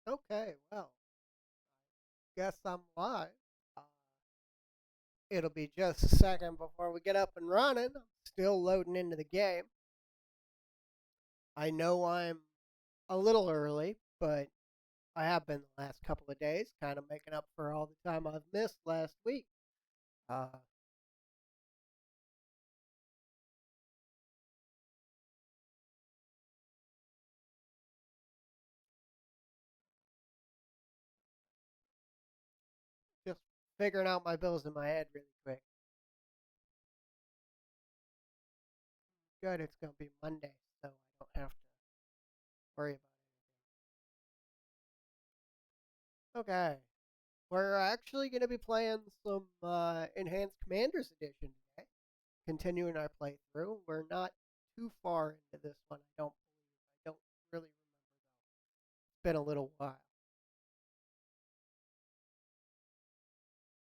Okay, well, guess I'm live. Uh, it'll be just a second before we get up and running. I'm still loading into the game. I know I'm a little early, but I have been the last couple of days, kind of making up for all the time I've missed last week. Uh, just figuring out my bills in my head really quick. Good, it's going to be Monday, so I don't have to worry about it. Okay, we're actually going to be playing some Enhanced Commanders Edition today. Continuing our playthrough. We're not too far into this one, I don't believe. I don't really remember though. It's been a little while.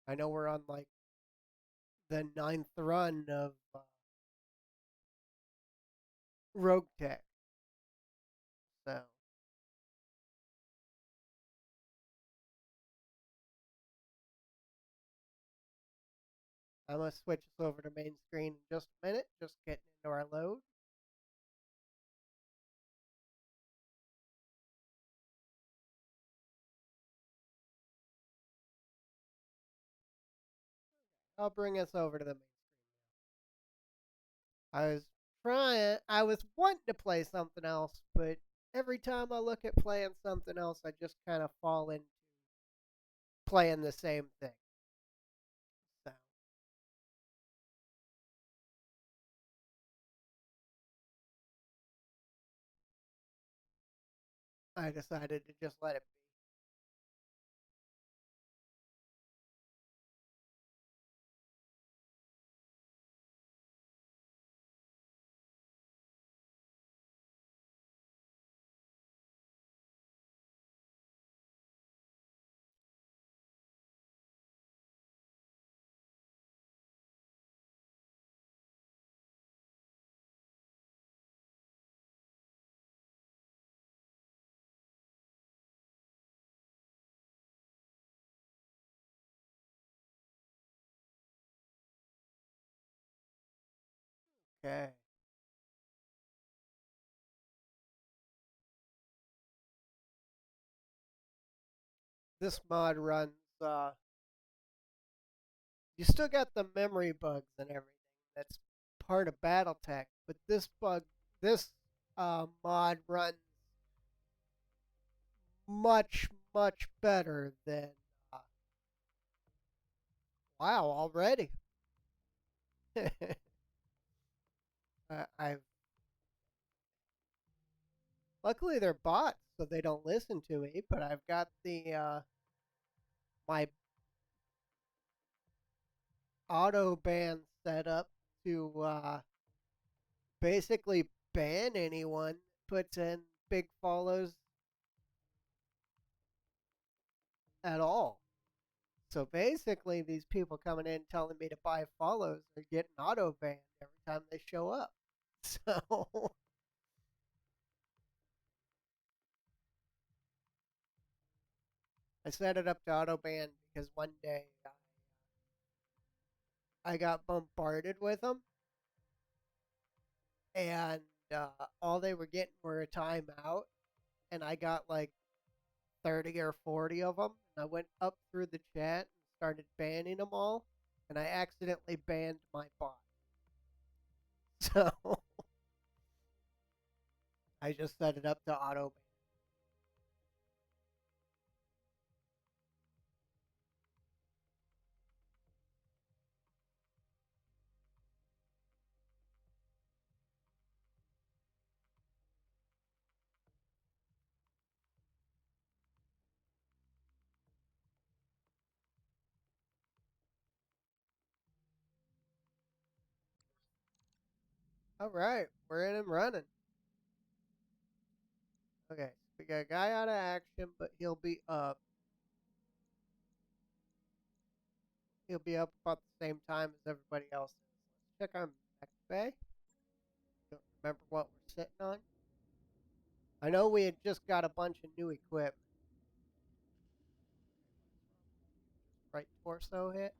I know we're on like the ninth run of Rogue Tech. So I'm gonna switch us over to main screen in just a minute. Just getting into our load. I'll bring us over to the main screen. I was wanting to play something else, but every time I look at playing something else, I just kind of fall into playing the same thing. So I decided to just let it be. Okay. This mod runs. You still got the memory bugs and everything. That's part of Battletech, but this mod runs much better than. Uh, wow, already. I've luckily they're bots, so they don't listen to me. But I've got the my auto ban set up to basically ban anyone puts in big follows at all. So basically, these people coming in telling me to buy follows are getting auto banned every time they show up. So I set it up to auto ban because one day I got bombarded with them, and all they were getting were a timeout, and I got like 30 or 40 of them. And I went up through the chat and started banning them all, and I accidentally banned my bot. So I just set it up to auto ban. All right, we're in and running. Okay, so we got a guy out of action, but he'll be up about the same time as everybody else is. Let's check on Back Bay. Don't remember what we're sitting on. I know we had just got a bunch of new equipment. Right torso hit.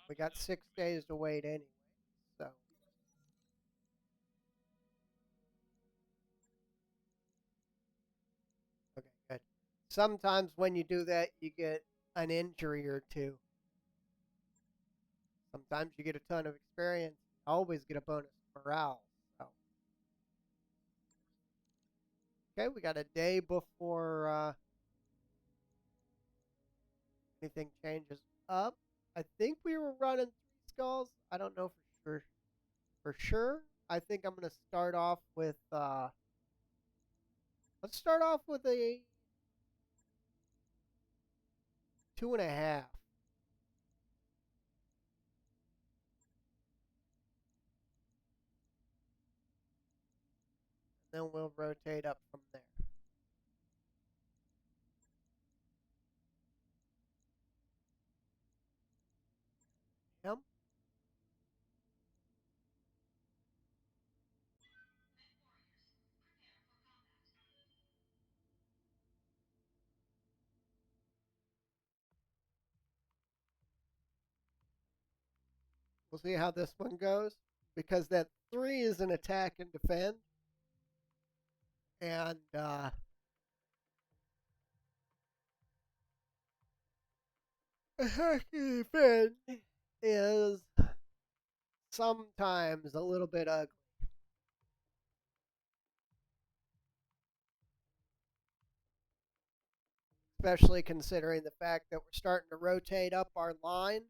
We got 6 days to wait anyway, so. Okay, good. Sometimes when you do that, you get an injury or two. Sometimes you get a ton of experience. Always get a bonus morale. So. Okay, we got a day before anything changes up. I think we were running 3 skulls. I don't know for sure. I think I'm gonna start off with let's start off with a 2.5. Then we'll rotate up from there. Him. We'll see how this one goes because that 3 is an attack and defend, and attack and defend is sometimes a little bit ugly. Especially considering the fact that we're starting to rotate up our line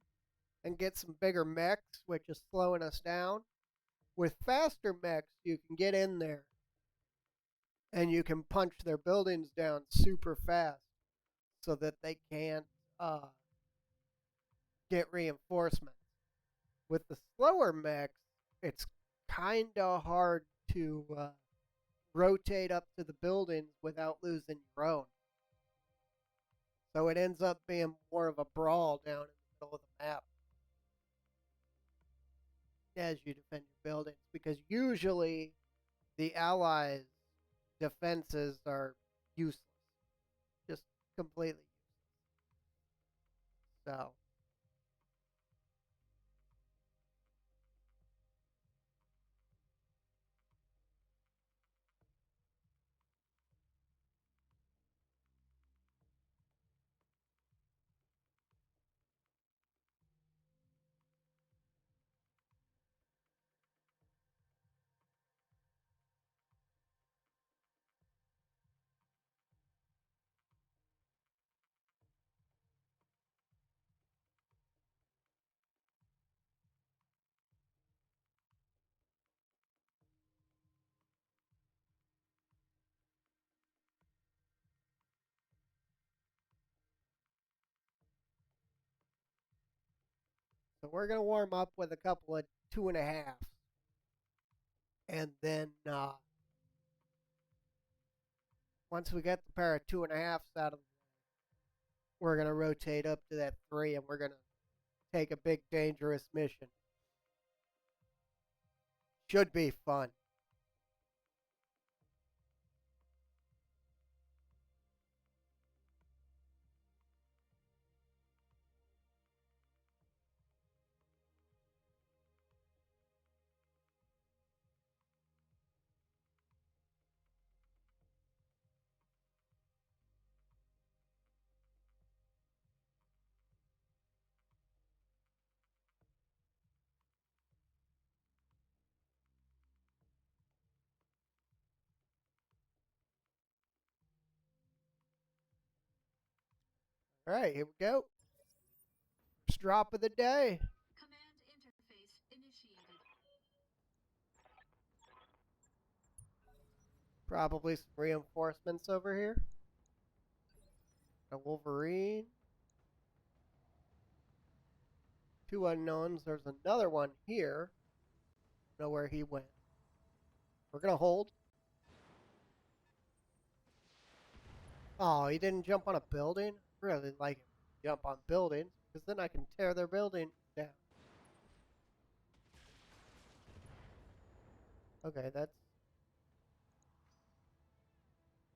and get some bigger mechs, which is slowing us down. With faster mechs, you can get in there and you can punch their buildings down super fast so that they can't get reinforcements. With the slower mechs, it's kind of hard to rotate up to the buildings without losing your own. So it ends up being more of a brawl down in the middle of the map as you defend your buildings because usually the allies' defenses are useless, just completely useless. So we're gonna warm up with a couple of 2.5s, and then once we get the pair of 2.5s out of, we're gonna rotate up to that 3, and we're gonna take a big dangerous mission. Should be fun. All right, here we go. First drop of the day. Command interface initiated. Probably some reinforcements over here. A Wolverine. 2 unknowns. There's another one here. Know where he went. We're gonna hold. Oh, he didn't jump on a building? Really like him. Jump on buildings, because then I can tear their building down. Okay, that's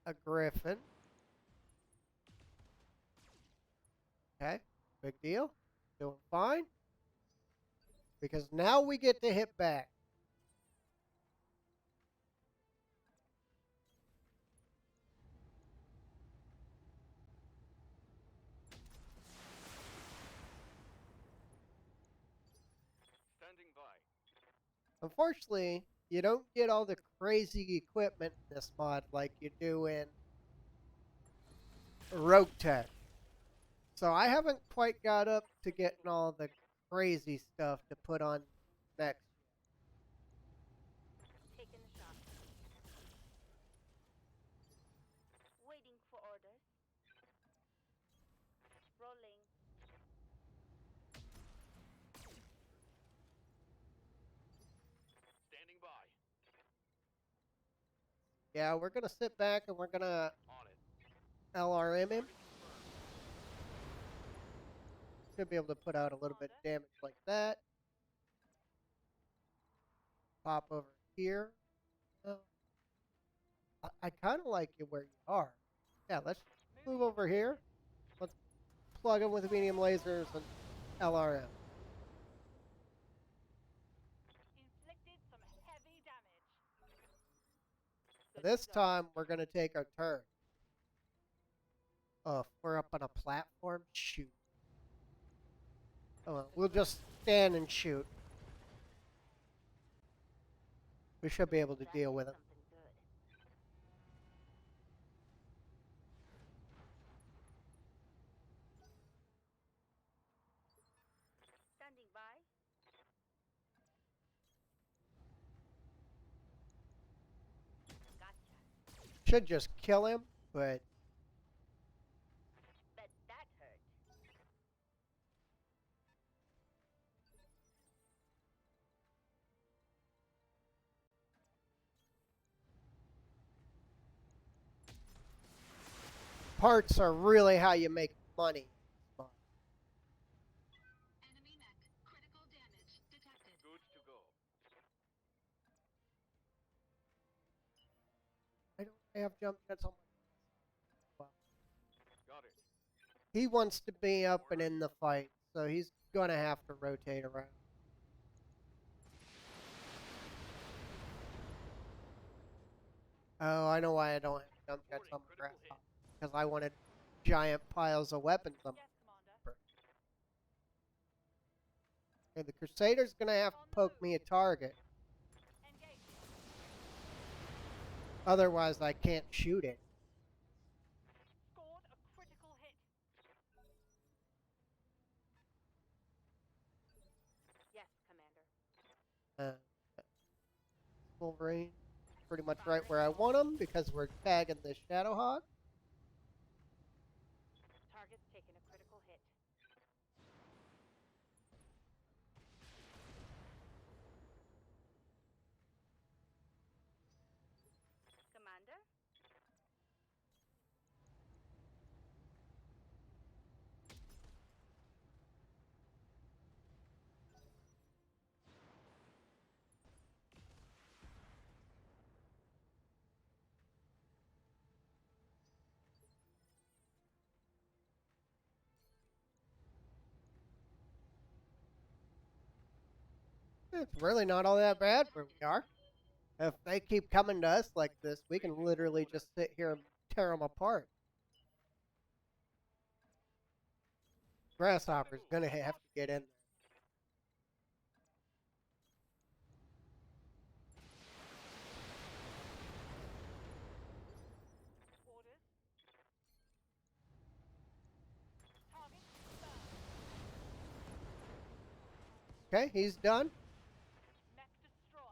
a griffin. Okay, big deal. Doing fine. Because now we get to hit back. Standing by. Unfortunately, you don't get all the crazy equipment in this mod like you do in Rogue Tech. So I haven't quite got up to getting all the crazy stuff to put on next. Taking a shot. Waiting for orders. Rolling. Standing by. Yeah, we're gonna sit back and we're gonna On it. LRM him. Target confirmed. Should be able to put out a little bit of damage like that. Pop over here. Oh, I kind of like you where you are. Yeah, let's move over here. Let's plug him with medium lasers and LRM. Inflicted some heavy damage. This time we're gonna take our turn. Oh, if we're up on a platform, shoot. Oh, well, we'll just stand and shoot. We should be able to deal with him. Something good. Standing by. Gotcha. Should just kill him, but Bet that hurt. parts are really how you make money. Enemy mech. Critical damage detected. Good to go. I don't have jump jets on my. Wow. Got it. He wants to be up and in the fight, so he's gonna have to rotate around. Oh, I know why I don't have jump jets on my grasshopper. Because I wanted giant piles of weapons on my. Yes, Commander. Okay, the Crusader's gonna have to poke me a target. Engage. Otherwise, I can't shoot it. Scored a critical hit. Yes, Commander. Wolverine, pretty much right where I want him because we're tagging the Shadowhawk. Target's taken a critical hit. Commander? It's really not all that bad where we are. If they keep coming to us like this, we can literally just sit here and tear them apart. Grasshopper's gonna have to get in there. Orders. Target confirmed. Okay, he's done. Mech destroyed.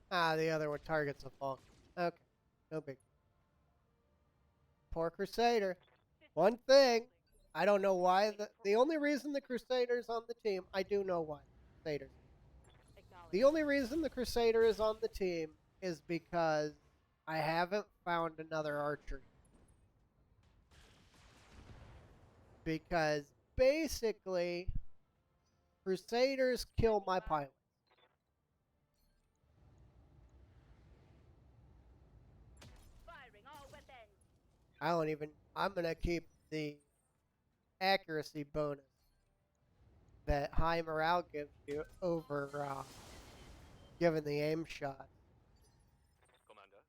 Ah, the other one targets a Vulcan. Okay, no big. Poor Crusader. One thing, I don't know why the only reason the Crusader's on the team, I do know why. Crusaders. The only reason the Crusader is on the team is because I haven't found another archer. Because basically, Crusaders kill my pilots. I don't even. I'm gonna keep the accuracy bonus that high morale gives you over giving the aim shot. Commander.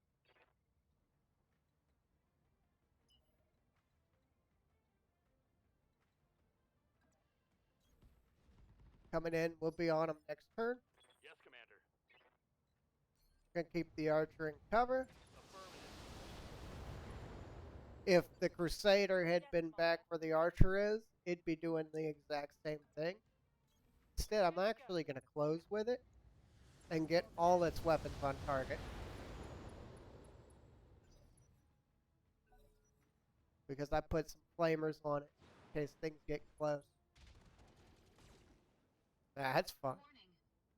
Coming in, we'll be on him next turn. Yes, Commander. Gonna keep the archer in cover. Affirmative. If the Crusader had been back where the archer is, it'd be doing the exact same thing. Instead, I'm actually gonna close with it and get all its weapons on target. Because I put some flamers on it in case things get close. That's fun. Warning.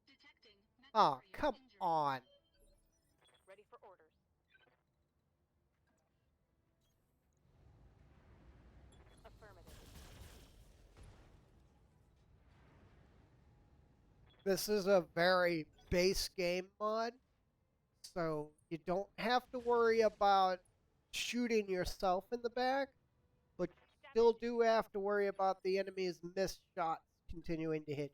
Detecting mech Oh, warrior come injury. on. Ready for orders. Affirmative. This is a very base game mod, so you don't have to worry about shooting yourself in the back, but you still do have to worry about the enemy's missed shots continuing to hit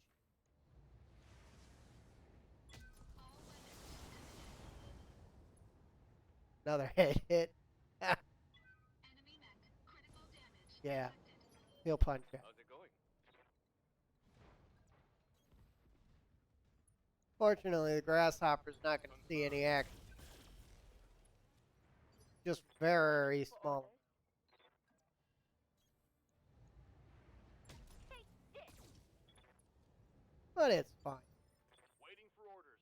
you. All weapons eminent. Another hit. Enemy mech. Critical damage Yeah. detected. He'll punch you. How's it going? Fortunately, the grasshopper's not going to see any action. Just very For small. orders. Take this. But it's fine. Waiting for orders.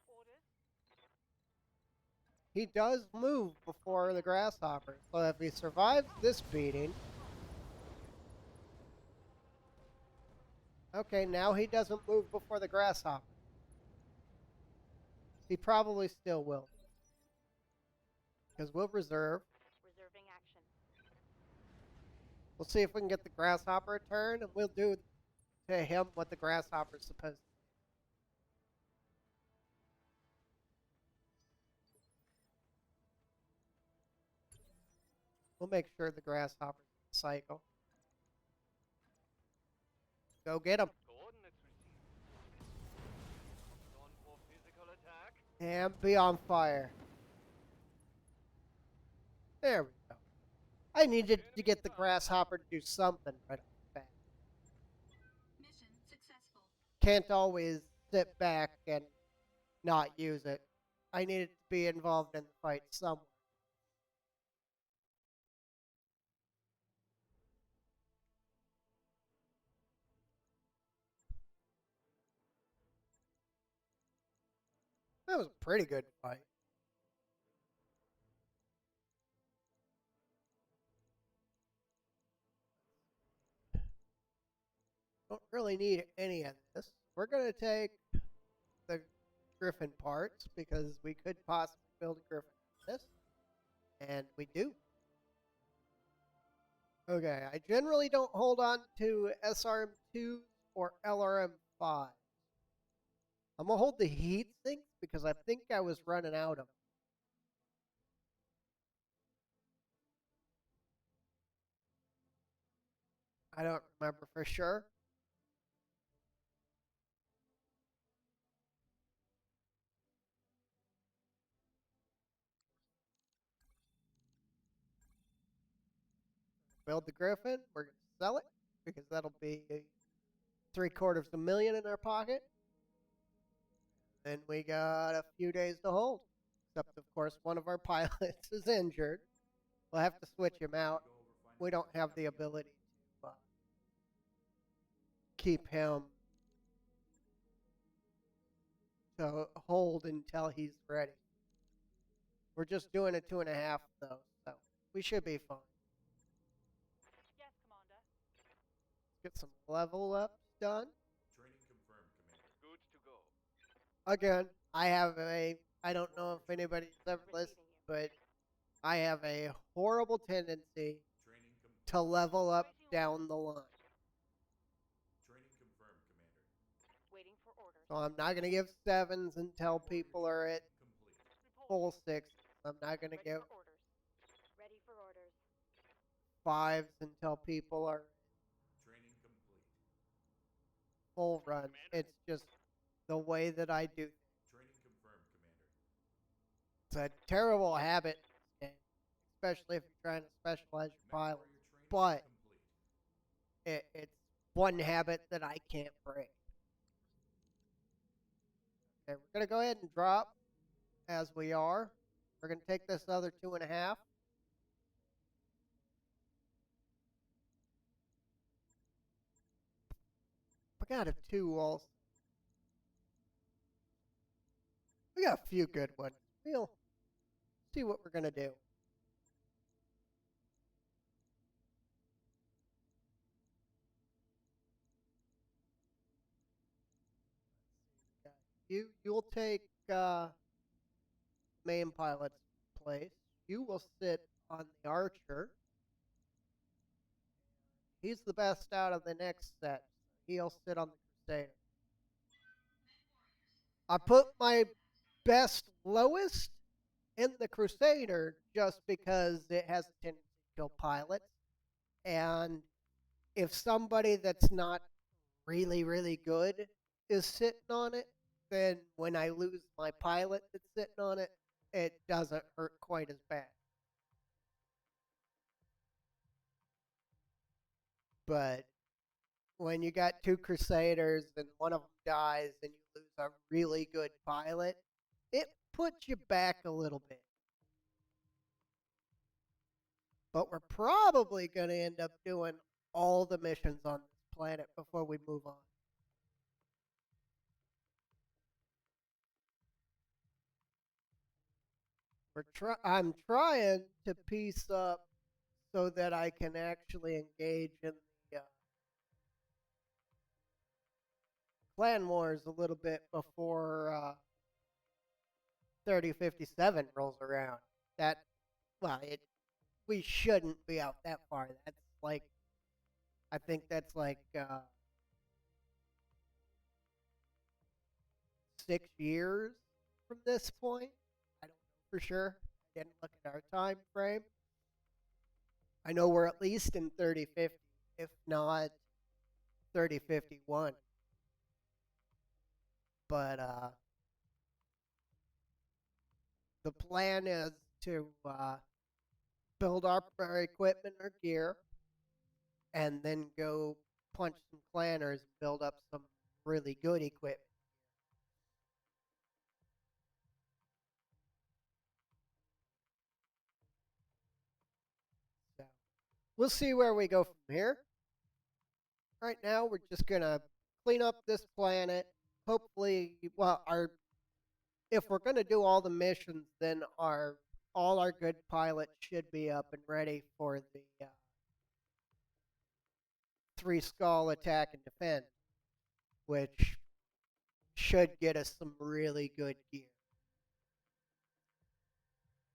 Orders. He does move before the grasshopper, so if he survives this beating... Okay, now he doesn't move before the grasshopper. He probably still will. Because we'll reserve. Reserving action. We'll see if we can get the grasshopper a turn, and we'll do to him what the grasshopper's supposed to. We'll make sure the grasshopper's in the cycle. Go get him. Coordinates received. On for physical attack. And be on fire. There we go. I needed to get the grasshopper to do something right off the bat. Mission successful. Can't always sit back and not use it. I needed to be involved in the fight somewhere. That was a pretty good fight. Don't really need any of this. We're going to take the griffin parts because we could possibly build a griffin with this. And we do. Okay, I generally don't hold on to SRM2s or LRM5s. I'm going to hold the heat sinks because I think I was running out of them. I don't remember for sure. Build the griffin. We're going to sell it because that'll be $750,000 in our pocket. Then we got a few days to hold. Except, of course, one of our pilots is injured. We'll have to switch him out. We don't have the ability to keep him to hold until he's ready. We're just doing a 2.5 though, so we should be fine. Yes, Commander. Get some level ups done. Training confirmed, Commander. Good to go. Again, I don't know if anybody's ever listened, but I have a horrible tendency Training to level up down the line. Training confirmed, Commander. Waiting for orders. So I'm not going to give 7s until people are at Complete. full 6s. I'm not going to Ready give for orders. Ready for orders. 5s until people are Training complete. full runs. It's just the way that I do things. Training confirmed, Commander. It's a terrible habit in this game, especially if you're trying to specialize your Mech pilot. warrior training But complete. it's one habit that I can't break. Okay, we're going to go ahead and drop as we are. We're going to take this other 2.5. We got a 2 also. We got a few good ones. We'll see what we're going to do. You'll take main pilot's place. You will sit on the archer. He's the best out of the next set. He'll sit on the crusader. I put my best lowest in the crusader just because it has a tendency to kill pilots. And if somebody that's not really, really good is sitting on it, then when I lose my pilot that's sitting on it, it doesn't hurt quite as bad. But when you got 2 crusaders and one of them dies and you lose a really good pilot, it puts you back a little bit. But we're probably going to end up doing all the missions on this planet before we move on. I'm trying to piece up so that I can actually engage in the clan wars a little bit before 3057 rolls around. That, well, we shouldn't be out that far. That's like, I think that's like 6 years from this point. I don't know for sure. I didn't look at our time frame. I know we're at least in 3050, if not 3051. But the plan is to build up our equipment or gear, and then go punch some clanners and build up some really good equipment. So we'll see where we go from here. Right now, we're just gonna clean up this planet. Hopefully, well, if we're gonna do all the missions, then all our good pilots should be up and ready for the 3 skull attack and defend, which should get us some really good gear.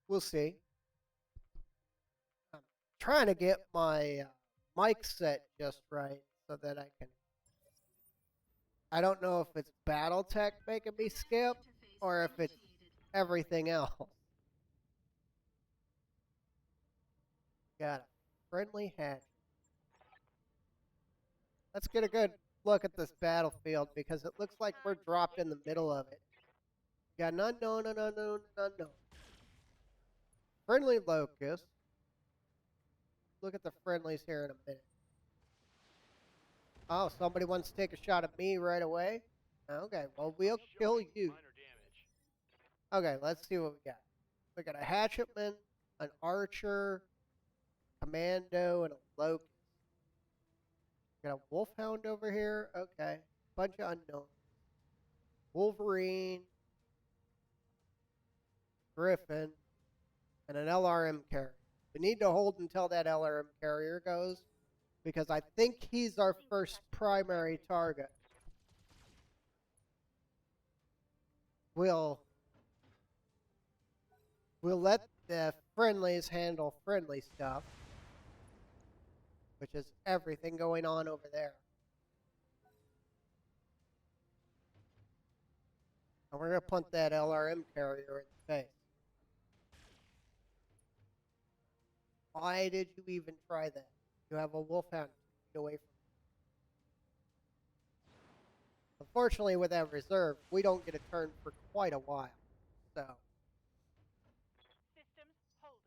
We'll see. I'm trying to get my mic set just right so that I can. I don't know if it's Battletech making me skip or if it's everything else. Got a friendly hatch. Let's get a good look at this battlefield because it looks like we're dropped in the middle of it. Got an unknown, an unknown, an unknown. Friendly locust. Look at the friendlies here in a minute. Oh, somebody wants to take a shot at me right away? Okay, well, we'll kill you. Minor damage. Okay, let's see what we got. We got a hatchetman, an archer, commando, and a locust. Got a wolfhound over here. Okay, bunch of unknowns. Wolverine, Griffin, and an LRM carrier. We need to hold until that LRM carrier goes, because I think he's our first primary target. We'll let the friendlies handle friendly stuff, which is everything going on over there. And we're going to punt that LRM carrier in the face. Why did you even try that? You have a wolfhound away from you. Unfortunately, with that reserve, we don't get a turn for quite a while. So Systems holding.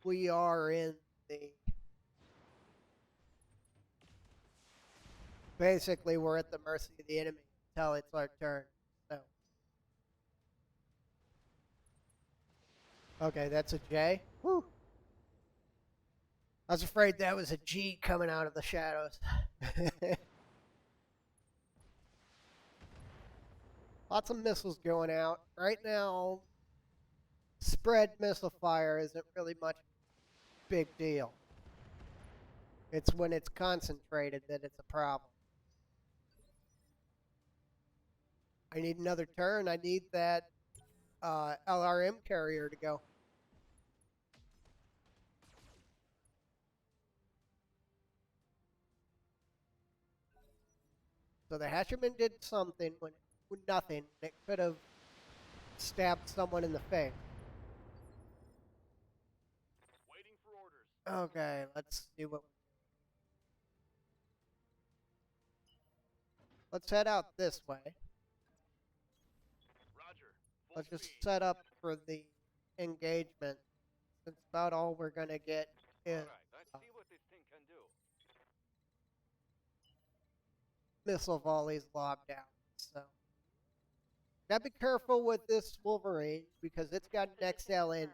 we are in the... Basically, we're at the mercy of the enemy until it's our turn. So. Okay, that's a J. Whew. I was afraid that was a G coming out of the shadows. Lots of missiles going out. Right now, spread missile fire isn't really much big deal. It's when it's concentrated that it's a problem. I need another turn. I need that LRM carrier to go. So the Hatcherman did something when nothing. It could have stabbed someone in the face. Waiting for orders. Okay, let's see what. Let's head out this way. Roger. Full Let's just speed. set up for the engagement. Since about all we're gonna get is All right, let's see what this thing can do. missile volleys lobbed out. So gotta be careful with this Wolverine because it's got an XL engine.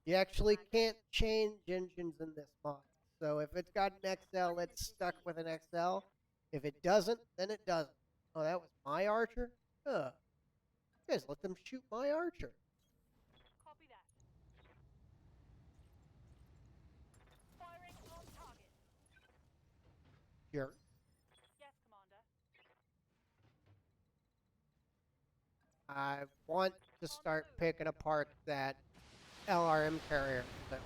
You actually can't change engines in this mod. So if it's got an XL, it's stuck with an XL. If it doesn't, then it doesn't. Oh, that was my Archer? Ugh. You guys let them shoot my Archer. Copy that. Firing on target. Sure. Yes, Commander. I want to start picking apart that LRM carrier. So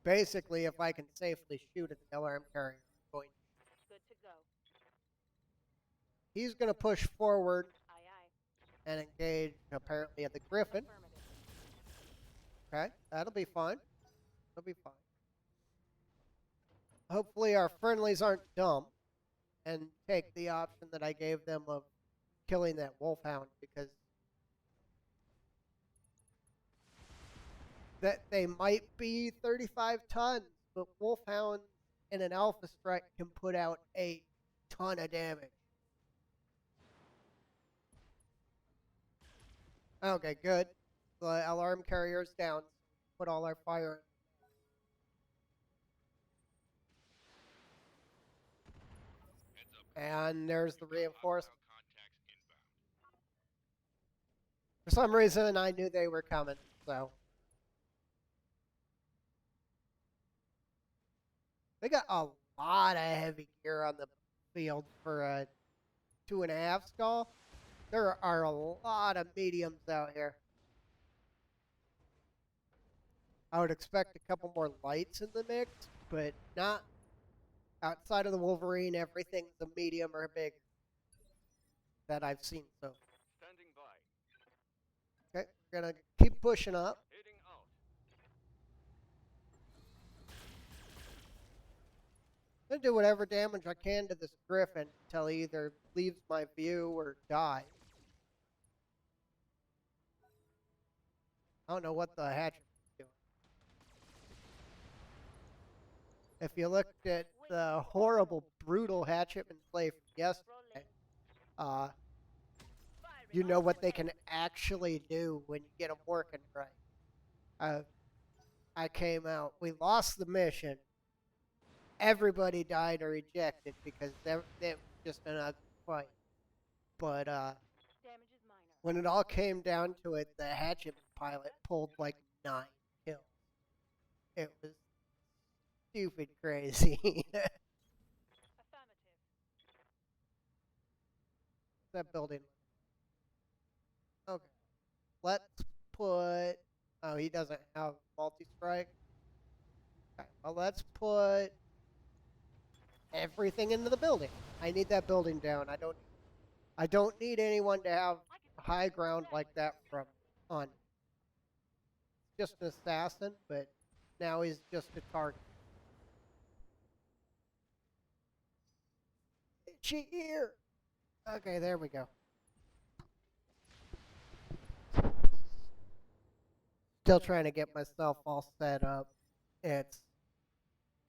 basically, if I can safely shoot at the LRM carrier, I'm going to. Good to go. He's going to push forward Aye, aye. and engage, apparently, at the Griffin. Affirmative. Okay, that'll be fine. That'll be fine. Hopefully, our friendlies aren't dumb and take the option that I gave them of killing that wolfhound because that they might be 35 tons, but wolfhounds in an alpha strike can put out a ton of damage. Okay, good. The alarm carrier's down. Put all our fire. And there's the reinforcement. For some reason, I knew they were coming, so. They got a lot of heavy gear on the field for a 2.5 skull. There are a lot of mediums out here. I would expect a couple more lights in the mix, but not outside of the Wolverine. Everything's a medium or a big that I've seen so far. Standing by. Okay, we're gonna keep pushing up. Heading out. I'm gonna do whatever damage I can to this Griffin until he either leaves my view or dies. I don't know what the hatchet is doing. If you looked at the horrible, brutal hatchetman play from yesterday, you know what they can actually do when you get them working right. I came out. We lost the mission. Everybody died or ejected because it was just an ugly fight. But Damage is minor. when it all came down to it, the hatchet pilot pulled like 9 kills. It was stupid crazy. Affirmative. That building. Okay. Let's put. Oh, he doesn't have multi-strike. Okay. Well, let's put everything into the building. I need that building down. I don't need anyone to have high ground like that from on. Just an assassin, but now he's just a target. Itchy ear. Okay, there we go. Still trying to get myself all set up. It's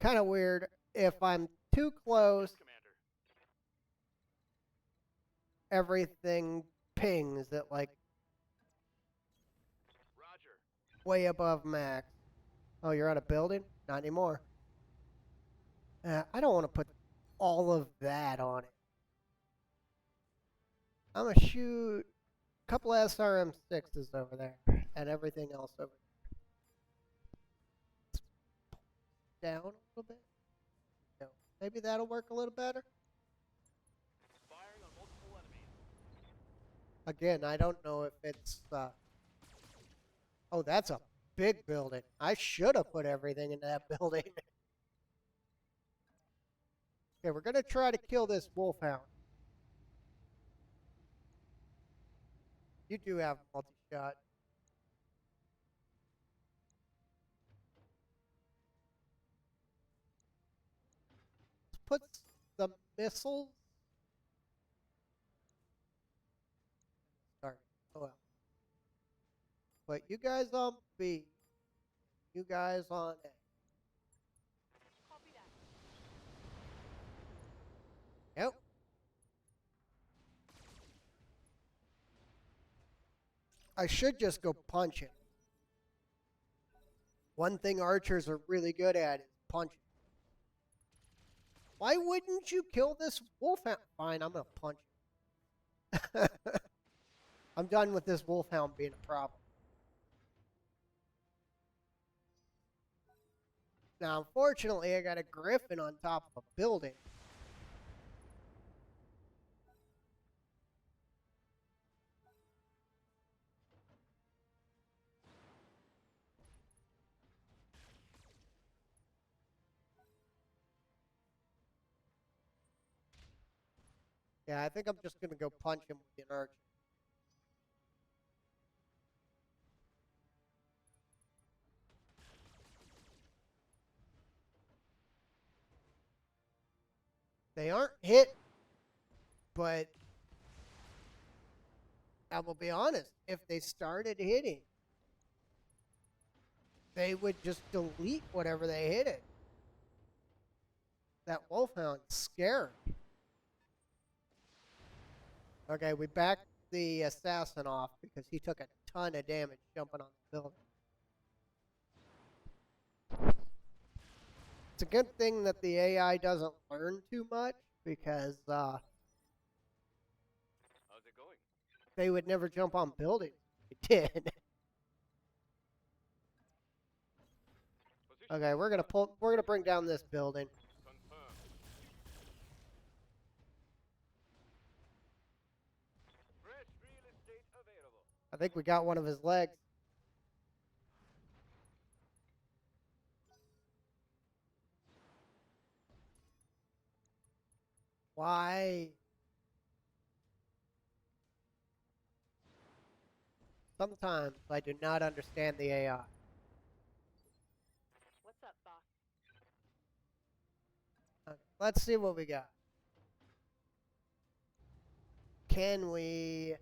kind of weird. If I'm too close, Yes, Commander. everything pings at like Roger. way above max. Oh, you're on a building? Not anymore. I don't want to put all of that on it. I'm going to shoot a couple SRM6s over there and everything else over there. Down a little bit. No. Maybe that'll work a little better. Firing on multiple enemies. Again, I don't know if it's... Oh, that's a big building. I should have put everything in that building. Okay, we're going to try to kill this wolfhound. You do have multi-shot. Let's put the missiles... Sorry. Oh well. Put you guys on B. You guys on A. Copy that. Yep. I should just go punch it. One thing archers are really good at is punching. Why wouldn't you kill this wolfhound? Fine, I'm gonna punch it. I'm done with this wolfhound being a problem. Now, unfortunately, I got a griffin on top of a building. Yeah, I think I'm just gonna go punch him with an archer. They aren't hit, but I will be honest, if they started hitting, they would just delete whatever they hit it. That wolfhound's scary. Okay, we backed the assassin off because he took a ton of damage jumping on the building. It's a good thing that the AI doesn't learn too much because How's it going? they would never jump on buildings. They did. Position Okay, we're gonna bring down this building. confirmed. Fresh real estate available. I think we got one of his legs. Why? Sometimes I do not understand the AI. What's up, boss? Okay, let's see what we got. Can we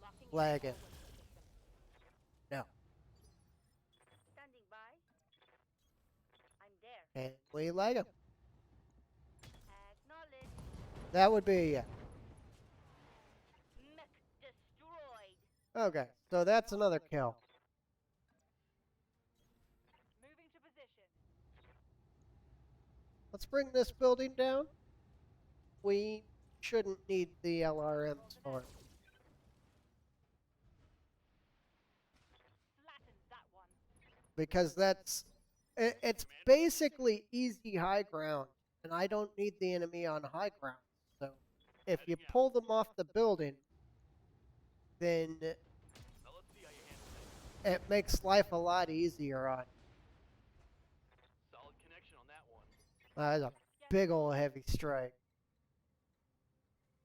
Locking lag it? system. No. Standing by. I'm there. Can we lag him? Acknowledge. That would be a yeah. Mech destroyed. Okay, so that's another kill. Moving to position. Let's bring this building down. We shouldn't need the LRMs for it. Flatten that one. Because it's basically easy high ground, and I don't need the enemy on high ground. So if you pull them off the building, then Now let's see how you handle it. it makes life a lot easier on. Solid connection on that one. That's a big old heavy strike.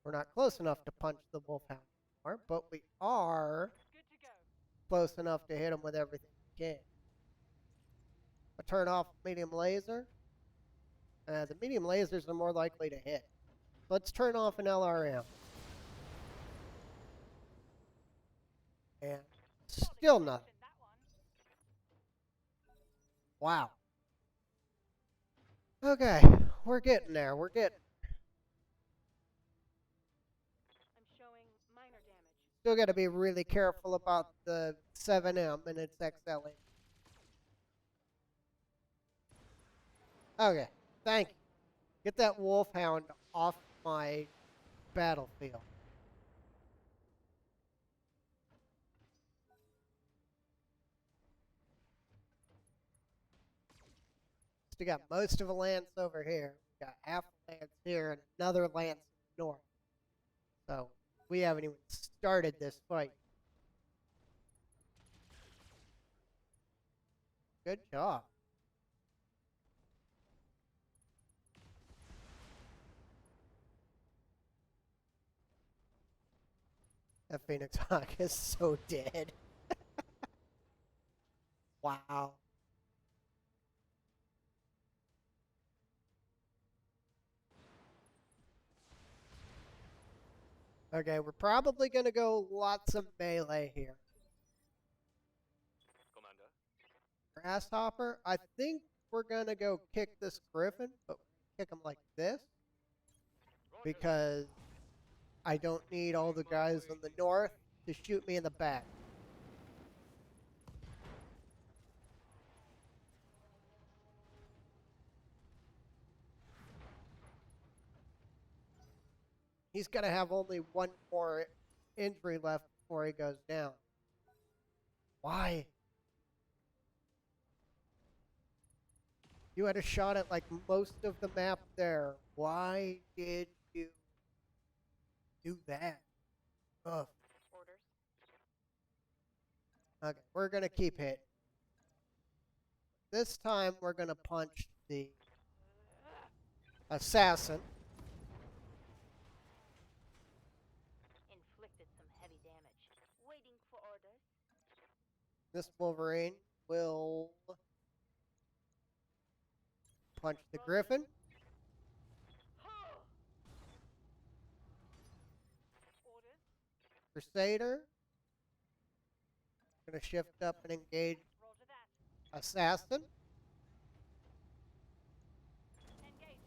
We're not close enough to punch the wolfhound anymore, but we are Good to go. close enough to hit him with everything we can. I turn off medium laser. The medium lasers are more likely to hit. Let's turn off an LRM. And still nothing. That one. Wow. Okay, we're getting there. We're getting. I'm showing minor damage. Still got to be really careful about the 7M and its XLE. Okay, thank you. Get that wolfhound off my battlefield. Still got most of a lance over here. We got half a lance here and another lance north. So we haven't even started this fight. Good job. That Phoenix Hawk is so dead. Wow. Okay, we're probably going to go lots of melee here. Commander. Grasshopper, I think we're going to go kick this griffin, but kick him like this Roger. because I don't need all the guys in the north to shoot me in the back. He's going to have only one more injury left before he goes down. Why? You had a shot at like most of the map there. Why did you do that? Ugh. Orders. Okay, we're going to keep hitting. This time we're going to punch the assassin. Inflicted some heavy damage. Waiting for orders. This Wolverine will punch the griffin. Orders. Crusader. Going to shift up and engage Roger that. assassin. Engaging.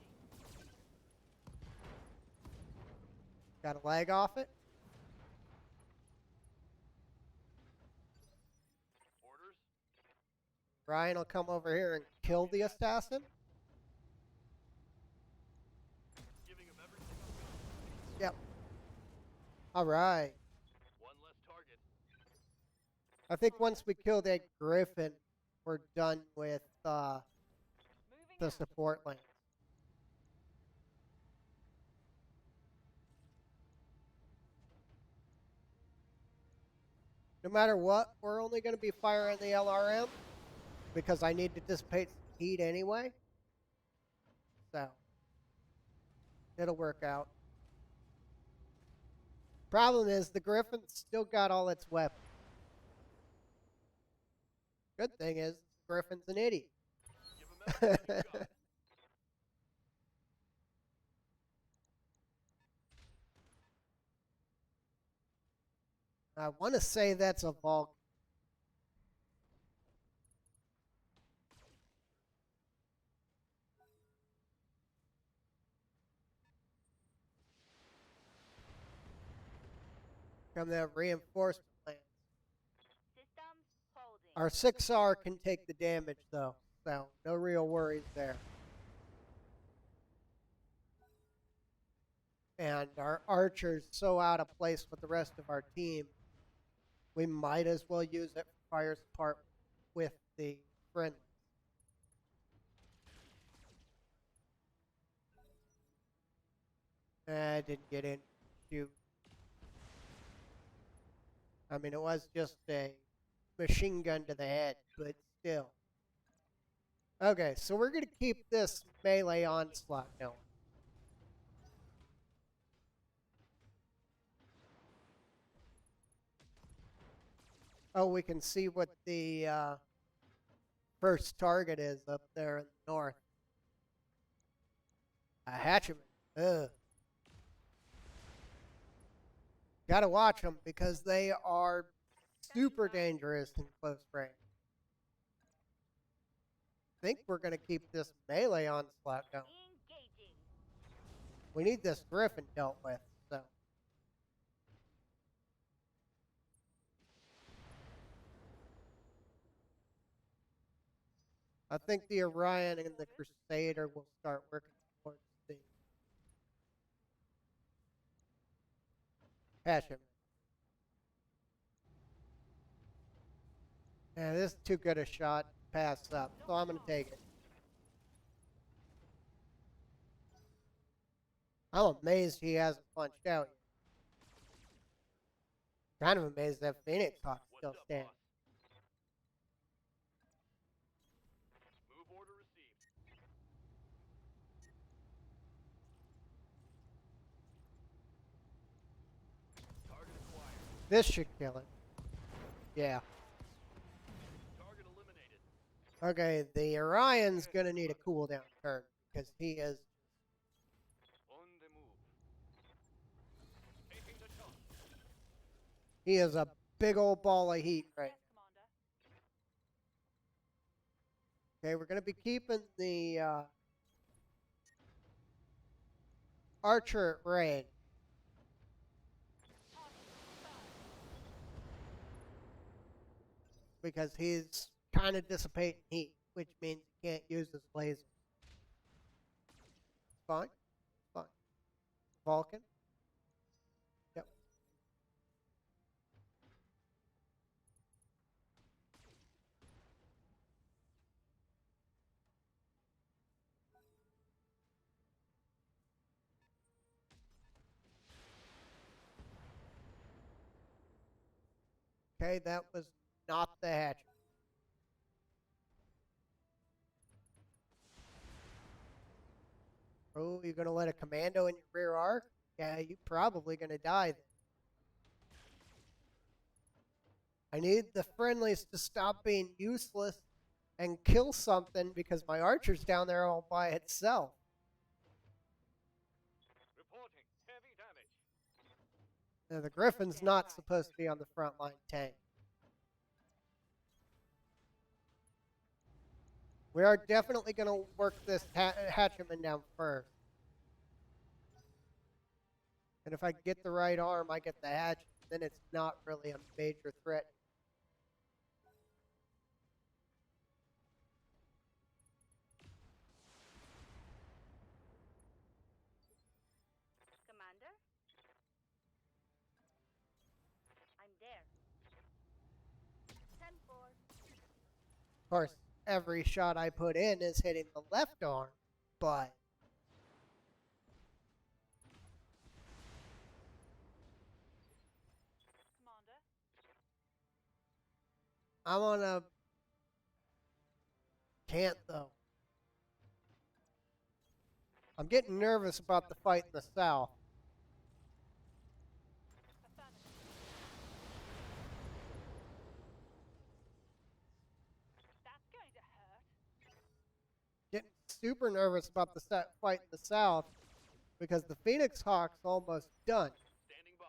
Got a leg off it. Orders. Ryan will come over here and kill the assassin. Giving him everything I've got. Yep. All right. One less target. I think once we kill that griffin, we're done with Moving the out. support lane. No matter what, we're only going to be firing the LRM because I need to dissipate some heat anyway. So, it'll work out. Problem is, the Griffin's still got all its weapons. Good thing is, Griffin's an idiot. Give him everything you've got. I want to say that's a Vulcan. From the reinforcement lance. Systems holding. Our 6R can take the damage, though, so no real worries there. And our archer's so out of place with the rest of our team, we might as well use it for fire support with the friendly. I didn't get in. Shoot. I mean, it was just a machine gun to the head, but still. Okay, so we're going to keep this melee onslaught going. Oh, we can see what the first target is up there in the north. A hatchman. Ugh. Gotta watch them because they are super dangerous in close range. I think we're gonna keep this melee onslaught going. Engaging. We need this griffin dealt with, so. I think the Orion and the Crusader will start working towards the hatchet. Yeah, this is too good a shot to pass up, so I'm going to take it. I'm amazed he hasn't punched out yet. Kind of amazed that Phoenix Hawk's still standing. Move order received. Target acquired. This should kill it. Yeah. Target eliminated. Okay, the Orion's going to need a cooldown turn because he is On the move. Taking the shot. a big old ball of heat right Yes, now. Commander. Okay, we're going to be keeping the Archer at range because he's kind of dissipating heat, which means he can't use his laser. Fine. Fine. Vulcan. Yep. Okay, that was not the hatchet. Oh, you're going to let a commando in your rear arc? Yeah, you're probably going to die then. I need the friendlies to stop being useless and kill something because my archer's down there all by itself. Reporting. Heavy damage. Now, the Griffin's not supposed to be on the front line tank. We are definitely going to work this hatchman down first. And if I get the right arm, I get the hatchet. Then it's not really a major threat. Commander? I'm there. 10-4. Of course, every shot I put in is hitting the left arm, but Commander? I'm on a... Can't, though. I'm getting nervous about the fight in the south. Affirmative. That's going to hurt. Getting super nervous about the fight in the south because the Phoenix Hawk's almost done. Standing by.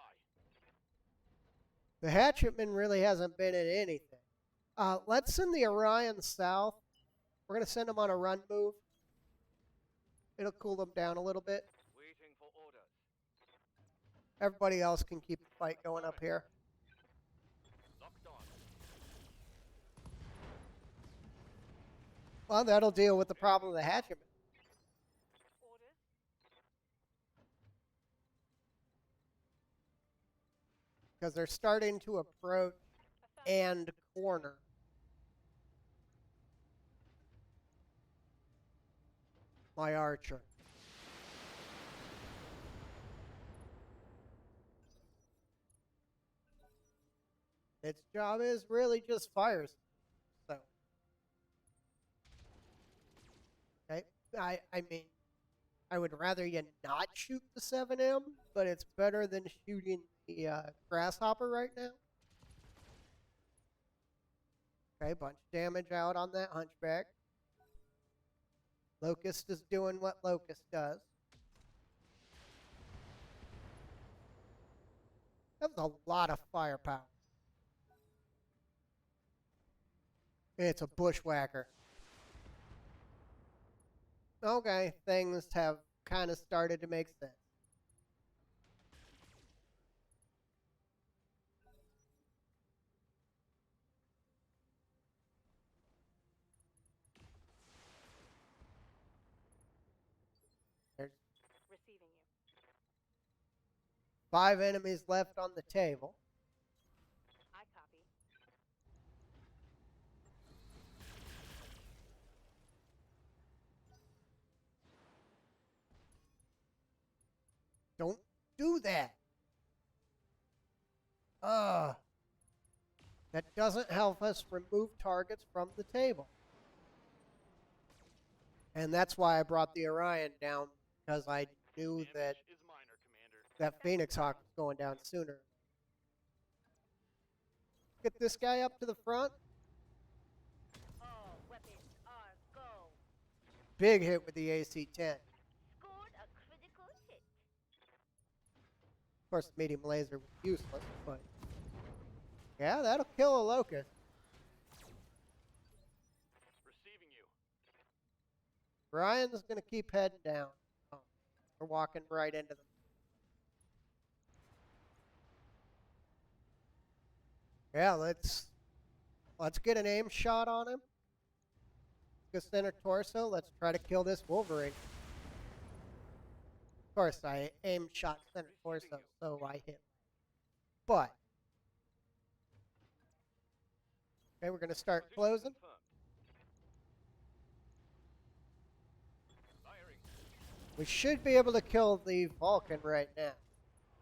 The hatchetman really hasn't been in anything. Let's send the Orion south. We're going to send them on a run move. It'll cool them down a little bit. Waiting for orders. Everybody else can keep the fight going up here. Locked on. Well, that'll deal with the problem of the hatchetman. Orders? Because they're starting to approach and corner. My archer. Its job is really just fires. So. Okay. I mean, I would rather you not shoot the 7M, but it's better than shooting the grasshopper right now. Okay, bunch of damage out on that hunchback. Locust is doing what Locust does. That was a lot of firepower. It's a bushwhacker. Okay, things have kind of started to make sense. There's Receiving you. 5 enemies left on the table. I copy. Don't do that. That doesn't help us remove targets from the table. And that's why I brought the Orion down, because I knew that Damage is minor, Commander. that Phoenix Hawk was going down sooner. Get this guy up to the front. All weapons are go. Big hit with the AC-10. Scored a critical hit. Of course, the medium laser was useless, but yeah, that'll kill a Locust. Receiving you. Ryan's going to keep heading down. Oh, we're walking right into them. Yeah, let's get an aim shot on him. Go center torso. Let's try to kill this Wolverine. Of course, I aim shot center torso, so I hit. But okay, we're going to start Position closing. confirmed. Firing. We should be able to kill the Vulcan right now.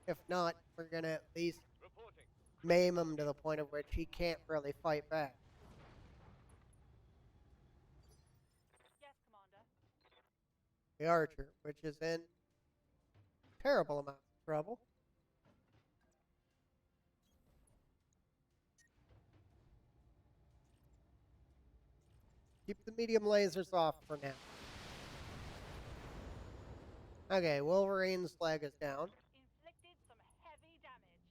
If not, we're going to at least Reporting. maim him to the point of which he can't really fight back. Yes, Commander. The Archer, which is in terrible amounts of trouble. Keep the medium lasers off for now. Okay, Wolverine's leg is down. Inflicted some heavy damage.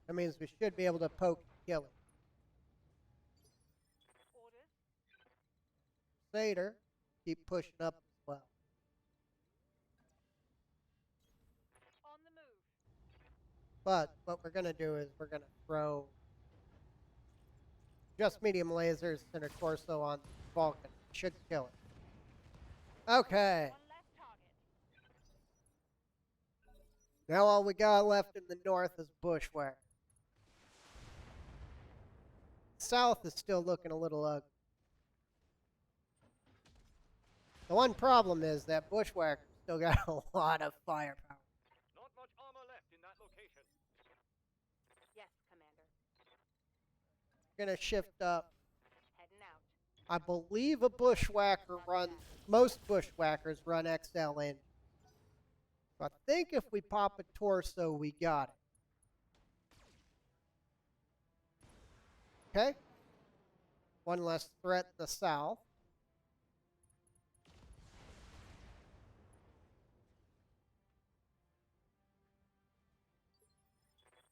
That means we should be able to poke and kill him. Orders. Crusader, keep pushing up as well. On the move. But what we're going to do is we're going to throw just medium lasers center torso on Vulcan. Should kill it. Okay. One less target. Now all we got left in the north is Bushwhacker. South is still looking a little ugly. The one problem is that Bushwhacker still got a lot of firepower. Not much armor left in that location. Yes, Commander. Gonna shift up. Heading out. I believe a Bushwhacker runs, most Bushwhackers run XL in. So I think if we pop a torso, we got it. Okay. One less threat in the south.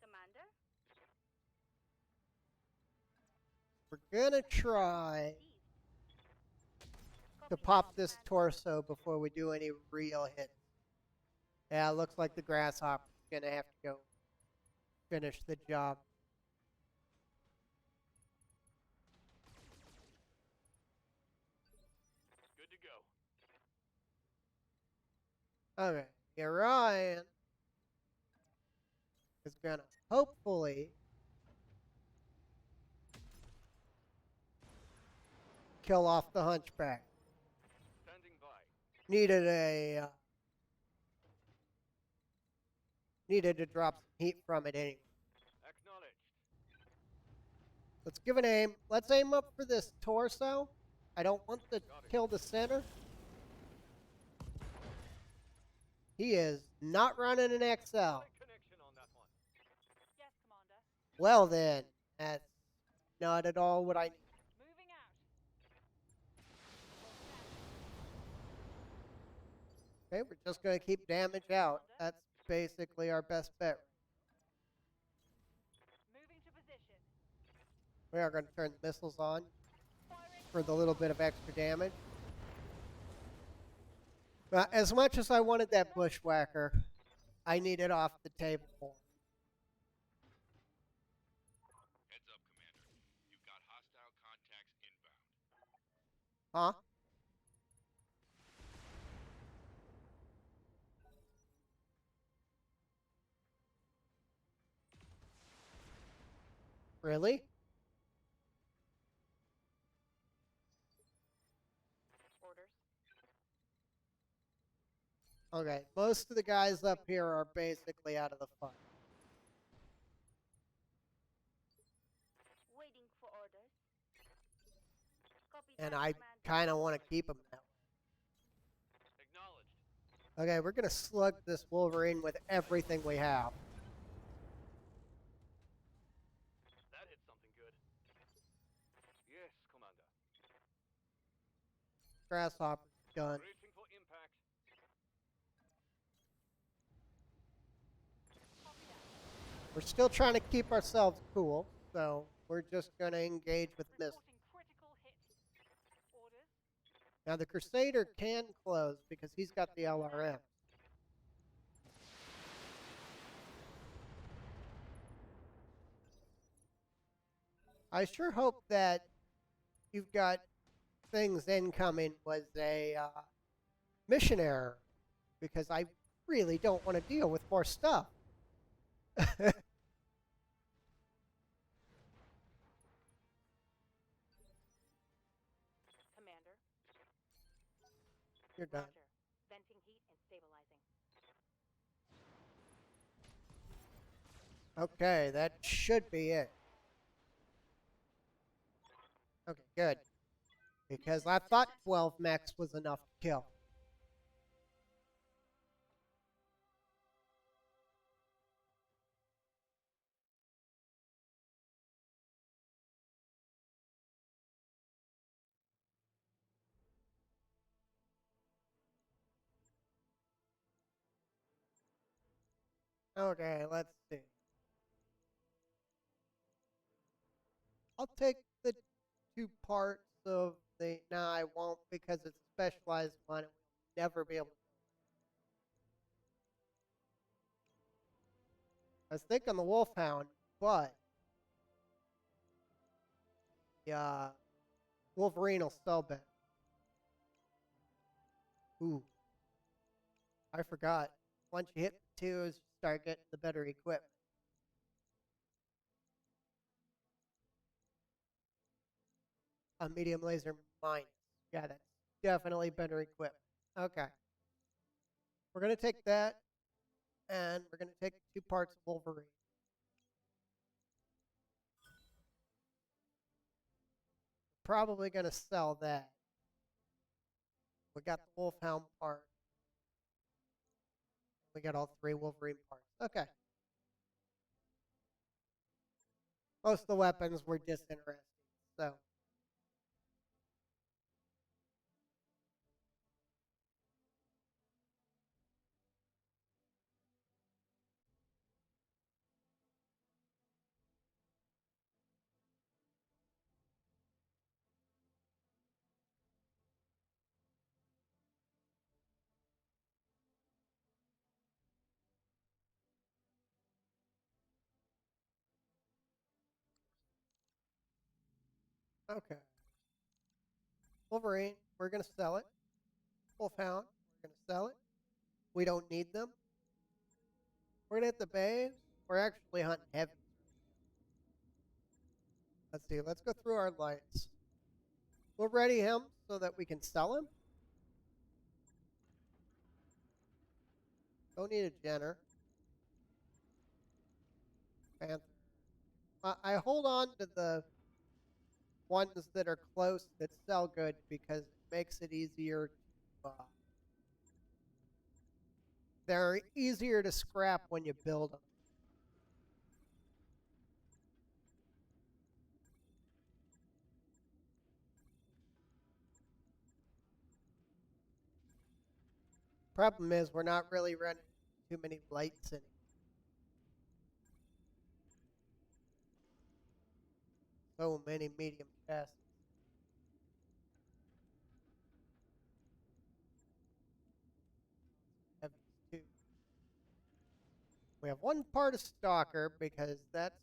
Commander. We're gonna try to pop this torso before we do any real hits. Yeah, it looks like the Grasshopper's gonna have to go finish the job. Good to go. Okay, Orion is gonna hopefully kill off the Hunchback. Standing by. Needed to drop some heat from it anyway. Acknowledged. Let's give an aim. Let's aim up for this torso. I don't want to kill the center. He is not running an XL. Solid connection on that one. Yes, Commander. Well then, not at all what I need. Moving out. Okay, we're just going to keep damage out. That's basically our best bet. Moving to position. We are going to turn the missiles on Firing. for the little bit of extra damage. But as much as I wanted that bushwhacker, I need it off the table more. Heads up, Commander. You've got hostile contacts inbound. Huh? Really? Orders. Okay, most of the guys up here are basically out of the fight. Waiting for orders. Copy And that, I Commander. kind of want to keep them that Acknowledged. way. Okay, we're going to slug this Wolverine with everything we have. That hit something good. Yes, Commander. Grasshopper's done. Bracing for impact. Copy that. We're still trying to keep ourselves cool, so we're just going to engage with missiles. Reporting critical hit. Orders. Now, the Crusader can close because he's got the LRM. I sure hope that you've got things incoming was a mission error, because I really don't want to deal with more stuff. Commander. You're done. Roger. Venting heat and stabilizing. Okay, that should be it. Okay, good. Because I thought 12 mechs was enough to kill. Okay, let's see. I'll take the 2 parts of the... No, I won't, because it's a specialized one and we'll never be able to... I was thinking the Wolfhound, but... the Wolverine will sell better. Ooh. I forgot. Once you hit the 2s, you start getting the better equipment. A medium laser minus. Yeah, that's definitely better equipment. Okay. We're going to take that, and we're going to take 2 parts of Wolverine. Probably going to sell that. We got the Wolfhound part. We got all 3 Wolverine parts. Okay. Most of the weapons were disinteresting, so... Okay. Wolverine, we're going to sell it. Wolfhound, we're going to sell it. We don't need them. We're going to hit the base. We're actually hunting heavy. Let's see. Let's go through our lights. We'll ready him so that we can sell him. Don't need a Jenner. Panther. I hold on to the ones that are close that sell good because it makes it easier to... they're easier to scrap when you build them. Problem is, we're not really running too many lights in. So many medium chassis. Heavies too. We have one part of Stalker because that's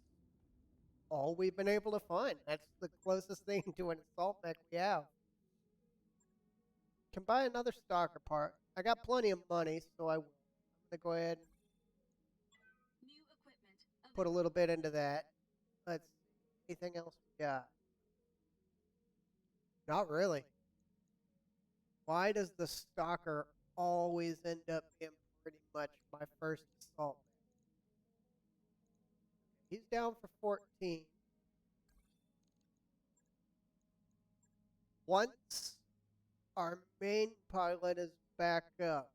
all we've been able to find. That's the closest thing to an assault mech we have. Can buy another Stalker part. I got plenty of money, so I will. I'm gonna go ahead and New equipment put a little bit into that. Let's see. Anything else we got? Not really. Why does the Stalker always end up being pretty much my first assault? He's down for 14. Once our main pilot is back up,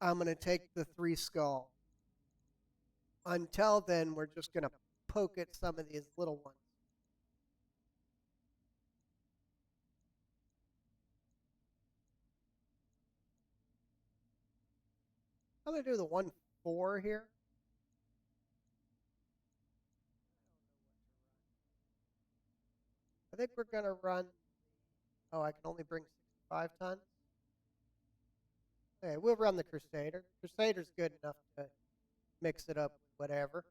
I'm going to take the 3 skull. Until then, we're just going to poke at some of these little ones. I'm going to do the 1-4 here. I think we're going to run. Oh, I can only bring 65 tons. Okay, we'll run the Crusader. Crusader's good enough to mix it up with whatever.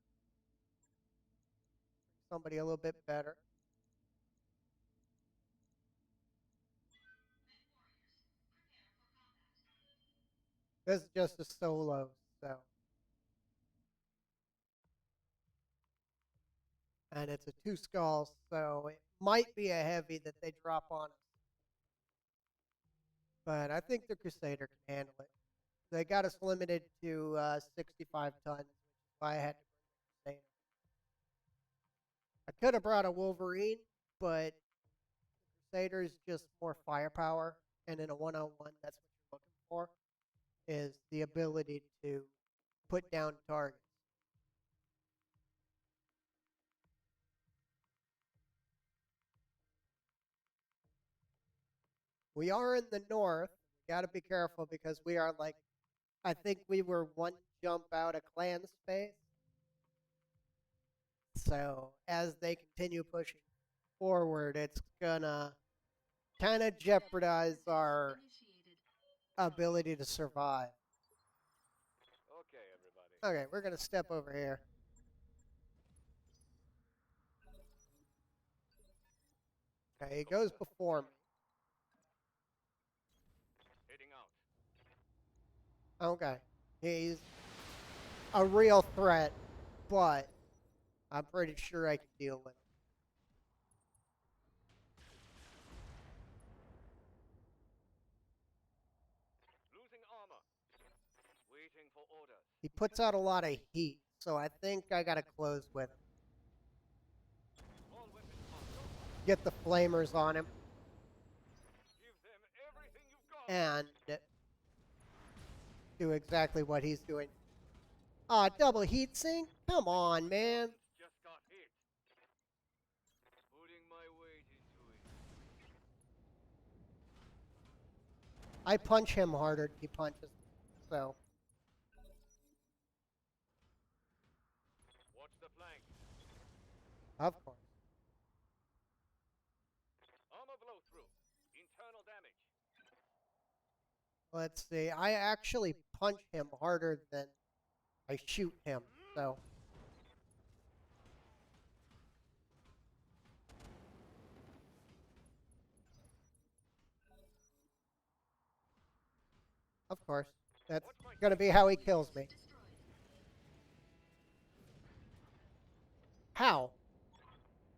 Somebody a little bit better. This is just a solo, so. And it's a 2 skulls, so it might be a heavy that they drop on us. But I think the Crusader can handle it. They got us limited to 65 tons, which is why I had to bring the Crusader. I could have brought a Wolverine, but the Crusader is just more firepower, and in a 1-on-1, that's what you're looking for, is the ability to put down targets. We are in the north. Got to be careful because we are like, I think we were 1 jump out of clan space. So as they continue pushing forward, it's gonna kind of jeopardize our initiated. ability to survive. Okay, everybody. Okay, we're gonna step over here. Okay, he goes before me. Heading out. Okay, he's a real threat, but I'm pretty sure I can deal with him. Losing armor. Waiting for orders. He puts out a lot of heat, so I think I gotta close with him. All weapons marked. Get the flamers on him Give them everything you've got. and do exactly what he's doing. Double heat sink? Come on, man. Just got hit. Putting my weight into it. I punch him harder than he punches, so. Watch the flank. Of course. Armor blow through. Internal damage. Let's see. I actually punch him harder than I shoot him, so. Of course. That's gonna be how he kills me. Destroyed. How?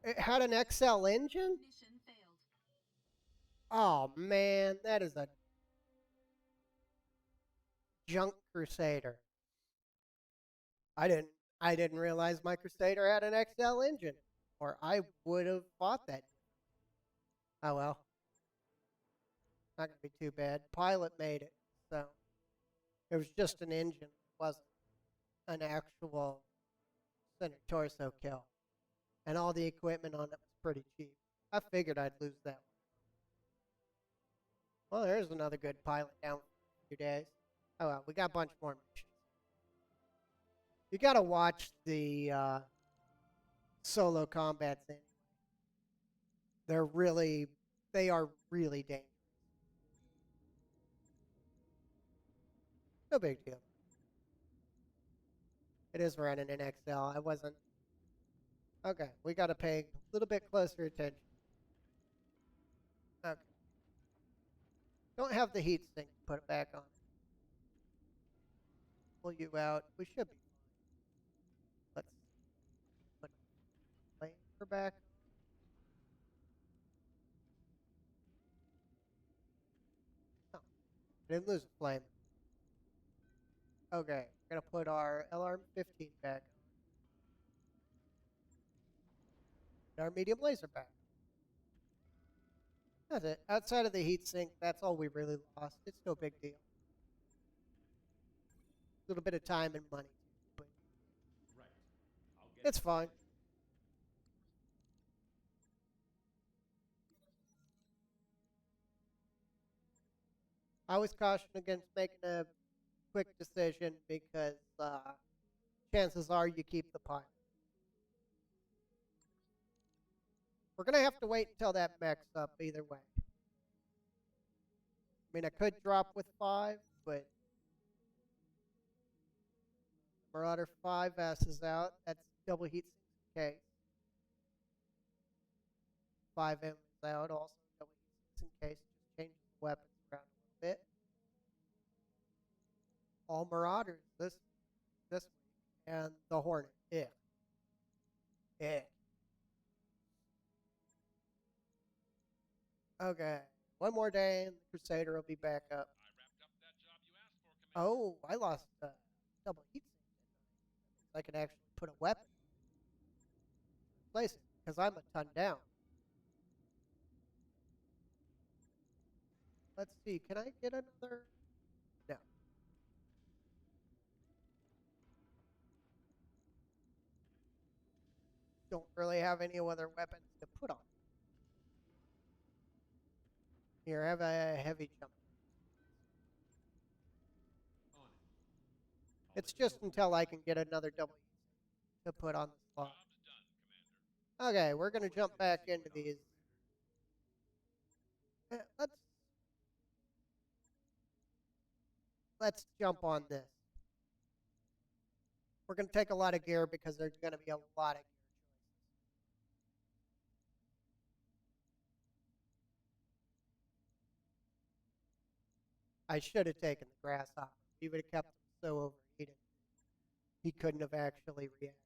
It had an XL engine? Mission failed. Oh man, that is a junk Crusader. I didn't realize my Crusader had an XL engine, or I would have fought that. Oh well. Not gonna be too bad. Pilot made it, so it was just an engine. It wasn't an actual center torso kill, and all the equipment on it was pretty cheap. I figured I'd lose that one. Well, there's another good pilot down for a few days. Oh well, we got a bunch more missions. You gotta watch the solo combats anyway. They are really dangerous. No big deal. It is running in XL. I wasn't. Okay, we gotta pay a little bit closer attention. Okay. Don't have the heat sink. Put it back on. Pull you out. We should be fine. Let's put the flamer back. No, I didn't lose a flame. Okay, we're gonna put our LRM 15 back on. Our medium laser back. That's it. Outside of the heat sink, that's all we really lost. It's no big deal. A little bit of time and money, but it's fine. I always caution against making a quick decision because chances are you keep the pilot. We're gonna have to wait until that mech's up either way. I mean, I could drop with 5, but Marauder 5S is out. That's double heat sink case. 5M is out, also double heat sink case. Just changes the weapons around a little bit. All Marauders this week, and the Hornet. Yeah. Yeah. Okay. One more day and the Crusader will be back up. I wrapped up that job you asked for, Commander. Oh, I lost double heat sink. I can actually put a weapon in place it because I'm a ton down. Let's see. Can I get another? No. Don't really have any other weapons to put on. Here, have a heavy jump. It's just until I can get another double to put on the slot. Job's done, Commander. Okay, we're gonna jump back into these. Let's jump on this. We're gonna take a lot of gear because there's gonna be a lot of gear choices. I should have taken the grasshopper. He would have kept him so overheated. He couldn't have actually reacted.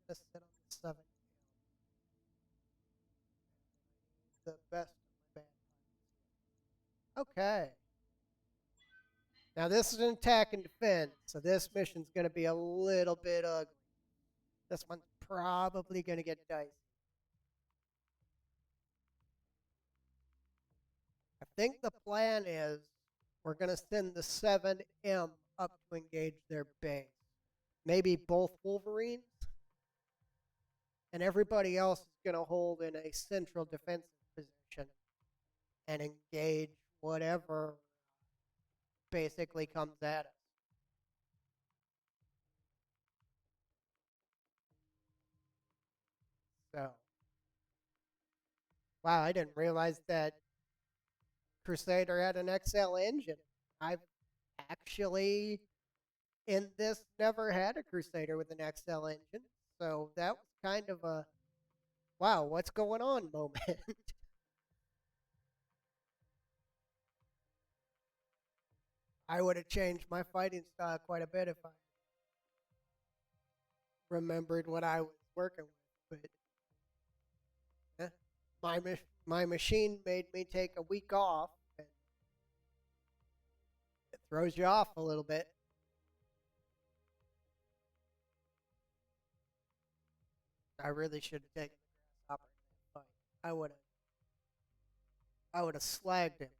Let's sit on the 7. The best of my bad. Okay. Now this is an attack and defense, so this mission's gonna be a little bit ugly. This one's probably gonna get dicey. I think the plan is we're gonna send the 7M up to engage their base. Maybe both Wolverines. And everybody else is gonna hold in a central defensive position and engage whatever basically comes at us. So, wow, I didn't realize that Crusader had an XL engine. I've actually, in this, never had a Crusader with an XL engine. So that was kind of a, wow, what's going on moment. I would have changed my fighting style quite a bit if I remembered what I was working with. But my machine made me take a week off, and it throws you off a little bit. I really should have taken the grasshopper in that fight. I would have slagged him.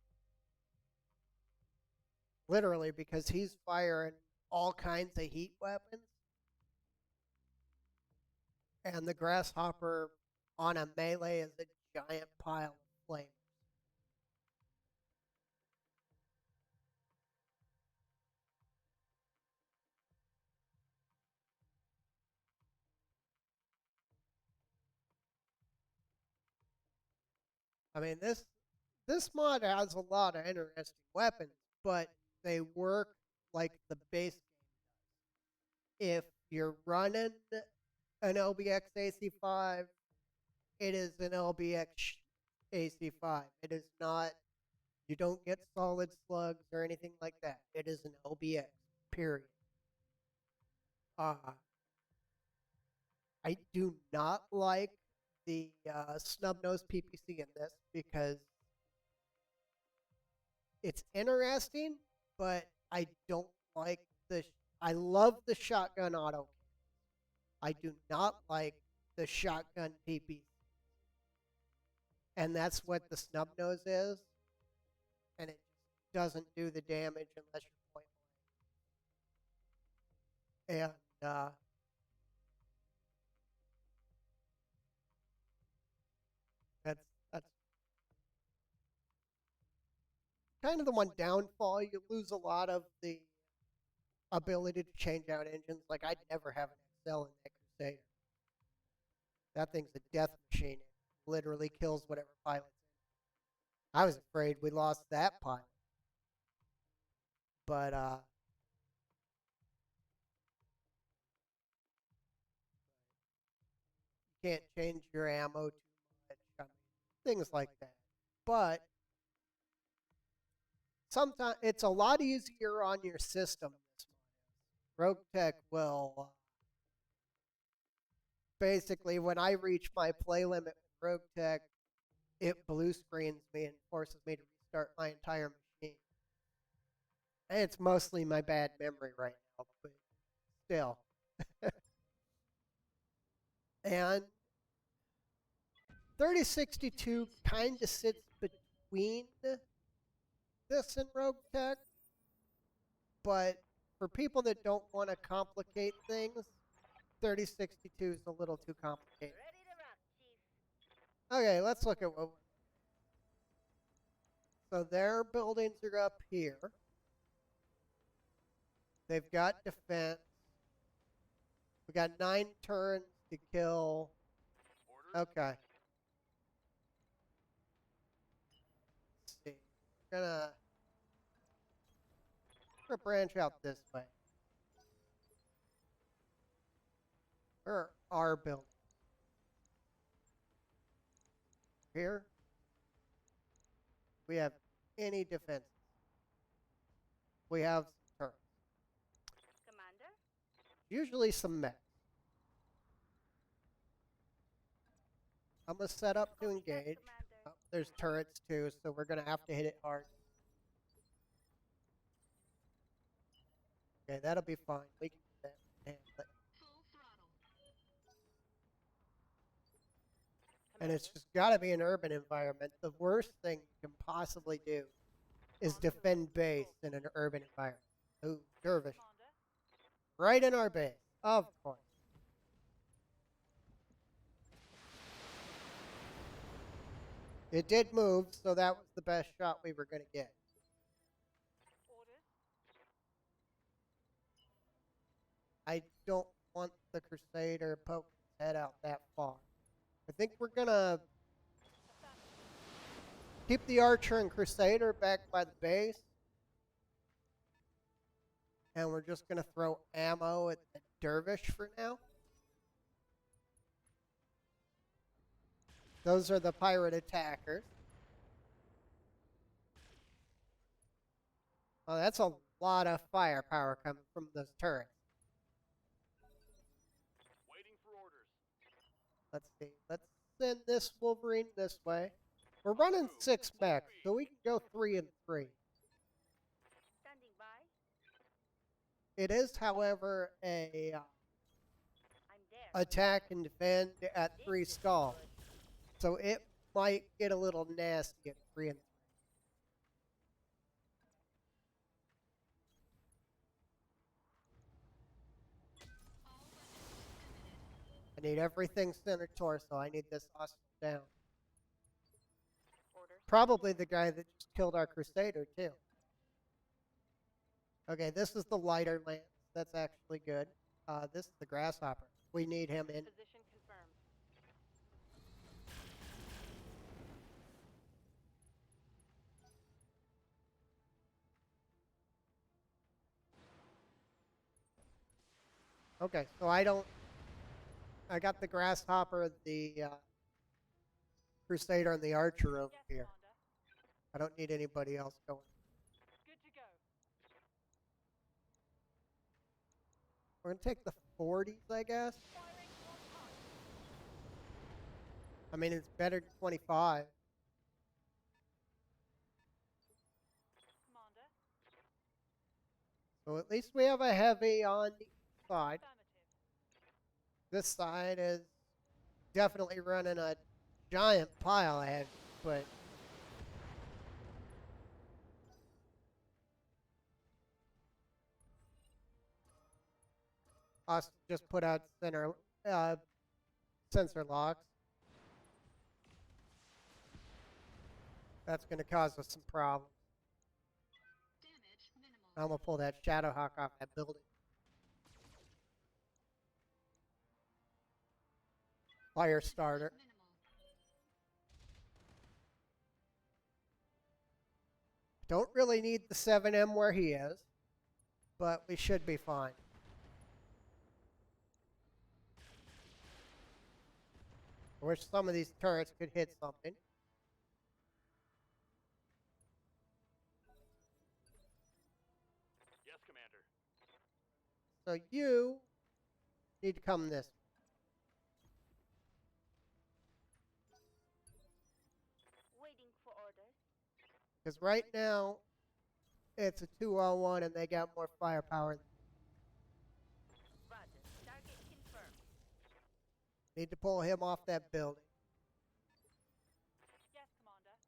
Literally, because he's firing all kinds of heat weapons. And the grasshopper on a melee is a giant pile of flames. I mean, this mod has a lot of interesting weapons, but they work like the base game. If you're running an LBX AC5, it is an LBX AC5. It is not, you don't get solid slugs or anything like that. It is an LBX, period. I do not like the snub nose PPC in this because it's interesting, but I don't like the. I love the shotgun auto. I do not like the shotgun PPC, and that's what the snub nose is, and it doesn't do the damage unless you're point blank. And that's kind of the one downfall. You lose a lot of the ability to change out engines. Like I'd never have an XL in that Crusader. That thing's a death machine. It literally kills whatever pilot's in. I was afraid we lost that pilot. But you can't change your ammo too much. I mean, things like that. But sometimes it's a lot easier on your system. Rogue Tech will basically, when I reach my play limit with Rogue Tech, it blue screens me and forces me to restart my entire machine. And it's mostly my bad memory right now, but still. And 3062 kind of sits between this and Rogue Tech, but for people that don't want to complicate things, 3062 is a little too complicated. Ready to rock, Chief. Okay, let's look at what. So their buildings are up here. They've got defense. We got 9 turns to kill. Orders? Okay. Let's see. We're gonna branch out this way. Where are our buildings? Here. We have any defense. We have some turns. Commander? Usually some mechs. I'm gonna set up to Copy that, engage. Commander. Oh, there's turrets too, so we're gonna have to hit it hard. Okay, that'll be fine. We can do that. Handle it. Full throttle. And it's just gotta be an urban environment. The worst thing you can possibly do is defend base in an urban environment. Ooh, dervish. Commander? Right in our base. Of course. It did move, so that was the best shot we were gonna get. Orders? I don't want the Crusader poking his head out that far. I think we're gonna keep the Archer and Crusader back by the base. And we're just gonna throw ammo at the Dervish for now. Those are the pirate attackers. Oh, that's a lot of firepower coming from those turrets. Waiting for orders. Let's see. Let's send this Wolverine this way. We're running 6 mechs, so we can go 3 and 3. Standing by. It is, however, a I'm there. attack and defend at 3 skull. So it might get a little nasty at 3 and 3. All weapons emitted. I need everything center torso. I need this hostile down. Orders. Probably the guy that just killed our Crusader, too. Okay, this is the lighter lance. That's actually good. This is the Grasshopper. We need him in. Position confirmed. Okay, so I got the Grasshopper, the Crusader, and the Archer over Yes, here. Commander. I don't need anybody else going. Good to go. We're going to take the 40s, I guess. Firing on target. I mean, it's better than 25. Commander. So at least we have a heavy on the side. Affirmative. This side is definitely running a giant pile ahead, but us just put out sensor locks. That's going to cause us some problems. Damage minimal. I'm going to pull that Shadowhawk off that building. Fire starter. Minimal. Don't really need the 7M where he is, but we should be fine. I wish some of these turrets could hit something. Yes, Commander. So you need to come this way. Waiting for orders. Because right now, it's a 2-on-1 and they got more firepower. Roger. Target confirmed. Need to pull him off that building. Yes, Commander.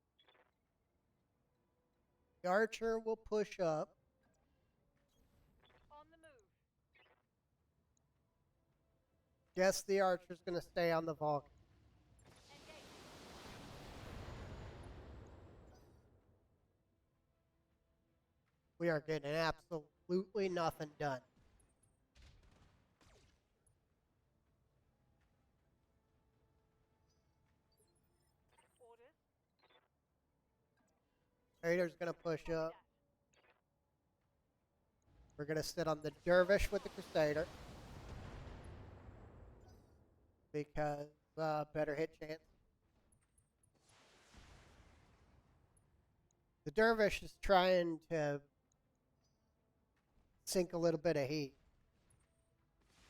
The Archer will push up. On the move. Guess the Archer's going to stay on the Vulcan. Engage. We are getting absolutely nothing done. Orders. Raider's going to push Copy up. that. We're going to sit on the Dervish with the Crusader. Because better hit chance. The Dervish is trying to sink a little bit of heat.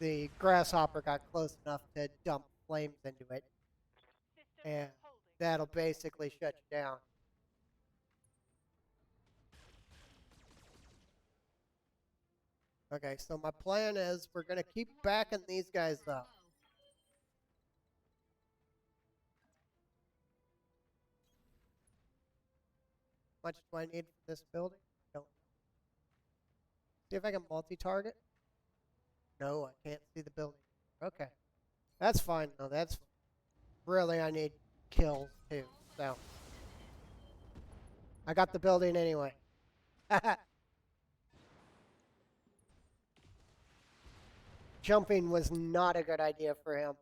The Grasshopper got close enough to dump flames into it, System and holding. that'll basically shut you down. Okay, so my plan is we're going to keep backing these guys up. How much do I need for this building? Don't. See if I can multi-target. No, I can't see the building. Okay. That's fine. No, that's really, I need kills too. So I got the building anyway. Jumping was not a good idea for him.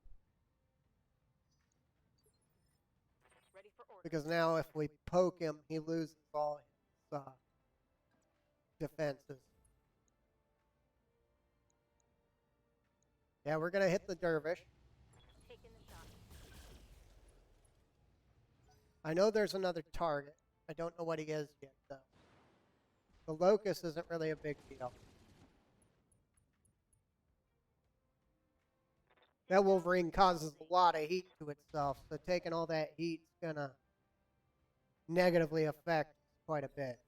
Ready for orders. Because now if we poke him, he loses all his defenses. Yeah, we're going to hit the Dervish. Taking the shot. I know there's another target. I don't know what he is yet, though. The Locust isn't really a big deal. That Wolverine causes a lot of heat to itself, so taking all that heat's going to negatively affect quite a bit.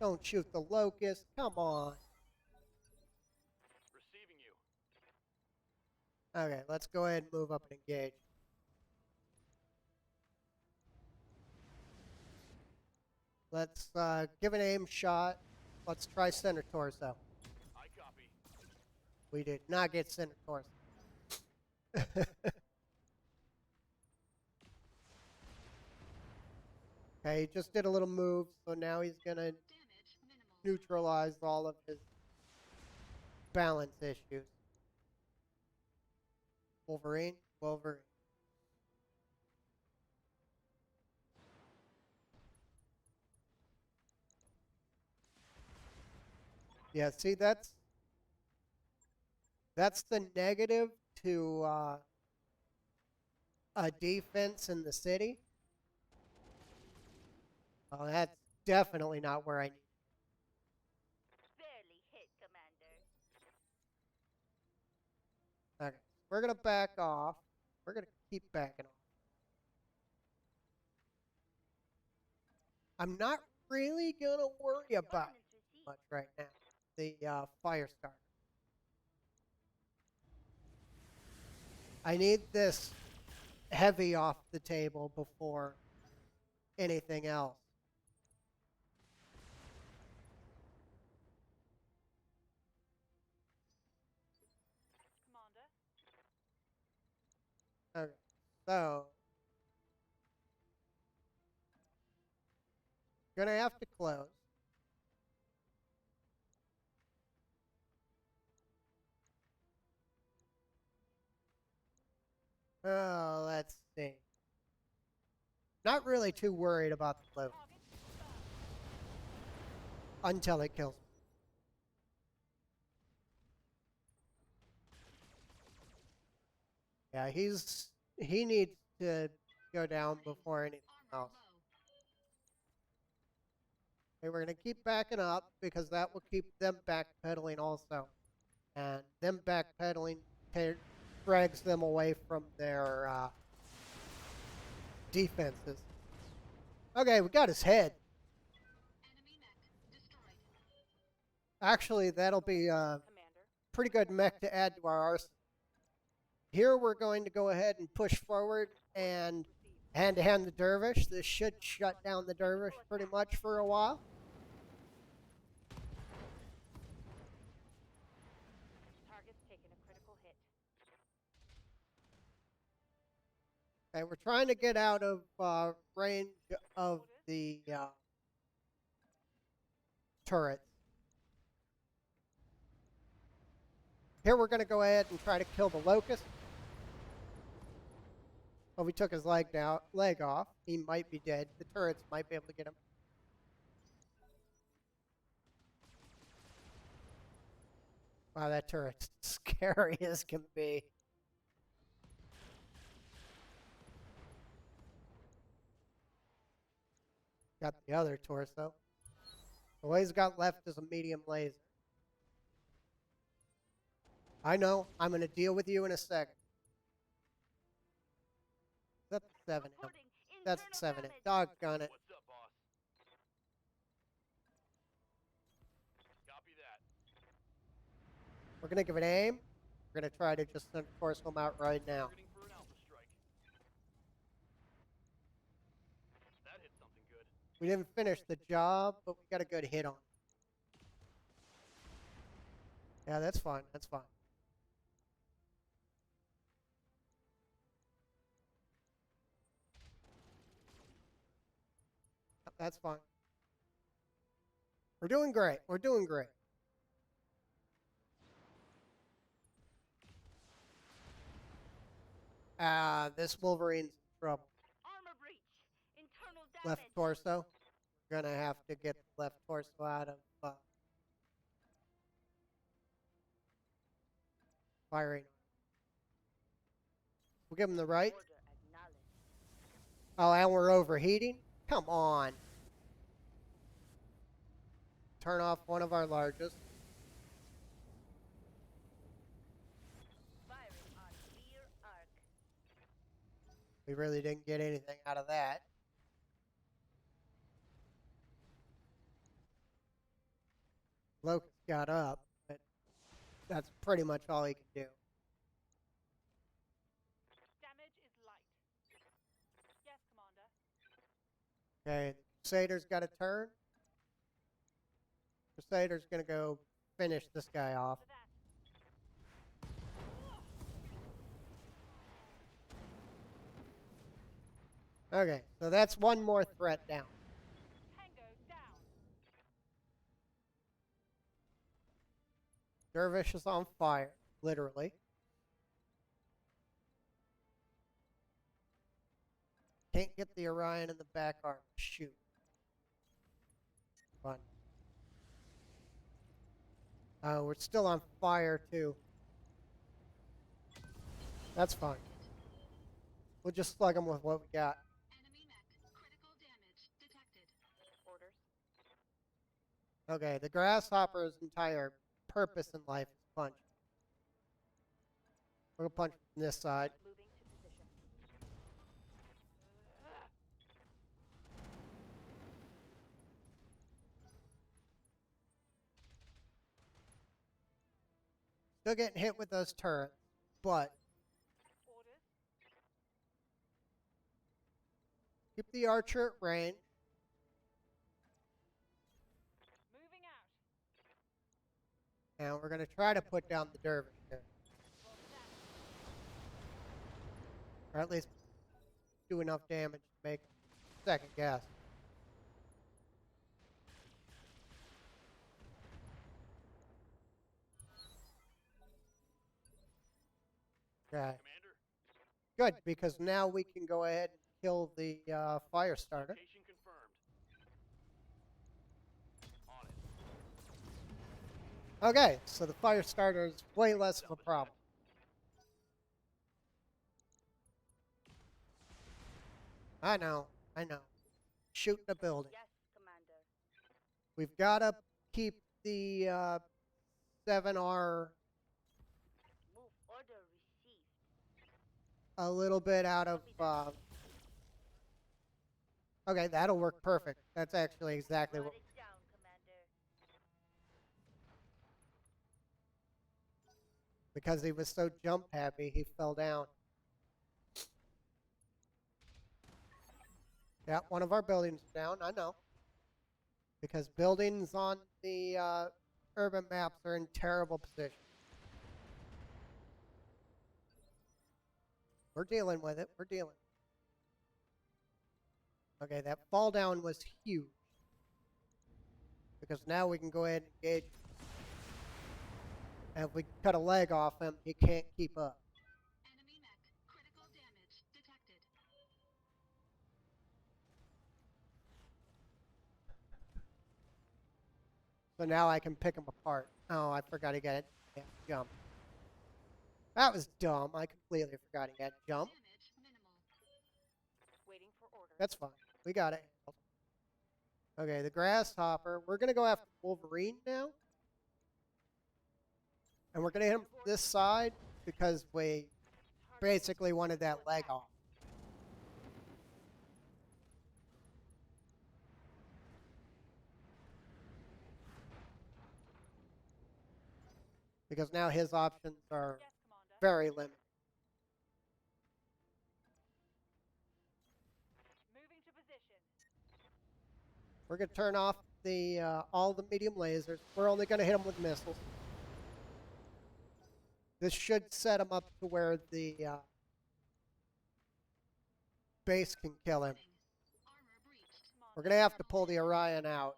Don't shoot the Locust. Come on. Receiving you. Okay, let's go ahead and move up and engage. Let's give an aim shot let's try center torso. I copy. We did not get center torso. Okay, he just did a little move, so now he's gonna Damage minimal. neutralize all of his balance issues. Wolverine, Wolverine. Yeah, see, that's the negative to a defense in the city. Well, that's definitely not where I need. Barely hit, Commander. Okay, we're gonna back off. We're gonna keep backing off. I'm not really gonna worry about Ordnance received. much right now. The fire starter. I need this heavy off the table before anything else. Commander. Okay, so gonna have to close. Oh, let's see. Not really too worried about the close Target. until it kills me. Yeah, he needs to go down before anything Armor else. low. Okay, we're gonna keep backing up because that will keep them backpedaling also, and them backpedaling drags them away from their defenses. Okay, we got his head. Enemy mech destroyed. Actually, that'll be a Commander. pretty good mech to add to our arsenal. Here we're going to go ahead and push forward and Received. hand-to-hand the dervish. This should shut down the dervish pretty much for a while. Target's taken a critical hit. Okay, we're trying to get out of range of the turrets. Here we're going to go ahead and try to kill the locust. Oh, we took his leg off. He might be dead. The turrets might be able to get him. Wow, that turret's scary as can be. Got the other torso. All he's got left is a medium laser. I know. I'm going to deal with you in a second. Is that the 7 M? Reporting That's the internal 7 M. damage. Doggone it. What's up, boss? Copy that. We're going to give it aim. We're going to try to just send torso him out right now. Targeting for an alpha strike. That hit something good. We didn't finish the job, but we got a good hit on it. Yeah, that's fine. That's fine. That's fine. We're doing great. We're doing great. This Wolverine's in trouble. Armor breach. Internal damage. Left torso. We're gonna have to get the left torso out of firing. We'll give him the right. Order acknowledged. Oh, and we're overheating? Come on. Turn off one of our largest. Firing on clear arc. We really didn't get anything out of that. Locust got up, but that's pretty much all he can do. Damage is light. Yes, Commander. Okay, the Crusader's got a turn. Crusader's gonna go finish this guy off. For that. Okay, so that's one more threat down. Tango down. Dervish is on fire, literally. Can't get the Orion in the back arm. Shoot. Fun. Oh, we're still on fire, too. That's fine. We'll just slug them with what we got. Enemy mech. Critical damage detected. Orders. Okay, the Grasshopper's entire purpose in life is punch. We're gonna punch from this side. Moving to position. Still getting hit with those turrets, but Orders. keep the archer at range. Moving out. And we're gonna try to put down the Dervish here. Roger that. Or at least do enough damage to make second guess. Okay. Commander, Good, because now we can go ahead and kill the fire starter. location confirmed. On it. Okay, so the fire starter is way less of a problem. I know. Shoot the building. Yes, Commander. We've got to keep the 7R Move order received. a little bit out of... okay, that'll work perfect. That's actually exactly Write what... it down, Commander. Because he was so jump happy, he fell down. Yeah, one of our buildings is down, I know. Because buildings on the urban maps are in terrible position. We're dealing with it, we're dealing. Okay, that fall down was huge. Because now we can go ahead and engage. And if we cut a leg off him, he can't keep up. Enemy mech. Critical damage detected. So now I can pick him apart. Oh, I forgot he got it. Yeah, jump. That was dumb. I completely forgot he got jump. Damage minimal. Waiting for orders. That's fine. We got it. Okay, the Grasshopper. We're going to go after Wolverine now. And we're going to hit him from this side because we basically wanted that leg off. Because now his options are Yes, Commander. very limited. Moving to position. We're going to turn off the all the medium lasers. We're only going to hit them with missiles. This should set him up to where the base can kill him. Armor breached. We're going to have to pull the Orion out.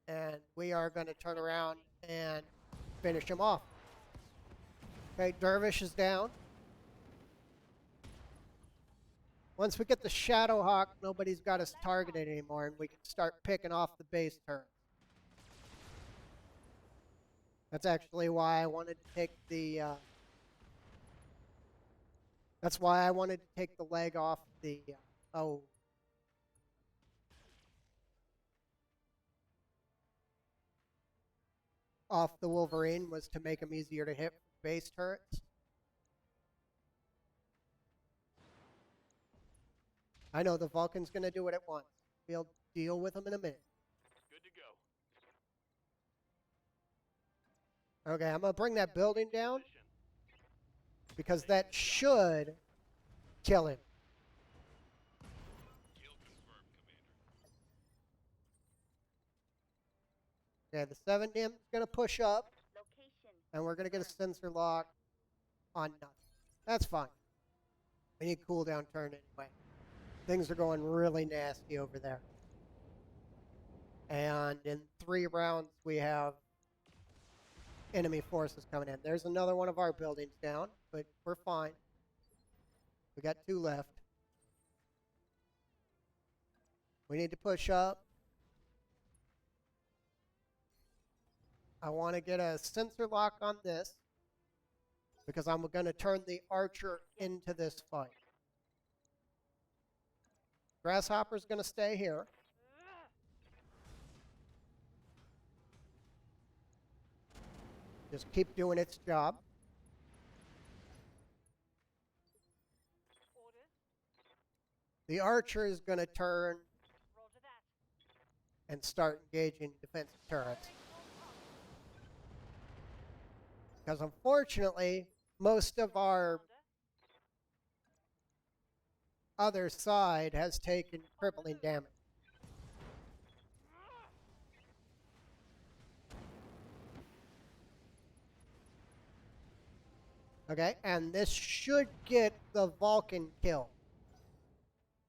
And we are going to turn around and finish him off. Okay, Dervish is down. Once we get the Shadowhawk, nobody's got us targeted anymore, and we can start picking off the base turrets. That's actually why I wanted to take the... that's why I wanted to take the leg off the... oh. Off the Wolverine was to make him easier to hit with base turrets. I know the Vulcan's going to do what it wants. We'll deal with him in a minute. Good to go. Okay, I'm going to bring that building down Position. because that should kill him. Kill confirmed, Commander. Okay, the 7 is going to push up, Location. and we're going to get a sensor lock on nothing. That's fine. We need cooldown turn anyway. Things are going really nasty over there. And in 3 rounds, we have enemy forces coming in. There's another one of our buildings down, but we're fine. We got 2 left. We need to push up. I want to get a sensor lock on this because I'm going to turn the archer into this fight. Grasshopper's going to stay here. Just keep doing its job. Orders. The archer is going to turn Roger that. and start engaging defensive turrets. Because unfortunately, most of our other side has taken crippling damage. Okay, and this should get the Vulcan kill.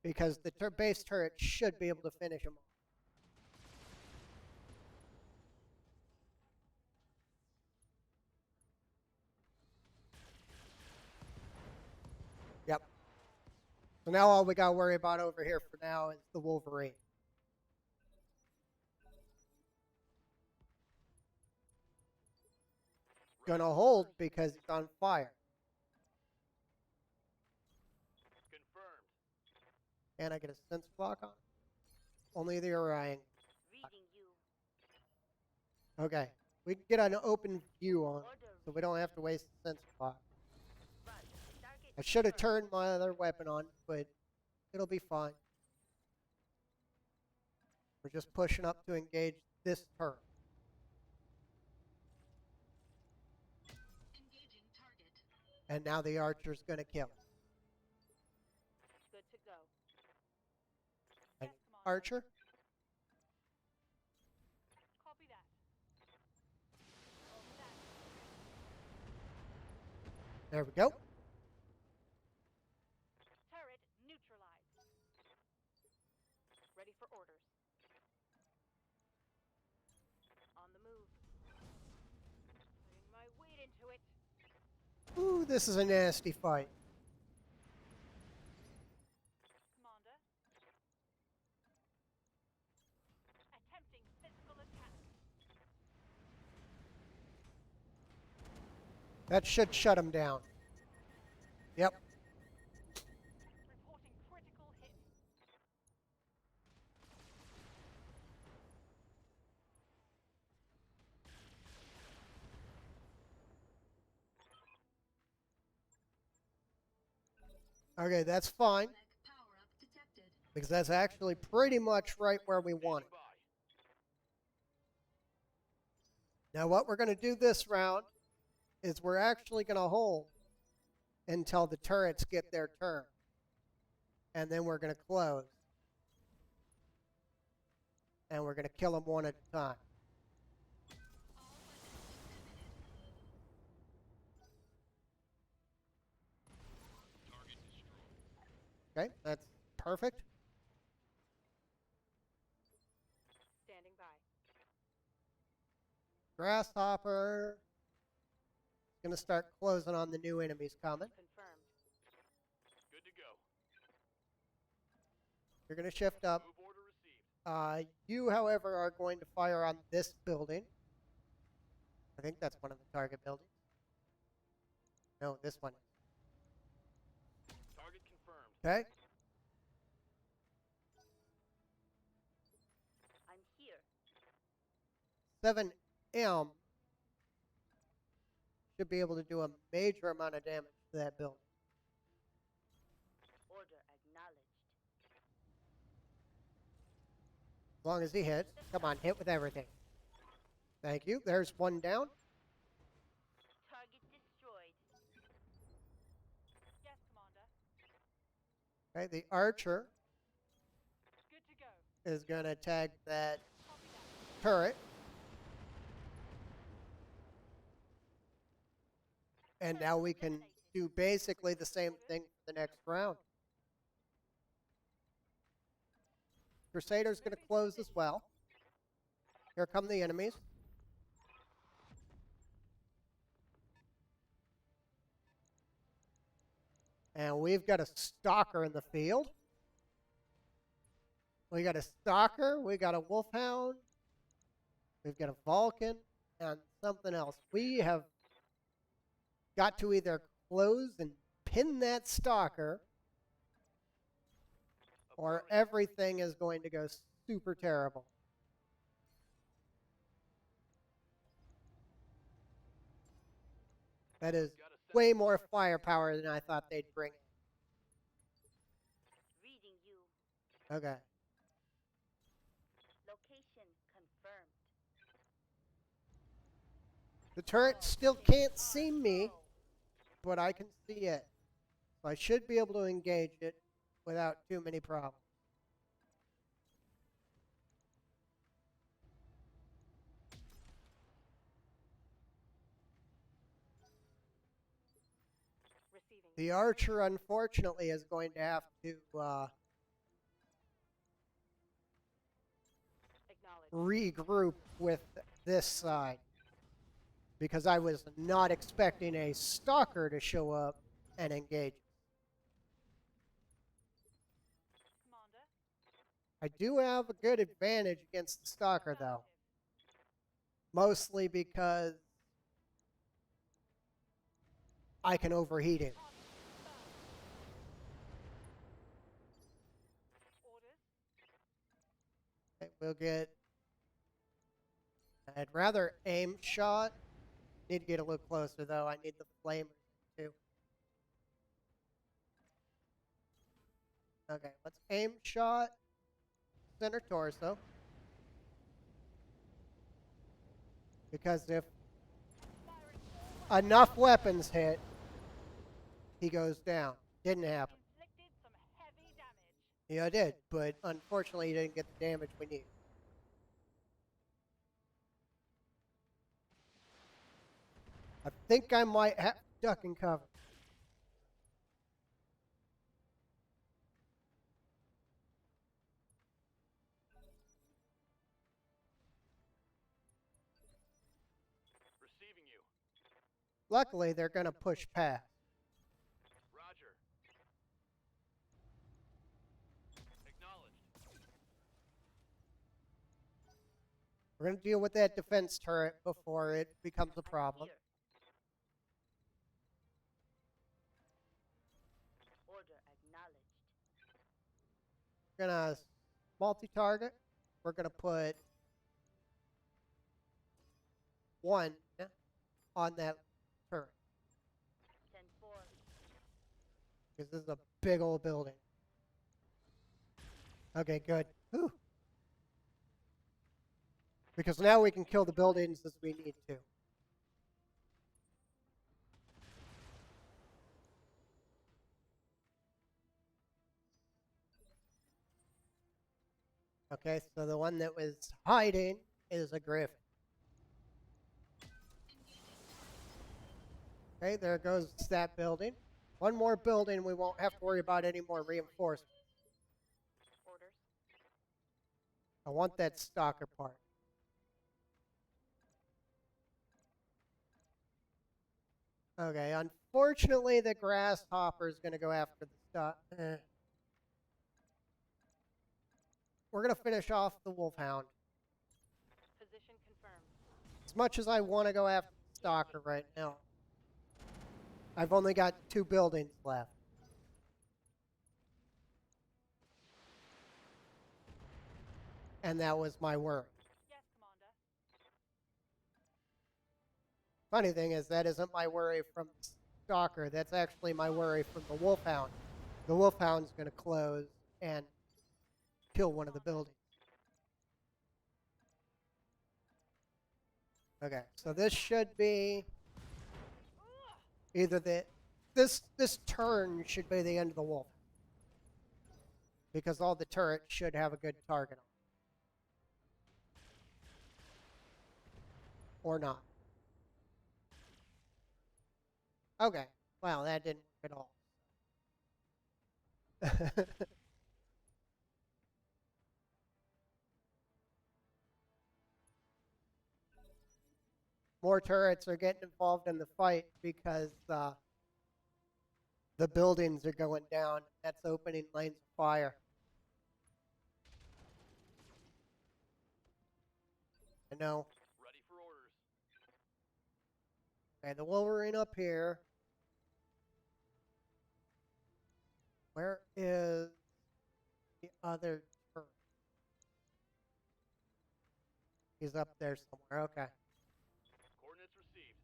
Because the base turret should be able to finish him off. Yep. So now all we got to worry about over here for now is the Wolverine. Gonna hold because it's on fire. Confirmed. And I get a sense block on? Only the Orion. Reading you. Okay. We can get an open view on, Order. so we don't have to waste the sense block. Roger. Target. I should have turned my other weapon on, but it'll be fine. We're just pushing up to engage this turret. Engaging target. And now the archer's going to kill. Good to go. And Yes, Commander. Archer? Copy that. Over that. There we go. Turret neutralized. Ready for orders. On the move. Putting my weight into it. Ooh, this is a nasty fight. Commander. Attempting physical attack. That should shut him down. Yep. Reporting critical hit. Okay, that's fine. Mech power up detected. Because that's actually pretty much right where we want it. By. Now what we're going to do this round is we're actually going to hold until the turrets get their turn. And then we're going to close. And we're going to kill them one at a time. All weapons limited. Target destroyed. Okay, that's perfect. Standing by. Grasshopper is going to start closing on the new enemies coming. Confirmed. Good to go. You're going to shift up. Move order received. You, however, are going to fire on this building. I think that's one of the target buildings. No, this one. Target confirmed. Okay. I'm here. 7M should be able to do a major amount of damage to that building. Order acknowledged. As long as he hits. Come on, hit with everything. Thank you. There's one down. Target destroyed. Yes, Commander. Okay, the archer Good to go. is going to tag that Copy that. turret. And now we can do basically the same thing for the next round. Crusader's going to close as well. Here come the enemies. And we've got a stalker in the field. We got a stalker. We got a wolfhound. We've got a Vulcan and something else. We have got to either close and pin that stalker, or everything is going to go super terrible. That is way more firepower than I thought they'd bring. Reading you. Okay. Location confirmed. The turret still can't see me, but I can see it. So I should be able to engage it without too many problems. Receiving. The archer, unfortunately, is going to have to Acknowledged. regroup with this side, because I was not expecting a stalker to show up and engage. Commander. I do have a good advantage against the stalker, though. Mostly because I can overheat him. Orders. Okay, we'll get... I'd rather aim shot. Need to get a little closer, though. I need the flamers, too. Okay, let's aim shot. Center torso. Because if enough weapons hit, he goes down. Didn't happen. Inflicted some heavy damage. Yeah, I did, but unfortunately, he didn't get the damage we need. I think I might have duck and cover. Receiving you. Luckily, they're going to push past. Roger. Acknowledged. We're going to deal with that defense turret before it becomes a problem. Here. Order acknowledged. We're going to multi-target. We're going to put one on that turret, 10-4. because this is a big old building. Okay, good. Whew. Because now we can kill the buildings as we need to. Okay, so the one that was hiding is a griffin. Okay, there goes that building. One more building, we won't have to worry about any more reinforcements. Orders. I want that stalker part. Okay, unfortunately, the grasshopper is going to go after the stalker. We're going to finish off the wolfhound. Position confirmed. As much as I want to go after the stalker right now, I've only got 2 buildings left. And that was my worry. Yes, Commander. Funny thing is, that isn't my worry from the stalker. That's actually my worry from the wolfhound. The wolfhound's going to close and kill one of the buildings. Okay, so this should be either this turn should be the end of the wolf, because all the turrets should have a good target on, or not. Okay. Well, that didn't work at all. More turrets are getting involved in the fight because the buildings are going down. That's opening lanes of fire. I know. Ready for orders. Okay, the Wolverine up here. Where is the other turret? He's up there somewhere. Okay. Coordinates received.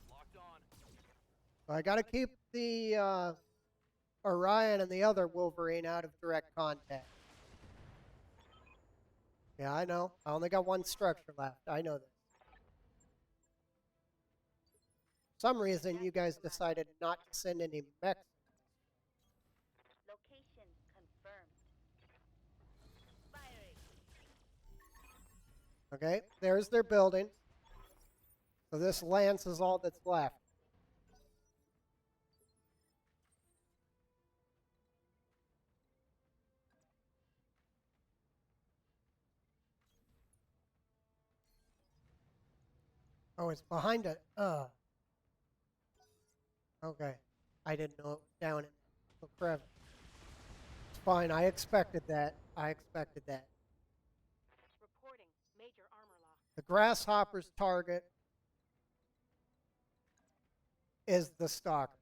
Locked on. So I got to keep the Orion and the other Wolverine out of direct contact. Yeah, I know. I only got one structure left. I know this. For some reason, you guys decided not to send any mechs. Location confirmed. Firing. Okay, there's their building. So this lance is all that's left. Oh, it's behind it. Okay. I didn't know it was down in the crevice. It's fine. I expected that. I expected that. Reporting major armor lock. The grasshopper's target is the stalker.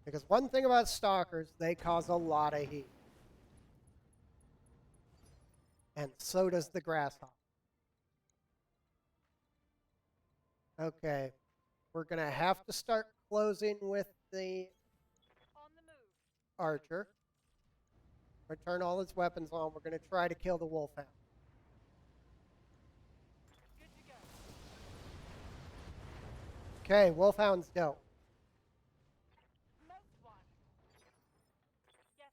Because one thing about stalkers, they cause a lot of heat. And so does the grasshopper. Okay. We're going to have to start closing with the On the move. archer. Return all his weapons on. We're going to try to kill the wolfhound. Good to go. Okay, wolfhound's dealt. Most one. Yes,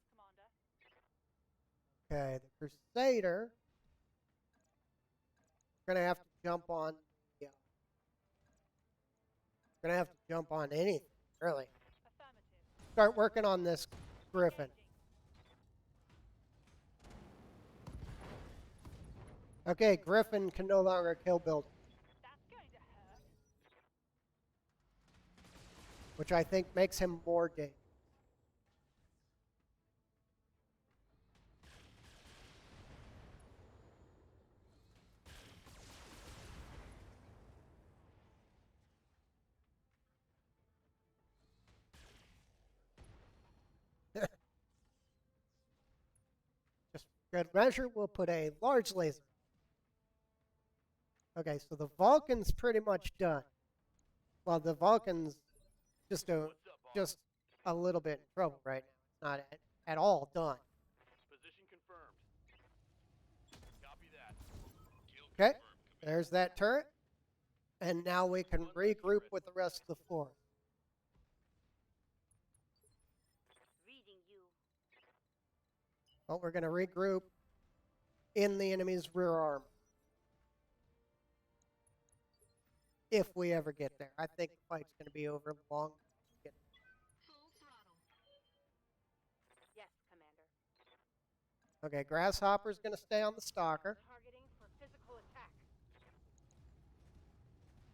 Commander. Okay, the Crusader. We're going to have to jump on. Yeah. We're going to have to jump on anything, really. Affirmative. Start working on this Griffin. Engaging. Okay, Griffin can no longer kill buildings, That's going to hurt. which I think makes him more dangerous. Just for good measure, we'll put a large laser. Okay, so the Vulcan's pretty much done. Well, the Vulcan's just a What's up, boss? just a little bit in trouble right now. It's not at all done. Position confirmed. Copy that. Kill Okay, confirmed, Commander. there's that turret. And now we can regroup with the rest of the force. Reading you. Well, we're going to regroup in the enemy's rear arm. If we ever get there. I think the fight's going to be over long. Full throttle. Yes, Commander. Okay, Grasshopper's going to stay on the Stalker. Targeting for physical attack.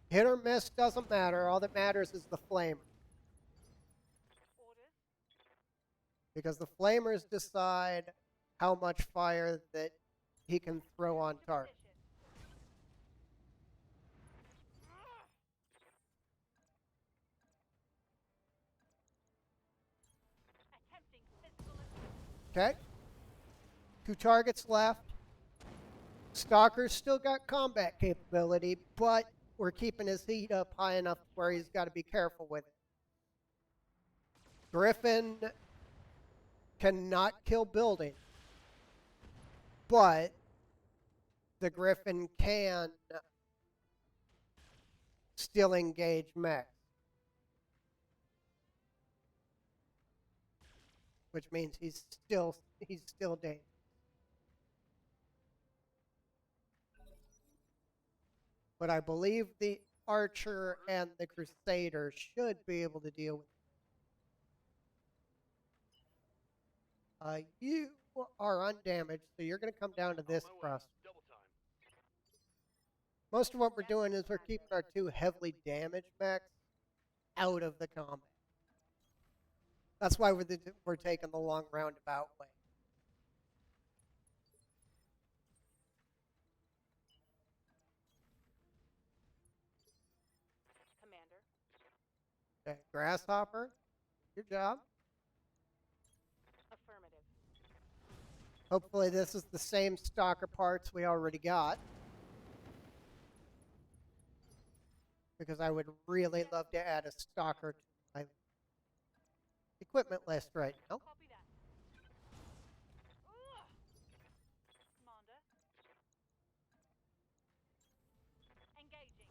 Hit or miss doesn't matter. All that matters is the Flamer. Orders. Because the Flamers decide how much fire that he can throw on To target. position. Attempting physical attack. Okay? 2 targets left. Stalker's still got combat capability, but we're keeping his heat up high enough where he's got to be careful with it. Griffin cannot kill buildings, but the Griffin can still engage mechs, which means he's still dangerous. but I believe the archer and the crusader should be able to deal with it. You are undamaged, so you're going to come down to this On my way. cross. Double time. Most of what we're doing is we're keeping our two heavily damaged mechs out of the combat. That's why we're taking the long roundabout way. Commander. Okay, Grasshopper, good job. Affirmative. Hopefully this is the same stalker parts we already got. Because I would really love to add a stalker to my equipment list right now. Copy that. Ugh. Commander. Engaging.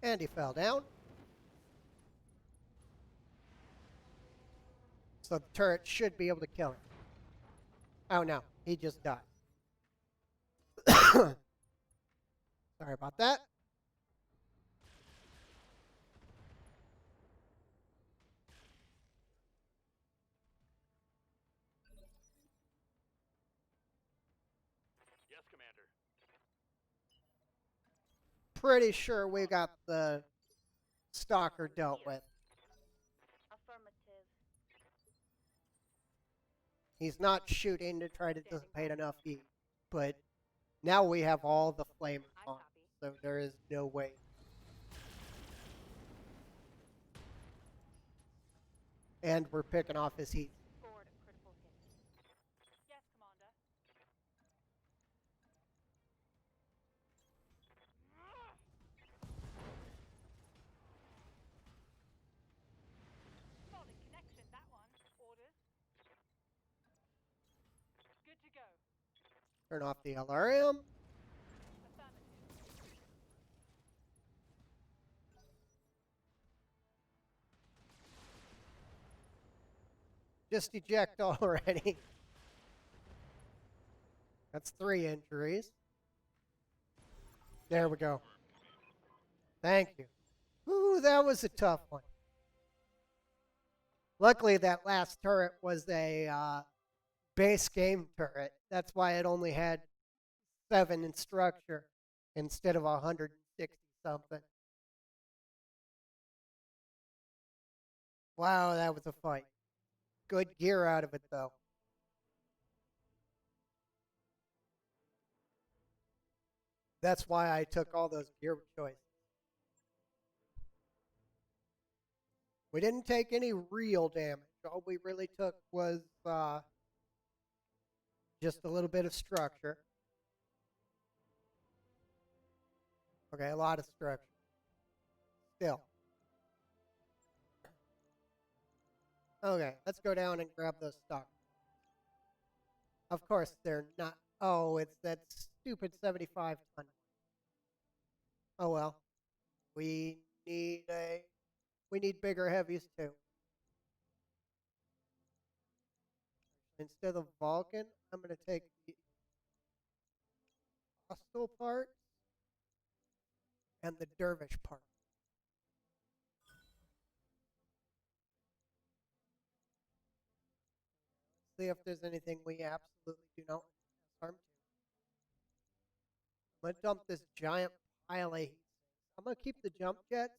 And he fell down. So the turret should be able to kill him. Oh no, he just died. Sorry about that. Yes, Commander. Pretty sure we got the stalker dealt with. Affirmative. He's not shooting to try to dissipate enough heat, but now we have all the flamers I on, copy. so there is no way. And we're picking off his heat. Forward critical hit. Yes, Commander. Solid connection, that one. Orders. Good to go. Turn off the LRM. Affirmative. Just eject already. That's 3 injuries. There we go. Thank you. Ooh, that was a tough one. Luckily, that last turret was a base game turret. That's why it only had 7 in structure instead of 160 something. Wow, that was a fight. Good gear out of it, though. That's why I took all those gear choices. We didn't take any real damage. All we really took was just a little bit of structure. Okay, a lot of structure. Still. Okay, let's go down and grab those stocks. Of course, they're not. Oh, it's that stupid 75 ton. Oh well. We need bigger heavies too. Instead of Vulcan, I'm gonna take the hostile part and the dervish part. See if there's anything we absolutely do not harm to. I'm gonna dump this giant pile of heat. I'm gonna keep the jump jets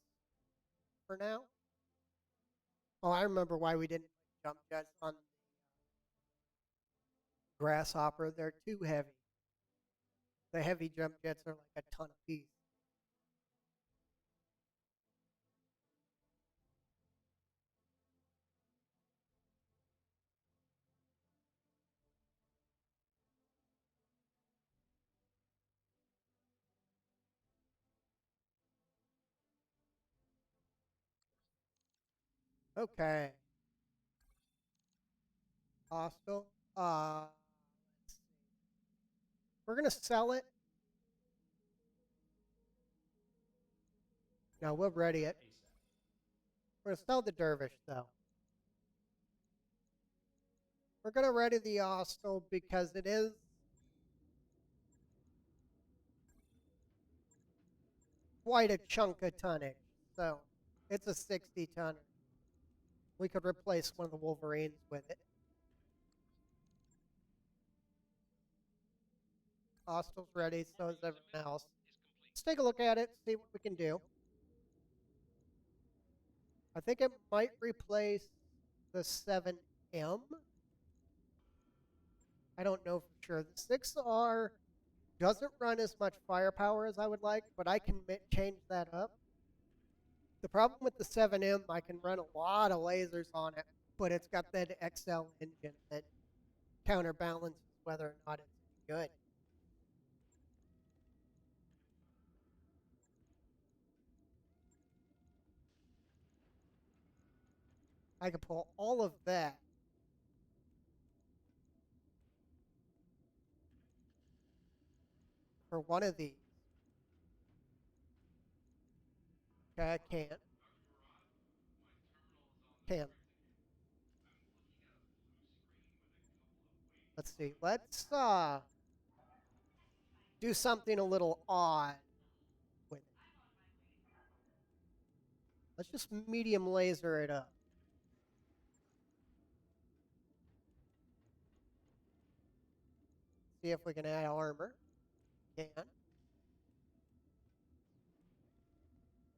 for now. Oh, I remember why we didn't jump jets on Grasshopper. They're too heavy. The heavy jump jets are like a ton apiece. Okay. Hostile. Let's see. We're gonna sell it. No, we'll ready it. We're gonna sell the dervish though. We're gonna ready the hostile because it is quite a chunk of tonnage. So it's a 60 tonner. We could replace one of the Wolverines with it. Hostel's ready, so is everyone else. Let's take a look at it, see what we can do. I think it might replace the 7M. I don't know for sure. The 6R doesn't run as much firepower as I would like, but I can change that up. The problem with the 7M, I can run a lot of lasers on it, but it's got that XL engine that counterbalances whether or not it's good. I can pull all of that. For one of these. Okay, I can't. Can. Let's see. Let's do something a little odd with it. Let's just medium laser it up. See if we can add armor. Can.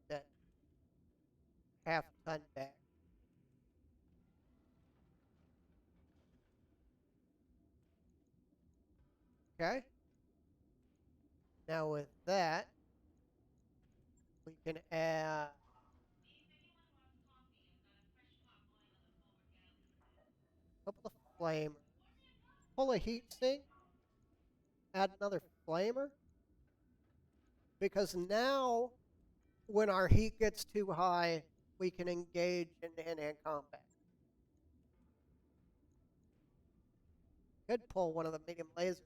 That half ton back. Okay. Now with that, we can add a couple of flamers. Pull a heat sink. Add another flamer. Because now, when our heat gets too high, we can engage in hand-to-hand combat. Could pull one of the medium lasers.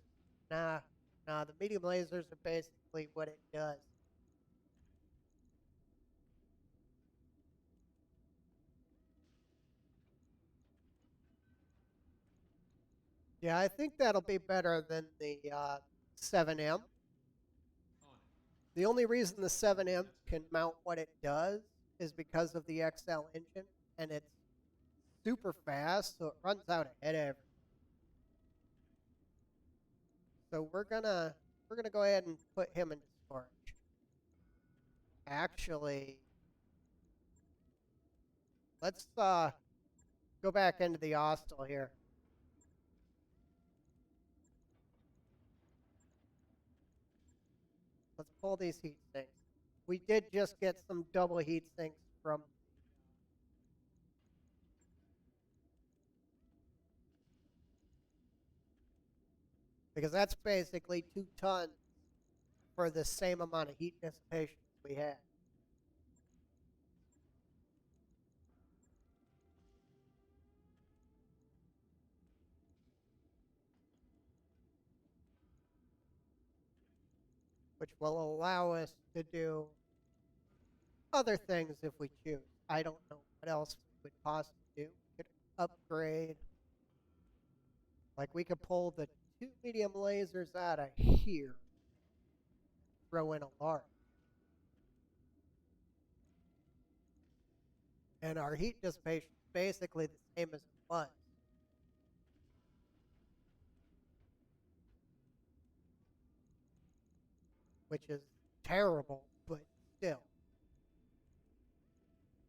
Nah, the medium lasers are basically what it does. Yeah, I think that'll be better than the 7M. The only reason the 7M can mount what it does is because of the XL engine, and it's super fast, so it runs out ahead of everything. So we're gonna go ahead and put him into storage. Actually, let's go back into the hostel here. Let's pull these heat sinks. We did just get some double heat sinks from because that's basically 2 tons for the same amount of heat dissipation as we had. Which will allow us to do other things if we choose. I don't know what else we would possibly do. We could upgrade. Like we could pull the 2 medium lasers out of here. Throw in a large. And our heat dissipation is basically the same as it was. Which is terrible, but still.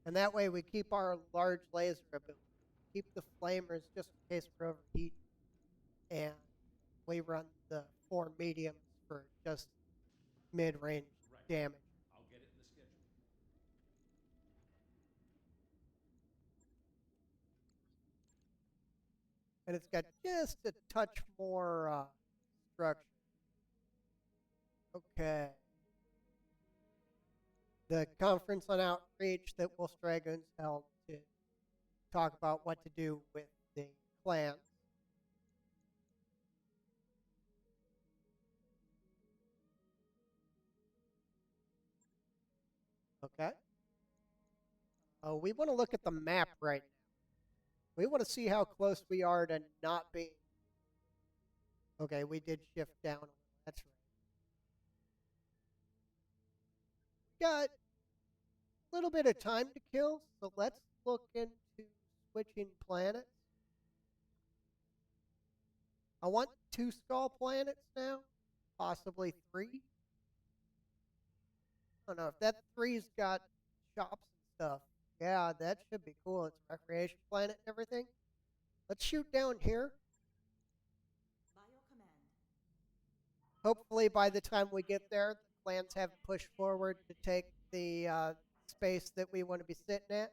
And that way we keep our large laser ability. Keep the flamers just in case we're overheating. And we run the 4 mediums for just mid-range damage. I'll get it in the schedule. And it's got just a touch more structure. Okay. The conference on outreach that Wolf Dragoons held to talk about what to do with the clans. Okay. We want to look at the map right now. We want to see how close we are to not being. Okay, we did shift down. That's right. got a little bit of time to kill, so let's look into switching planets. I want 2 skull planets now, possibly 3. I don't know if that 3's got shops and stuff. Yeah, that should be cool. It's a recreation planet and everything. Let's shoot down here. Hopefully, by the time we get there, the plans have pushed forward to take the space that we want to be sitting at.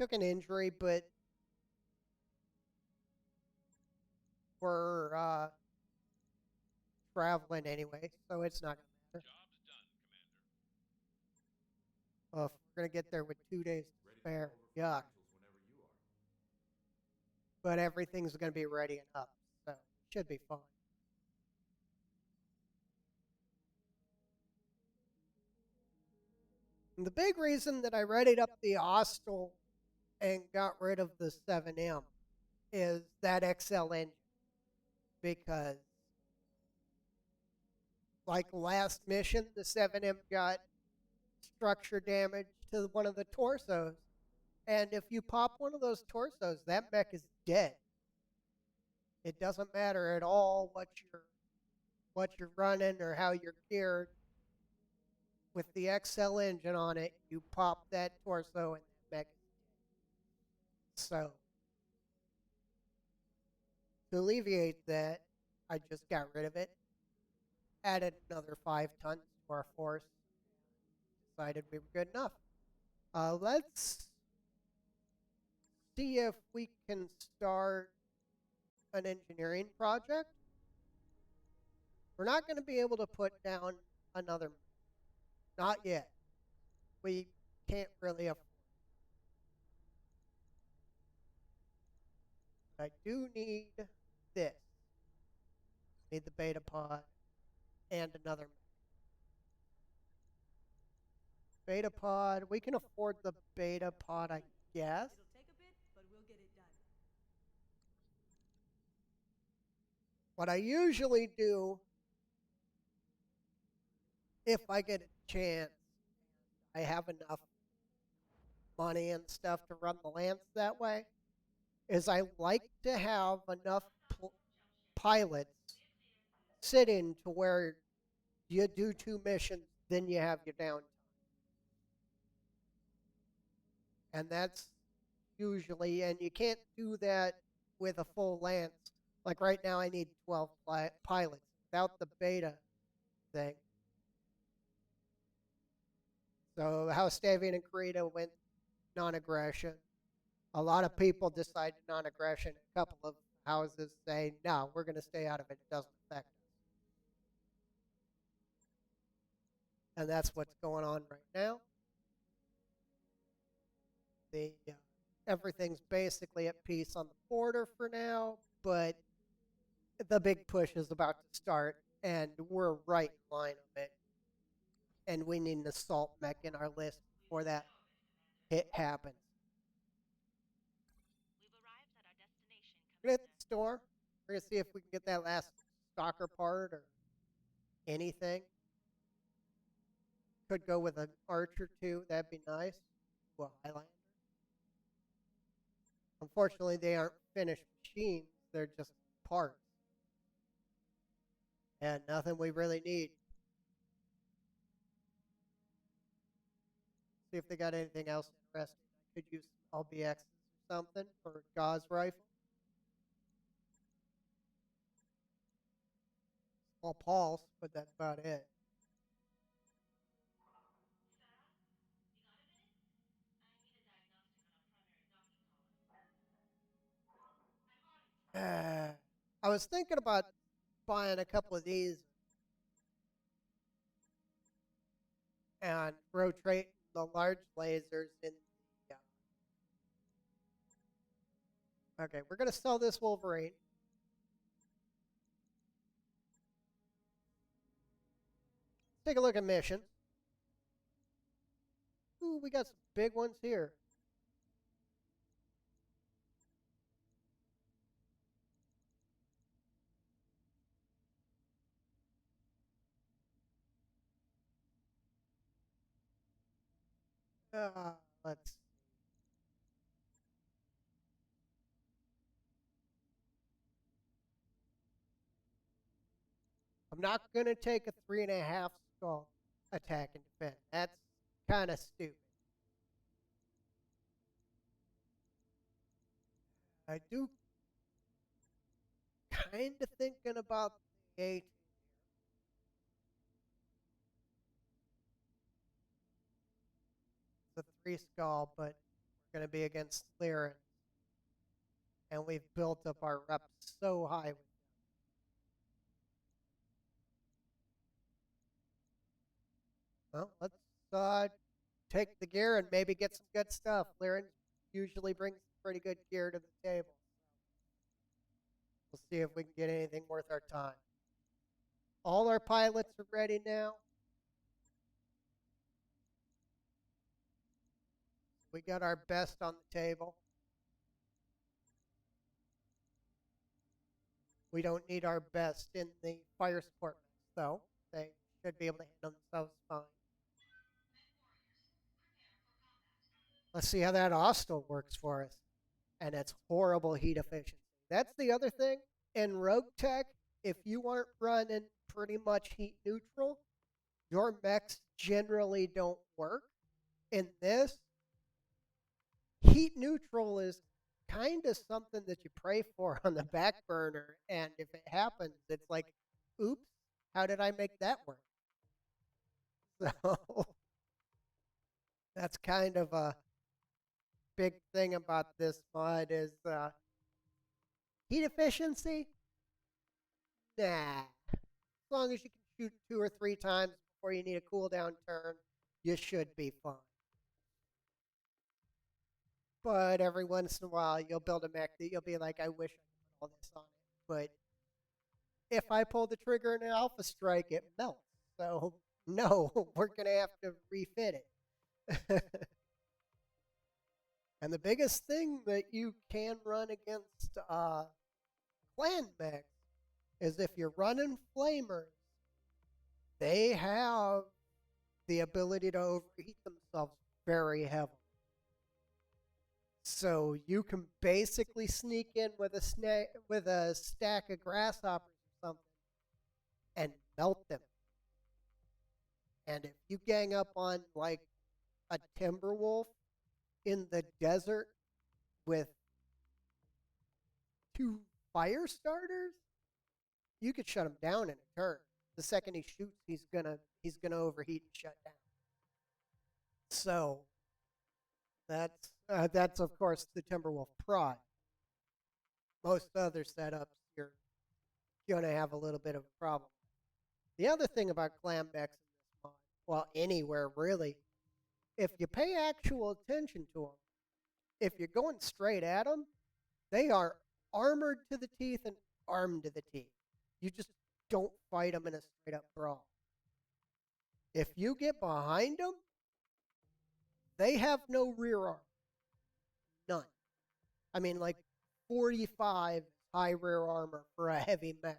Took an injury, but we're traveling anyway, so it's not going to matter. Job's done, Commander. Well, if we're going to get there with 2 days to spare, yuck. But everything's going to be ready and up, so it should be fun. And the big reason that I readied up the Hostel and got rid of the 7M is that XL engine. Because, like last mission, the 7M got structure damage to one of the torsos. And if you pop one of those torsos, that mech is dead. It doesn't matter at all what you're running or how you're geared. With the XL engine on it, you pop that torso and that mech is dead. So, to alleviate that, I just got rid of it. Added another 5 tons to our force. Decided we were good enough. Let's see if we can start an engineering project. We're not going to be able to put down another. Not yet. We can't really afford. I do need this. Need the beta pod and another. Beta pod. We can afford the beta pod, I guess. It'll take a bit, but we'll get it done. What I usually do, if I get a chance, I have enough money and stuff to run the Lance that way, is I like to have enough pilots sitting to where you do 2 missions, then you have your downtime. And that's usually, and you can't do that with a full Lance. Like right now, I need 12 pilots without the beta thing. So how Stavian and Karita went non-aggression. A lot of people decided non-aggression. A couple of houses say, no, we're going to stay out of it. It doesn't affect us. And that's what's going on right now. The everything's basically at peace on the border for now, but the big push is about to start, and we're right in line of it. And we need an assault mech in our list before that hit happens. We've arrived at our destination, We're going to hit Commander. the store. We're going to see if we can get that last stalker part or anything. Could go with an archer too. That'd be nice. Well, Highlander. Unfortunately, they aren't finished machines. They're just parts. And nothing we really need. See if they got anything else interesting. I could use some LBXs or something for a Gauss rifle. Small pulse, but that's about it. I was thinking about buying a couple of these and rotating the large lasers in the. Okay, we're going to sell this Wolverine. Take a look at missions. Ooh, we got some big ones here. Let's. I'm not gonna take a 3.5 skull attack and defend. That's kind of stupid. I do kind of thinking about the 8. It's a 3 skull, but we're gonna be against Lyran, and we've built up our reps so high. Well, let's take the gear and maybe get some good stuff. Lyran usually brings pretty good gear to the table. We'll see if we can get anything worth our time. All our pilots are ready now. We got our best on the table. We don't need our best in the fire support mess, though. They should be able to handle themselves fine. Let's see how that hostile works for us. And it's horrible heat efficiency. That's the other thing. In Rogue Tech, if you aren't running pretty much heat neutral, your mechs generally don't work. In this, heat neutral is kind of something that you pray for on the back burner. And if it happens, it's like, oops, how did I make that work? So that's kind of a big thing about this mod is heat efficiency. Nah, as long as you can shoot 2 or 3 times before you need a cooldown turn, you should be fine. But every once in a while, you'll build a mech that you'll be like, I wish I could put all this on it. But if I pull the trigger in an alpha strike, it melts. So no, we're gonna have to refit it. And the biggest thing that you can run against clan mechs is if you're running flamers, they have the ability to overheat themselves very heavily. So you can basically sneak in with a stack of grasshoppers or something and melt them. And if you gang up on like a timber wolf in the desert with 2 fire starters, you could shut him down in a turn. The second he shoots, he's gonna overheat and shut down. So that's of course the Timberwolf Pride. Most other setups, you're gonna have a little bit of a problem. The other thing about clan mechs in this mod, well, anywhere really, if you pay actual attention to them, if you're going straight at them, they are armored to the teeth and armed to the teeth. You just don't fight them in a straight up brawl. If you get behind them, they have no rear armor. None. I mean, like 45 high rear armor for a heavy mech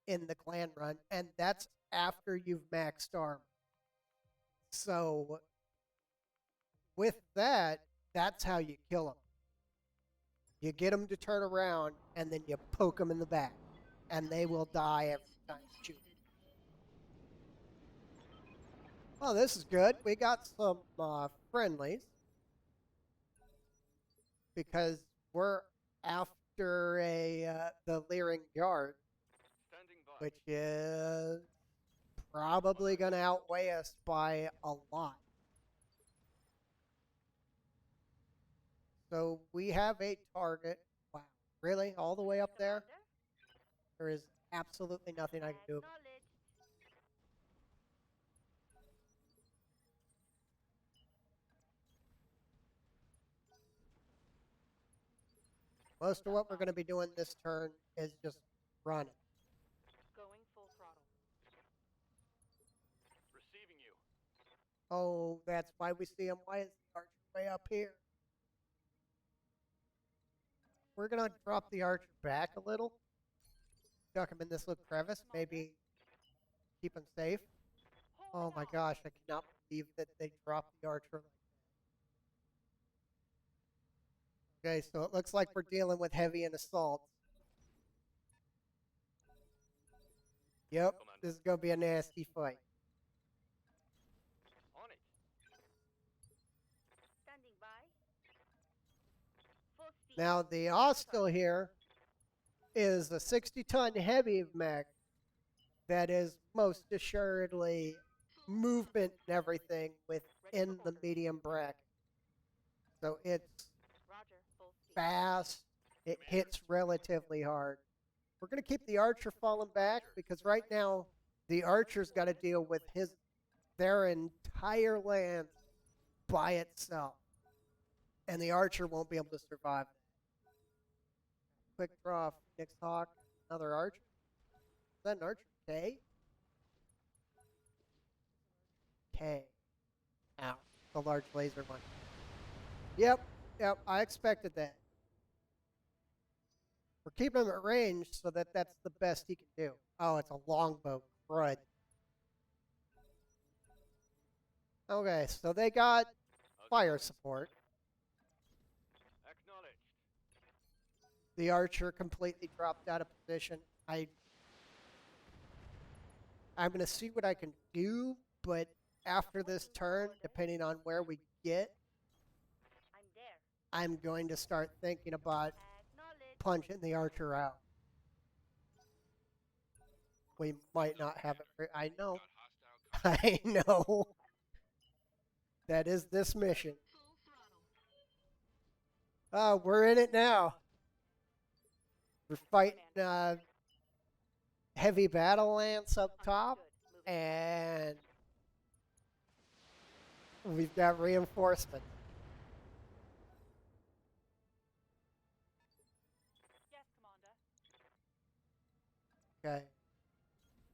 in the clan run, and that's after you've maxed armor. So, with that, that's how you kill them. You get them to turn around, and then you poke them in the back, and they will die every time you shoot. Well, this is good. We got some friendlies because we're after the Leering Guard, which is probably going to outweigh us by a lot. So we have a target. Wow, really? All the way up there? There is absolutely nothing I can do. Most of what we're going to be doing this turn is just running. Going full throttle. Receiving you. Oh, that's why we see him. Why is the archer way up here? We're going to drop the archer back a little. Duck him in this little crevice. Maybe keep him safe. Oh my gosh, I cannot believe that they dropped the archer like that. Okay, so it looks like we're dealing with heavy and assault. Yep, this is gonna be a nasty fight. On it. Standing by. Full speed. Now the hostile here is a 60-ton heavy mech that is most assuredly movement and everything within the medium bracket. So it's Roger. Full speed. fast. It hits relatively hard. We're going to keep the archer falling back because right now the archer's got to deal with their entire land by itself. And the archer won't be able to survive. Quick draw, Phoenix Hawk, another archer. Is that an archer? K? K. Ow. The large laser one. Yep, I expected that. We're keeping him at range so that that's the best he can do. Oh, it's a longbow. Crud. Okay, so they got fire support. Acknowledged. The archer completely dropped out of position. I'm going to see what I can do, but after this turn, depending on where we get, I'm there. I'm going to start thinking about Acknowledge. punching the archer out. We might not have it for... I know. Got hostile I know. That is this mission. Full throttle. We're in it now. We're fighting heavy battle lance up top, Understood. Moving. and we've got reinforcement. Yes, Commander. Okay.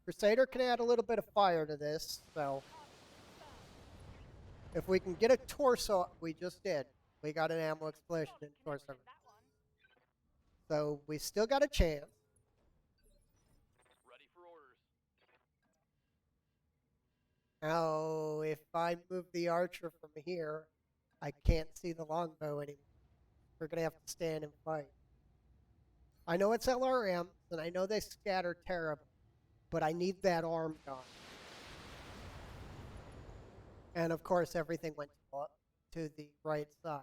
Crusader can add a little bit of fire to this, so if we can get a torso, we just did. We got an ammo explosion in torso. That one. So we still got a chance. Ready for orders. Now, if I move the archer from here, I can't see the longbow anymore. We're going to have to stand and fight. I know it's LRM, and I know they scatter terribly, but I need that arm gone. And of course, everything went to the right side.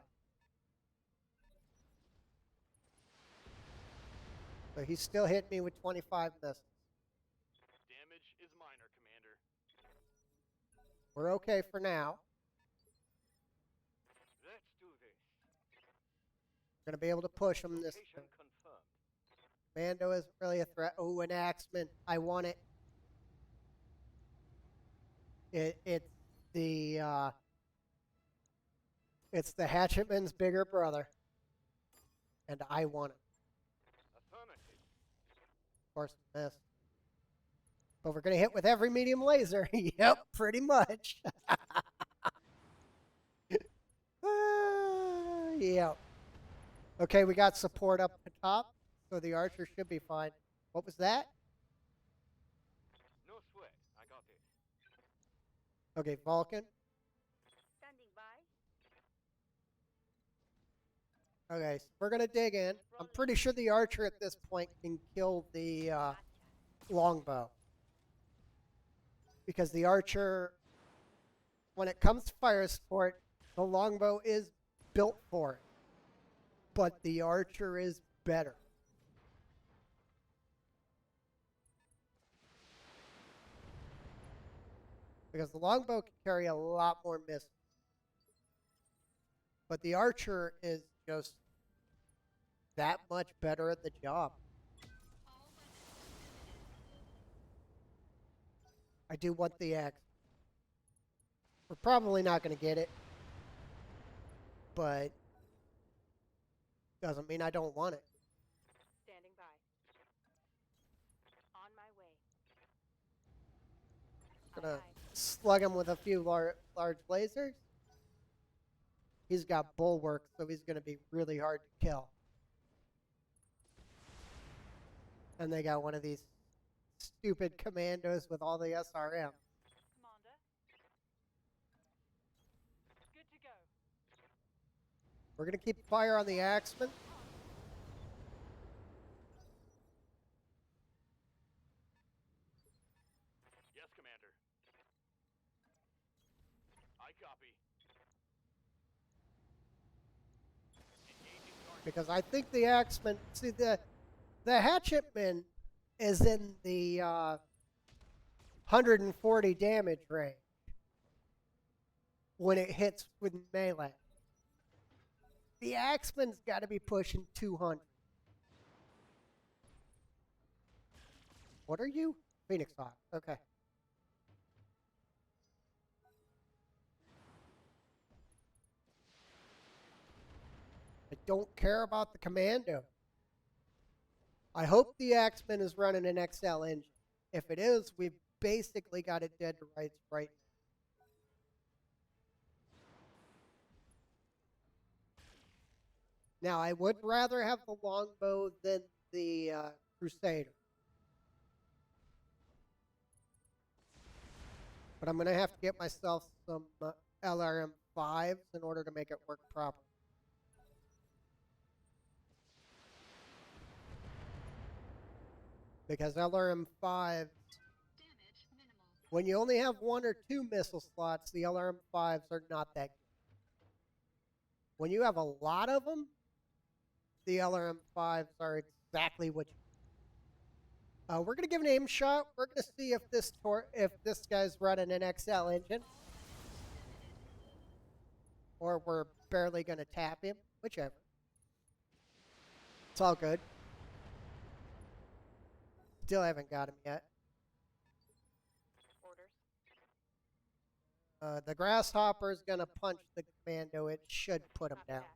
So he's still hitting me with 25 missiles. Damage is minor, Commander. We're okay for now. Let's do this. We're going to be able to push him this Location turn. confirmed. Mando isn't really a threat. Oh, an Axeman. I want it. It's the Hatchetman's bigger brother. And I want it. Affirmative. Of course, missed. But we're going to hit with every medium laser. Yep, pretty much. Yep. Okay, we got support up the top, so the archer should be fine. What was that? No sweat. I got this. Okay, Vulcan. Standing by. Okay, so we're going to dig in. I'm pretty sure the archer at this point can kill the Gotcha. longbow. Because the archer, when it comes to fire support, the longbow is built for it. But the archer is better. Because the longbow can carry a lot more missiles. But the archer is just that much better at the job. All weapons limited. I do want the axe. We're probably not going to get it. But doesn't mean I don't want it. Standing by. On my way. Gonna Aye, aye. slug him with a few large lasers. He's got bulwark, so he's going to be really hard to kill. And they got one of these stupid commandos with all the SRM. Commander. Good to go. We're going to keep fire on the Axeman. Yes, Commander. I copy. Engaging target. Because I think the Axeman... See, the Hatchetman is in the 140 damage range when it hits with melee. The Axeman's got to be pushing 200. What are you? Phoenix Hawk. Okay. I don't care about the commando. I hope the Axeman is running an XL engine. If it is, we've basically got it dead to rights right now. Now, I would rather have the longbow than the Crusader. But I'm going to have to get myself some LRM5s in order to make it work properly. Because LRM5s, Damage minimal. when you only have 1 or 2 missile slots, the LRM5s are not that good. When you have a lot of them, the LRM5s are exactly what you need. We're going to give an aim shot. We're going to see if this guy's running an XL engine. Or we're barely going to tap him. Whichever. It's all good. Still haven't got him yet. Orders. The Grasshopper is going to punch the commando. It should put him Copy down. that.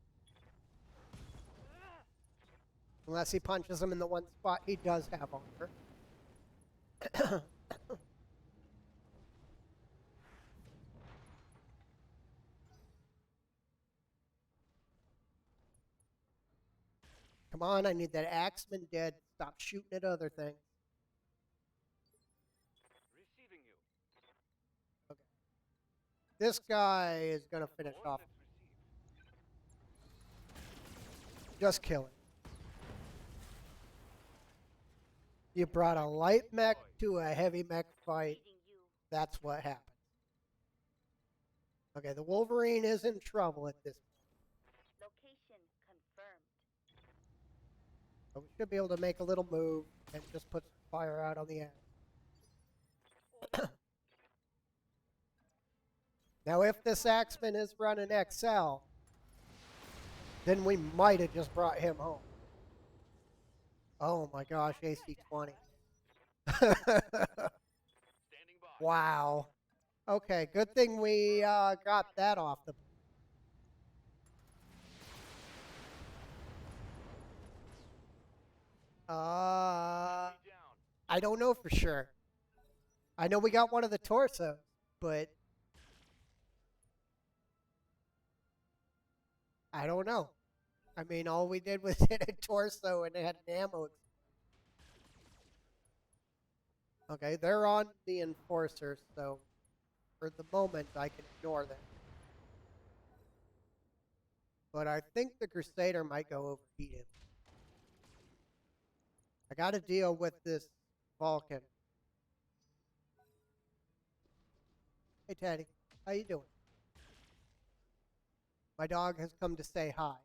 Unless he punches him in the one spot he does have armor. Come on, I need that Axeman dead. Stop shooting at other things. Receiving you. Okay. This guy is going to finish off. Coordinates received. Just kill him. You brought a light mech to a heavy mech fight. Reading you. That's what happens. Okay, the Wolverine is in trouble at this point. Location confirmed. But we should be able to make a little move and just put some fire out on the end. Now, if this Axeman is running XL, then we might have just brought him home. Oh my gosh, AC-20. Standing by. Wow. Okay, good thing we got that off the... Enemy down. I don't know for sure. I know we got one of the torsos, but... I don't know. I mean, all we did was hit a torso and it had an ammo. Okay, they're on the Enforcer, so for the moment I can ignore them. But I think the Crusader might go overheated. I got to deal with this Vulcan. Hey, Teddy. How you doing? My dog has come to say hi.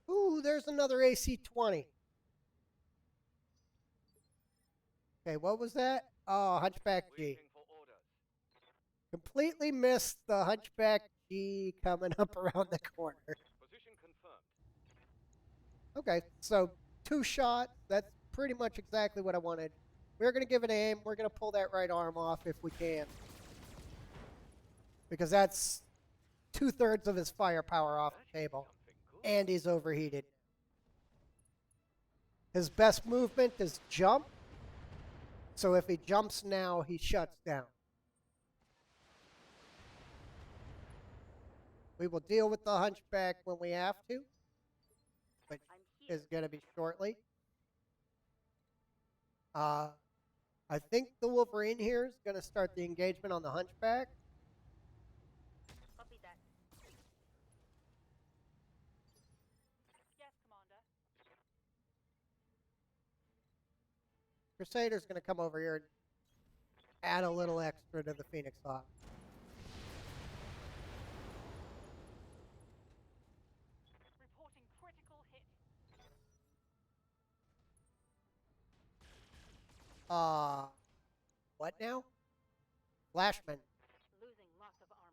Ooh, there's another AC-20. Okay, what was that? Oh, Hunchback G. Waiting for orders. Completely missed the Hunchback G coming up around the corner. Position confirmed. Okay, so 2 shots. That's pretty much exactly what I wanted. We're going to give it aim. We're going to pull that right arm off if we can. Because that's 2/3 of his firepower off the table. Something good. And he's overheated. His best movement is jump. So if he jumps now, he shuts down. We will deal with the Hunchback when we have to, which I'm here. is going to be shortly. I think the Wolverine here is going to start the engagement on the Hunchback. Copy that. Crusader's going to come over here and add a little extra to the Phoenix Hawk. Reporting critical hit. What now? Flashman. Losing lots of armor.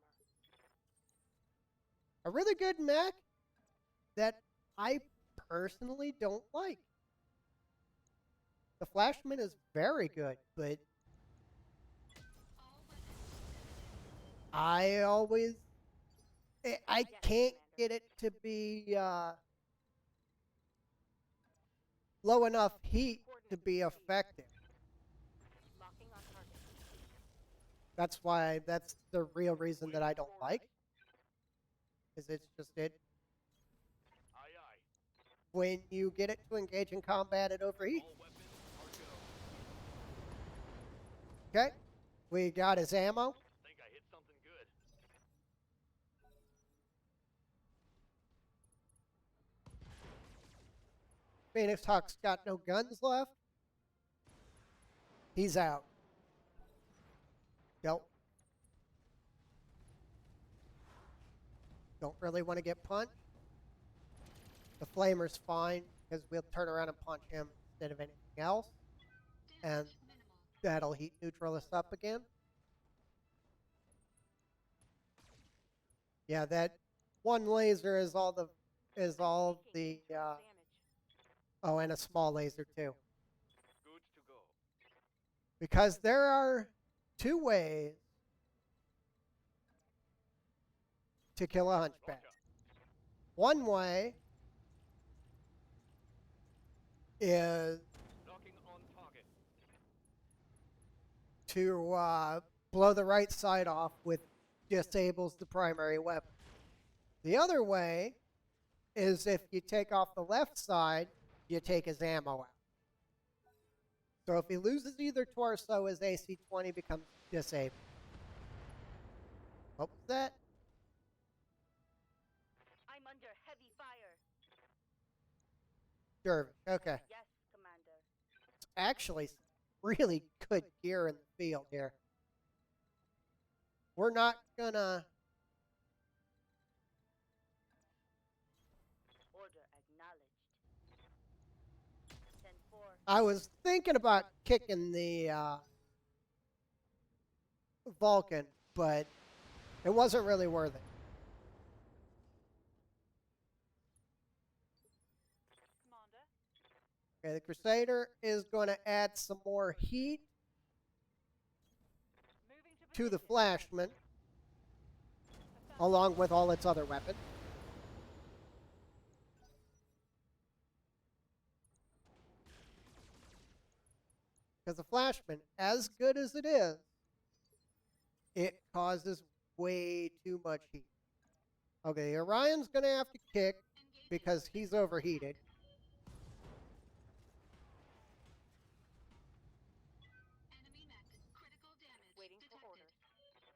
A really good mech that I personally don't like. The Flashman is very good, but All weapons. I always... I can't get it to be low enough heat to be effective. Locking on target. That's why, that's the real reason that I don't like. Is it's just it. Aye, aye. When you get it to engage in combat, it overheats. All weapons are go. Okay. We got his ammo. Think I hit something good. Phoenix Hawk's got no guns left. He's out. Don't really want to get punched. The Flamer's fine because we'll turn around and punch him instead of anything else. And Damage minimal. that'll heat neutral us up again. Yeah, that one laser is all the Taking damage. oh, and a small laser too. Good to go. Because there are two ways to kill a hunchback. Roger. One way is Knocking on target. to blow the right side off, which disables the primary weapon. The other way is if you take off the left side, you take his ammo out. So if he loses either torso, his AC-20 becomes disabled. What was that? I'm under heavy fire. Dervish. Okay. Yes, Commander. It's actually really good gear in the field here. We're not gonna... Order acknowledged. 10-4. I was thinking about kicking the Vulcan, but it wasn't really worth it. Commander. Okay, the Crusader is going to add some more heat Moving to the position. Flashman, along with all its other weapons. Because the Flashman, as good as it is, it causes way too much heat. Okay, Orion's going to have to kick Engaging. because he's overheated. Enemy mech. Critical damage. Waiting for detected.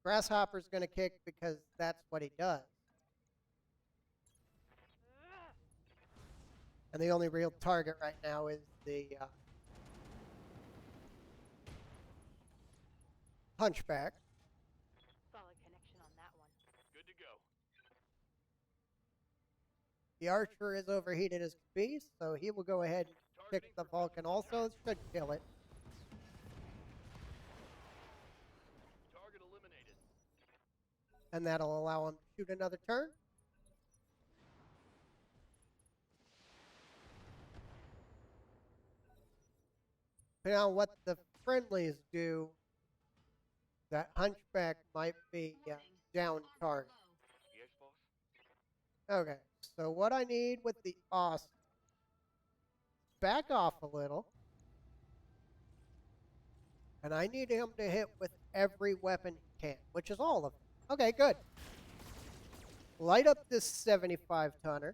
orders. Grasshopper's going to kick because that's what he does. Ugh. And the only real target right now is the Hunchback. Solid connection on that one. Good to go. The Archer is overheated as can be, so he will go ahead and kick the Vulcan also. It should kill it. Target eliminated. And that'll allow him to shoot another turn. Depending on what the friendlies do, that Hunchback might be Warning. down Armor target. low. Yes, boss. Okay, so what I need with the Austin, back off a little. And I need him to hit with every weapon he can, which is all of them. Okay, good. Light up this 75 tonner.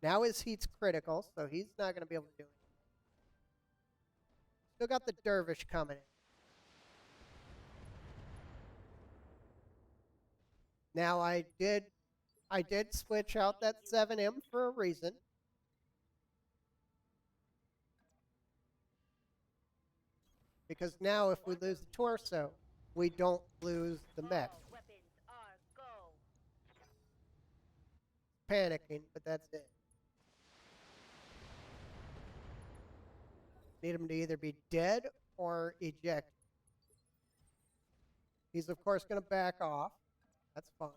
Now his heat's critical, so he's not going to be able to do anything. Still got the Dervish coming in. Now I did switch out that 7M for a reason. because now if we lose the torso, we don't lose the mech. All weapons are go. Panicking, but that's it. Need him to either be dead or eject. He's of course going to back off. That's fine.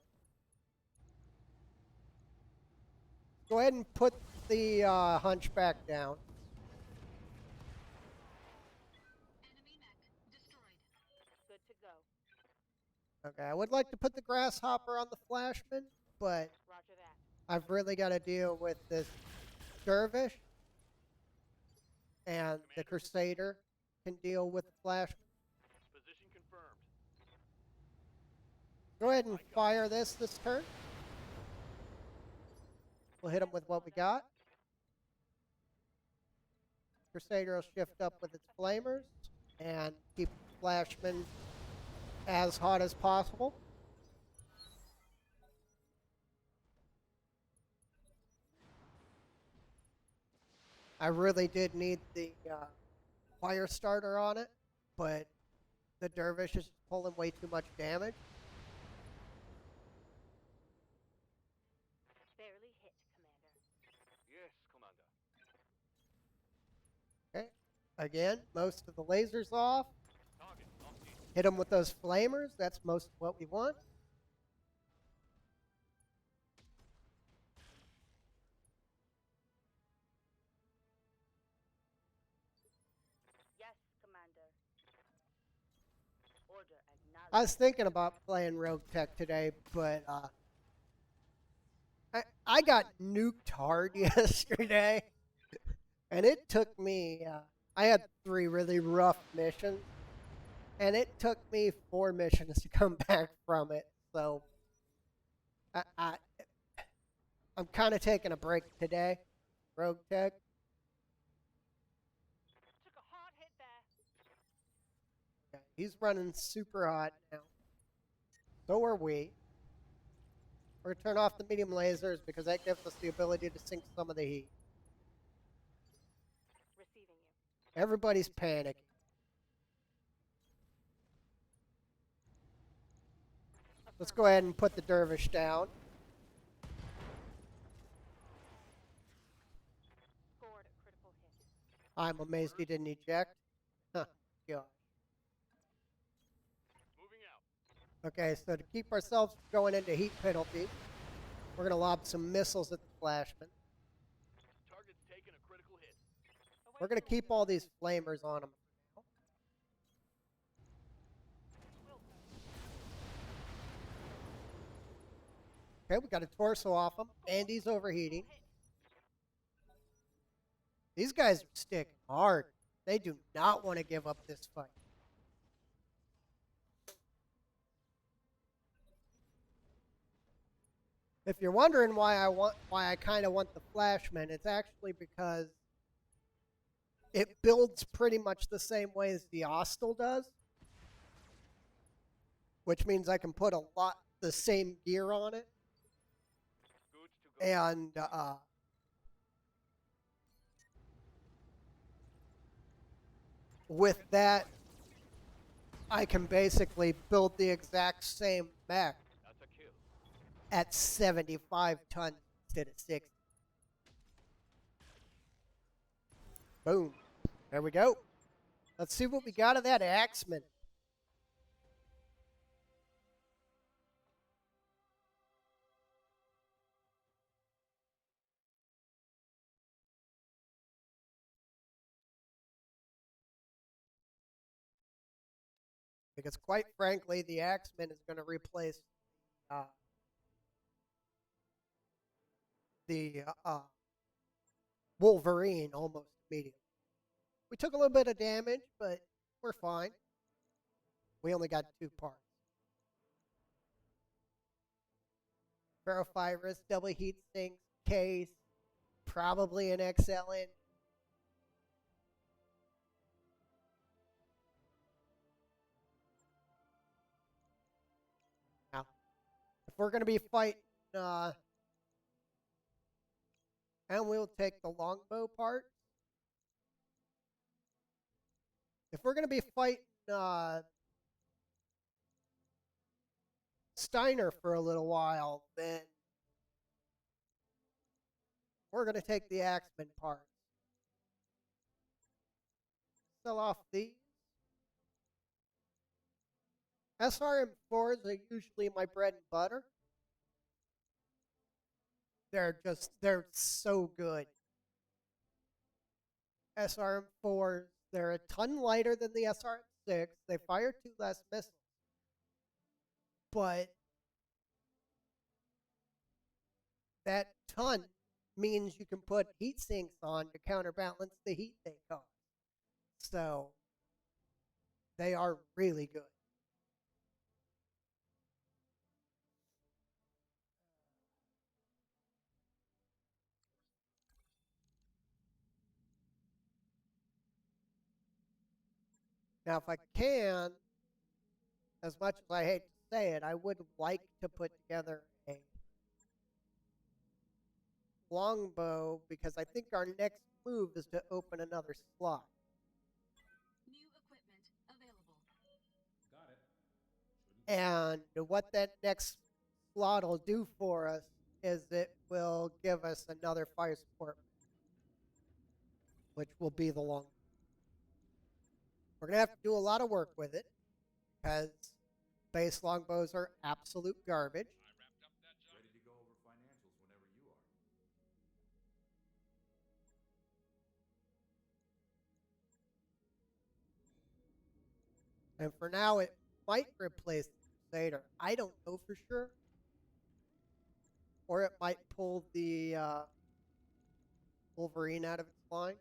Go ahead and put the hunchback down. Enemy mech destroyed. Good to go. Okay, I would like to put the grasshopper on the flashman, but Roger that. I've really got to deal with this dervish, and the crusader can deal with the flashman. Position confirmed. Go ahead and fire this turn. We'll hit him with what we got. Crusader will shift up with its flamers and keep flashman as hot as possible. I really did need the fire starter on it, but the dervish is pulling way too much damage. Barely hit, Commander. Yes, Commander. Okay. Again, most of the lasers off. Target locked in. Hit them with those flamers. That's most of what we want. Yes, Commander. Order acknowledged. I was thinking about playing Rogue Tech today, but I got nuked hard yesterday, and it took me. I had 3 really rough missions, and it took me 4 missions to come back from it. So I'm kind of taking a break today, Rogue Tech. Took a hard hit there. Okay, he's running super hot now. So are we. We're going to turn off the medium lasers because that gives us the ability to sink some of the heat. Receiving you. Everybody's panicking. Let's go ahead and put the dervish down. Scored a critical hit. I'm amazed he didn't eject. Huh, gosh. Moving out. Okay, so to keep ourselves from going into heat penalty, we're going to lob some missiles at the flashman. Target's taken a critical hit. We're going to keep all these flamers on him. Okay, we got a torso off him, and he's overheating. These guys are sticking hard. They do not want to give up this fight. If you're wondering why I kind of want the flashman, it's actually because it builds pretty much the same way as the Hostile does, which means I can put a lot the same gear on it. Goods to go. And with that, I can basically build the exact same mech That's a kill. at 75 tons instead of 60. Boom. There we go. Let's see what we got of that Axeman. Because quite frankly, the Axeman is going to replace the Wolverine almost immediately. We took a little bit of damage, but we're fine. We only got 2 parts. Ferrovirus, double heat sinks, case, probably an XL in. Now, if we're going to be fighting, and we'll take the longbow part. If we're going to be fighting Steiner for a little while, then we're going to take the Axeman parts. Sell off these. SRM4s are usually my bread and butter. They're so good. SRM4s, they're a ton lighter than the SRM6. They fire 2 less missiles. But that ton means you can put heat sinks on to counterbalance the heat they cause. So they are really good. Now, if I can, as much as I hate to say it, I would like to put together a longbow because I think our next move is to open another slot. New equipment available. Got it. And what that next slot will do for us is it will give us another fire support, which will be the long. We're going to have to do a lot of work with it because base longbows are absolute garbage. I wrapped up that job. Ready to go over financials whenever you are. And for now, it might replace the Crusader. I don't know for sure. Or it might pull the Wolverine out of the line.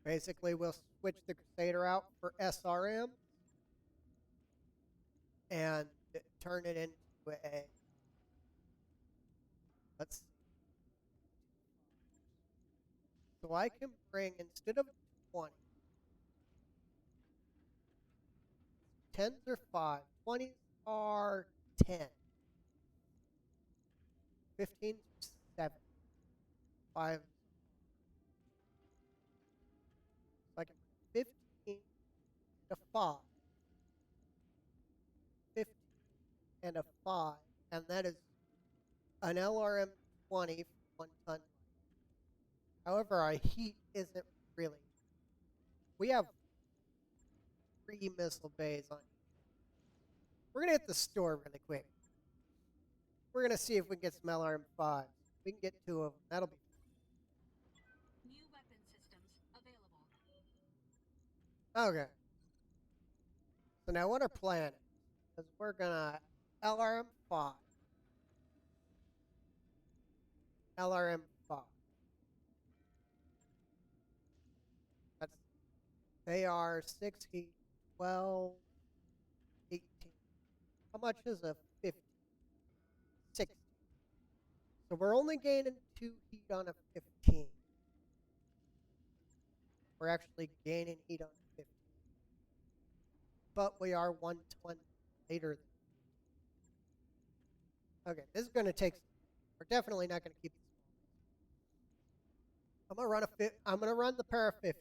Basically, we'll switch the Crusader out for SRM and turn it into a. Let's see. So I can bring, instead of 20, 10s are 5, 20s are 10, 15s are 7, 5. So I can bring 15 to 5, 15 and a 5, and that is an LRM 20 for 1 ton. However, our heat isn't really. We have 3 missile bays on. We're gonna hit the store really quick. We're gonna see if we can get some LRM 5s. We can get 2 of them. That'll be. New weapon systems available. Okay. So now what our plan is we're gonna LRM 5. LRM 5. That's they are 6 heat, 12, 18. How much is a 50? 60. So we're only gaining 2 heat on a 15. We're actually gaining heat on a 15. But we are 120 later. Okay, this is going to take. We're definitely not going to keep this. I'm going to run I'm going to run the para 50.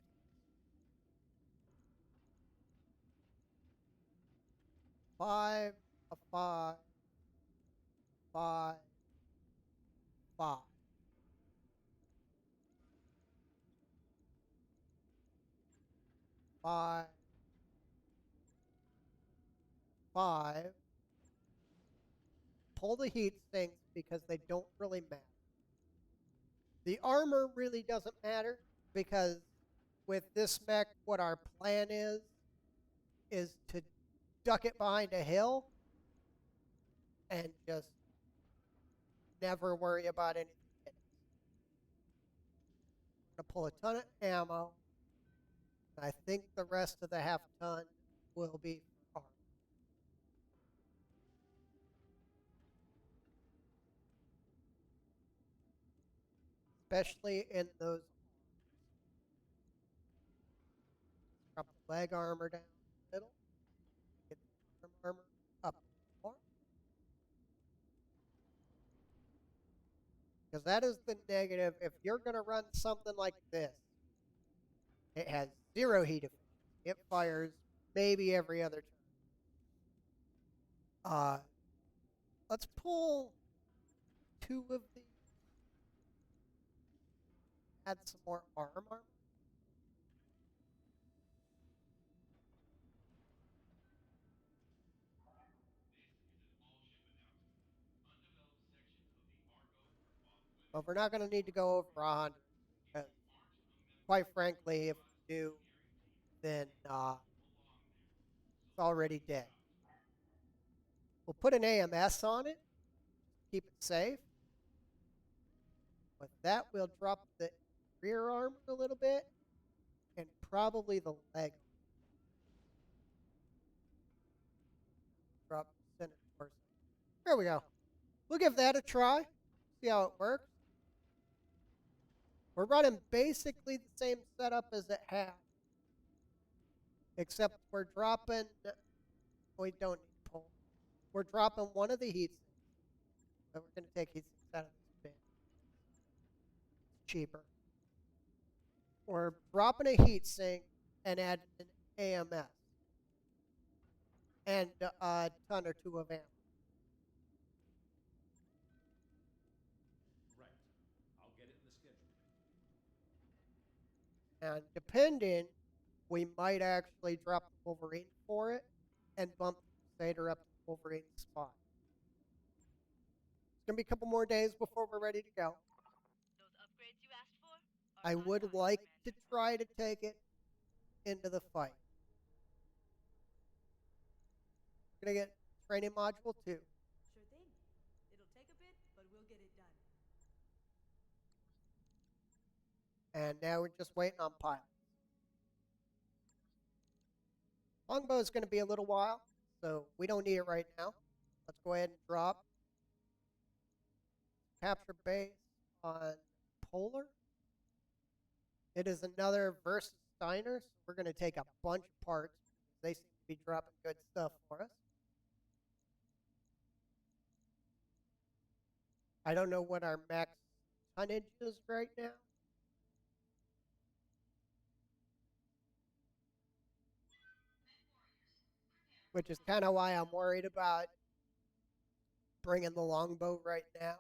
5, a 5, 5, 5. 5, 5. Pull the heat sinks because they don't really matter. The armor really doesn't matter because with this mech, what our plan is to duck it behind a hill and just never worry about anything. I'm going to pull a ton of ammo. I think the rest of the half ton will be for armor. Especially in those. Drop the leg armor down the middle. Get the arm armor up more. Because that is the negative. If you're going to run something like this, it has 0 heat efficiency. It fires maybe every other turn. Let's pull 2 of these. Add some more armor. But we're not going to need to go over 100. Because, quite frankly, if we do, then it's already dead. We'll put an AMS on it. Keep it safe. With that, we'll drop the rear armor a little bit. And probably the leg. Drop center torso. There we go. We'll give that a try. See how it works. We're running basically the same setup as it had. Except we're dropping... We don't need to pull. We're dropping one of the heat sinks. But we're going to take heat sinks out of this bin. It's cheaper. We're dropping a heat sink and adding an AMS. And a ton or 2 of ammo. Right. I'll get it in the schedule. And depending, we might actually drop the Wolverine for it and bump the Crusader up to the Wolverine spot. It's going to be a couple more days before we're ready to go. Those upgrades you asked for are I on would time, like to Commander. try to take it into the fight. We're going to get training module 2. Sure thing. It'll take a bit, but we'll get it done. And now we're just waiting on pilots. Longbow is going to be a little while, so we don't need it right now. Let's go ahead and drop. Capture base on Polar. It is another versus Steiner, so we're going to take a bunch of parts. They seem to be dropping good stuff for us. I don't know what our max tonnage is right now. Which is kind of why I'm worried about bringing the longbow right now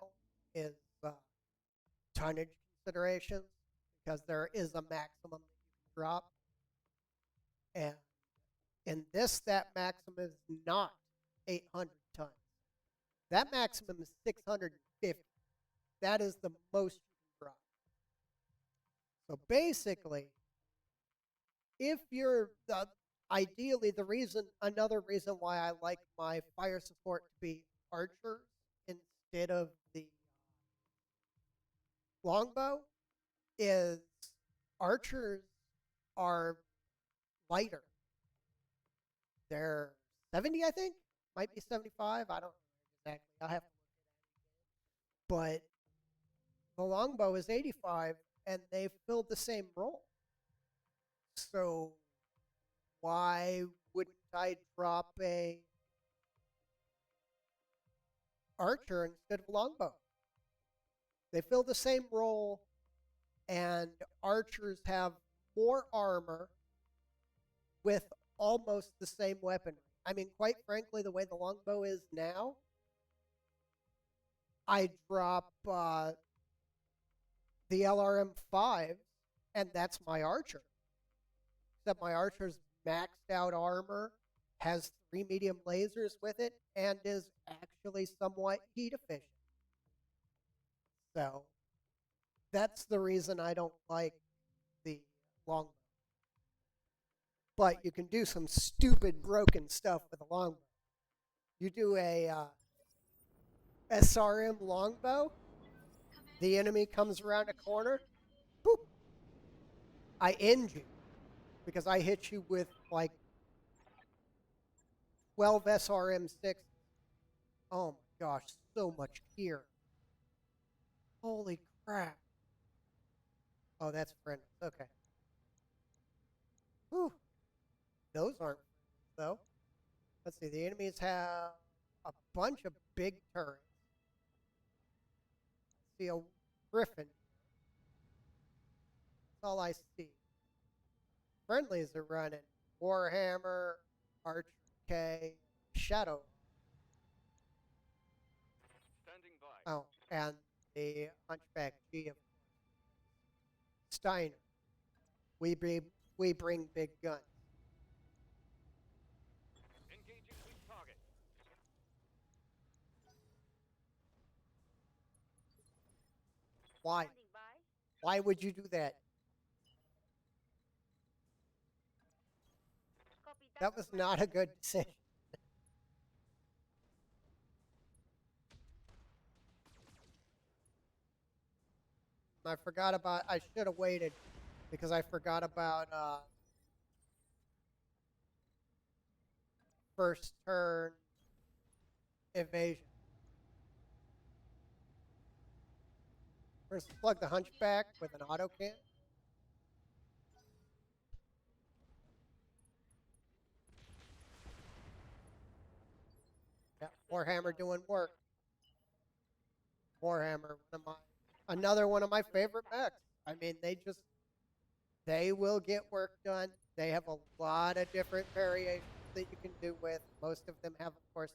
is tonnage considerations, because there is a maximum that you can drop. And in this, that maximum is not 800 tons. That maximum is 650. That is the most you can drop. So basically, if you're ideally another reason why I like my fire support to be archers instead of the longbow is archers are lighter. They're 70, I think. Might be 75. I don't know exactly. I'll have to look at it. But the longbow is 85, and they filled the same role. So why wouldn't I drop a archer instead of longbow? They fill the same role, and archers have more armor with almost the same weaponry. I mean, quite frankly, the way the longbow is now, I drop the LRM-5, and that's my archer. Except my archer's maxed out armor, has 3 medium lasers with it, and is actually somewhat heat efficient. So that's the reason I don't like the longbow. But you can do some stupid broken stuff with a longbow. You do a SRM longbow, the enemy comes around a corner, boop, I end you because I hit you with like 12 SRM6. Oh my gosh, so much gear. Holy crap. Oh, that's friendly. Okay. Whew. Those aren't friendly, though. Let's see. The enemies have a bunch of big turrets. See, Griffin. That's all I see. Friendlies are running Warhammer, Archer K, Shadow. Standing by. Oh, and the Hunchback G of Steiner. We bring big guns. Engaging weak target. Why? Standing by. Why would you do that? Copy that. That was Commander. not a good decision. I forgot about. I should have waited because I forgot about first turn evasion. First, plug the Hunchback with an auto can. Yeah, Warhammer doing work. Warhammer, another one of my favorite mechs. I mean, they will get work done. They have a lot of different variations that you can do with. Most of them have, of course,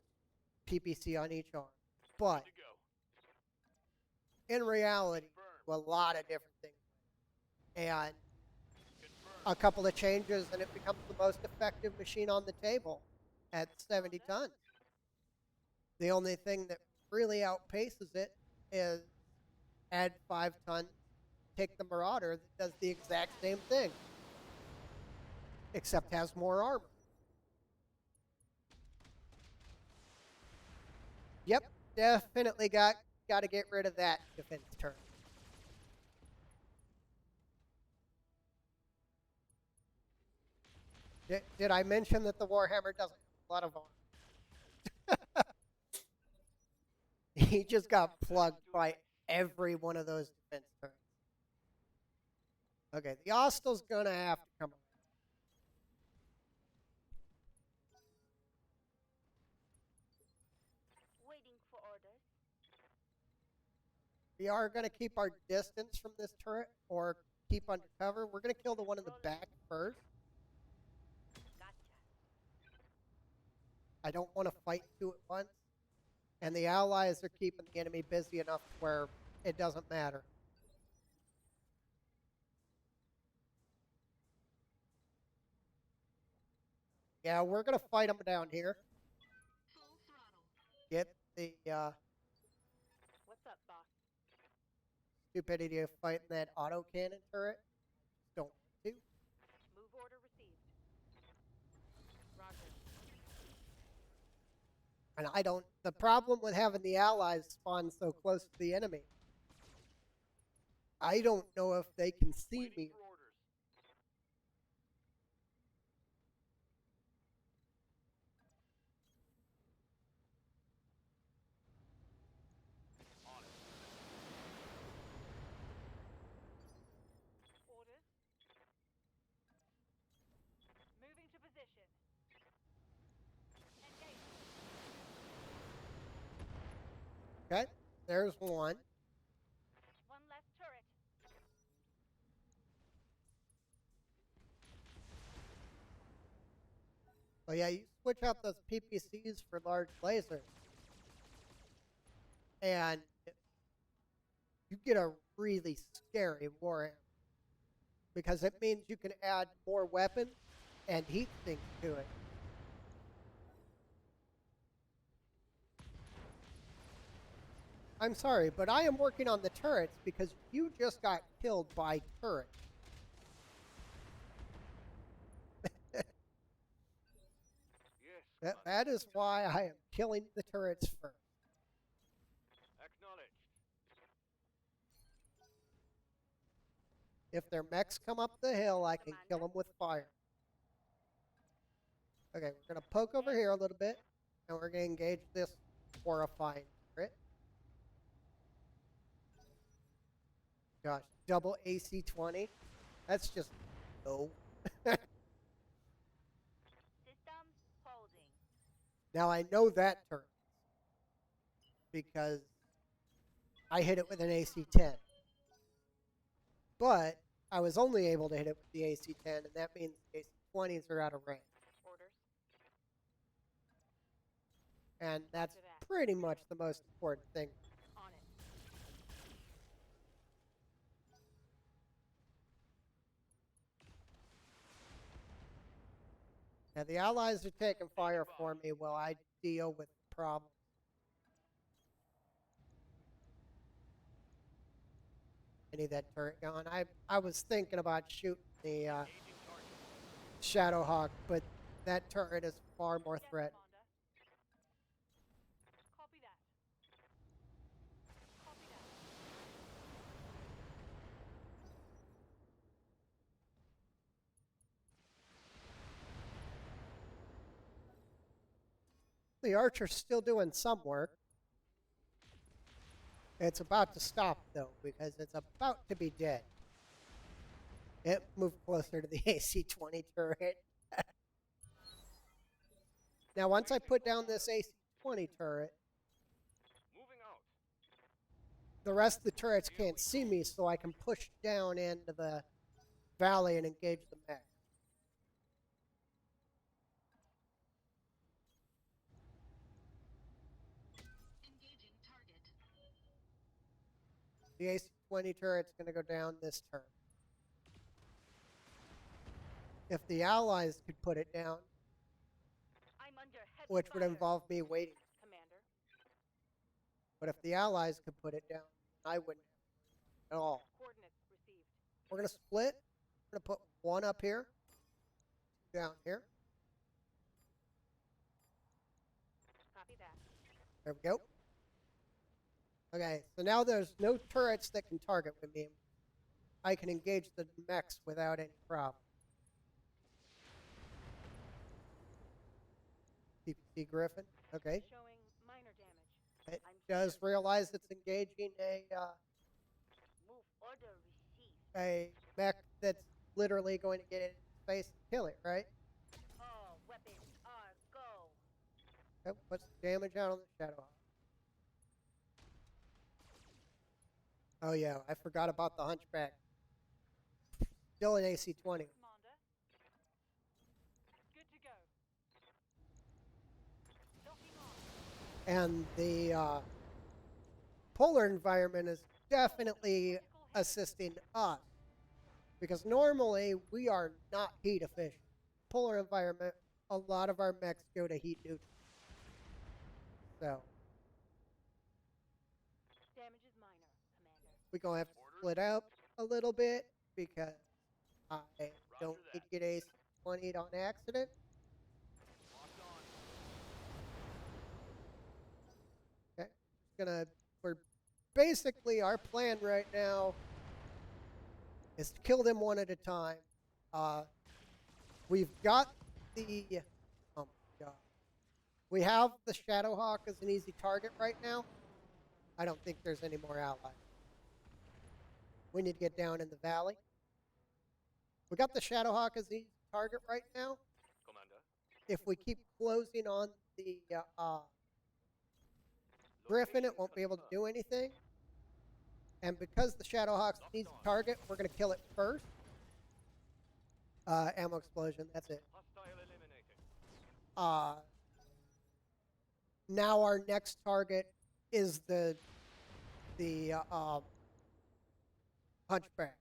PPC on each arm. But To go. in reality, Confirm. a lot of different things. And Confirm. a couple of changes, and it becomes the most effective machine on the table at 70 tons. The only thing that really outpaces it is add 5 tons, take the Marauder that does the exact same thing, except has more armor. Yep, definitely got to get rid of that defense turn. Did I mention that the Warhammer doesn't have a lot of armor? He just got plugged by every one of those defense turns. Okay, the Hostel's gonna have to come around. Waiting for orders. We are gonna keep our distance from this turret or keep under cover. We're gonna kill the one in the back first. Gotcha. I don't want to fight two at once. And the allies are keeping the enemy busy enough where it doesn't matter. Yeah, we're going to fight them down here. Full throttle. Get the What's up, boss? stupidity of fighting that autocannon turret. Just don't want to. Move order received. Roger. And I don't. The problem with having the allies spawn so close to the enemy, I don't know if they can see Waiting me. for orders. On it. Orders. Moving to position. Engage. Okay, there's one. One less turret. Oh yeah, you switch out those PPCs for large lasers, and you get a really scary Warhammer because it means you can add more weapons and heat sinks to it. I'm sorry, but I am working on the turrets because you just got killed by turrets. Yes. That is why I am killing the turrets first. Acknowledged. If their mechs come up the hill, I can kill them with fire. Okay, we're going to poke over here a little bit, and we're going to engage this horrifying turret. Gosh, double AC-20? That's just no. System holding. Now I know that turret because I hit it with an AC-10. but I was only able to hit it with the AC-10, and that means the AC-20s are out of range. Orders. And that's Roger that. pretty much the most important thing. On it. Now, the Allies are taking fire for me while I deal with the problem. I need that turret going. I was thinking about shooting the Engaging target. Shadowhawk, but that turret is far more Yes, threat. Commander. Copy that. Copy that. The Archer's still doing some work. It's about to stop, though, because it's about to be dead. It moved closer to the AC-20 turret. Now, once I put down this AC-20 turret, Moving out. the rest of the turrets can't see me, so I can push down into the valley and engage the mech. Engaging target. The AC-20 turret's going to go down this turn. If the Allies could put it down, I'm under heavy which would fire, involve me waiting, Commander. but if the Allies could put it down, I wouldn't at all. Coordinates received. We're going to split. We're going to put one up here, two down here. Copy that. There we go. Okay, so now there's no turrets that can target with me. I can engage the mechs without any problem. PPC Griffin. Okay. Showing minor damage. It I'm does realize it's engaging Move order received. a mech that's literally going to get it in space and kill it, right? All weapons are go. Okay, what's the damage out on the Shadowhawk? Oh yeah, I forgot about the Hunchback. Still an AC-20. Commander. Good to go. Locking on. And the polar environment is definitely assisting us. Because normally we are not heat efficient. Polar environment, a lot of our mechs go to heat neutral. So Damage is minor, Commander. we're going to have to split up a little bit because I don't need to get AC-20'd on accident. Locked on. Okay. We're basically, our plan right now is to kill them one at a time. We've got the, oh my god. We have the Shadowhawk as an easy target right now. I don't think there's any more allies. We need to get down in the valley. We got the Shadowhawk as the easy target right now. Commander. If we keep closing on the Griffin, it won't be able to do anything. And because the Shadowhawk's an easy target, we're going to kill it first. Ammo explosion, that's it. Hostile eliminated. Now our next target is the Hunchback.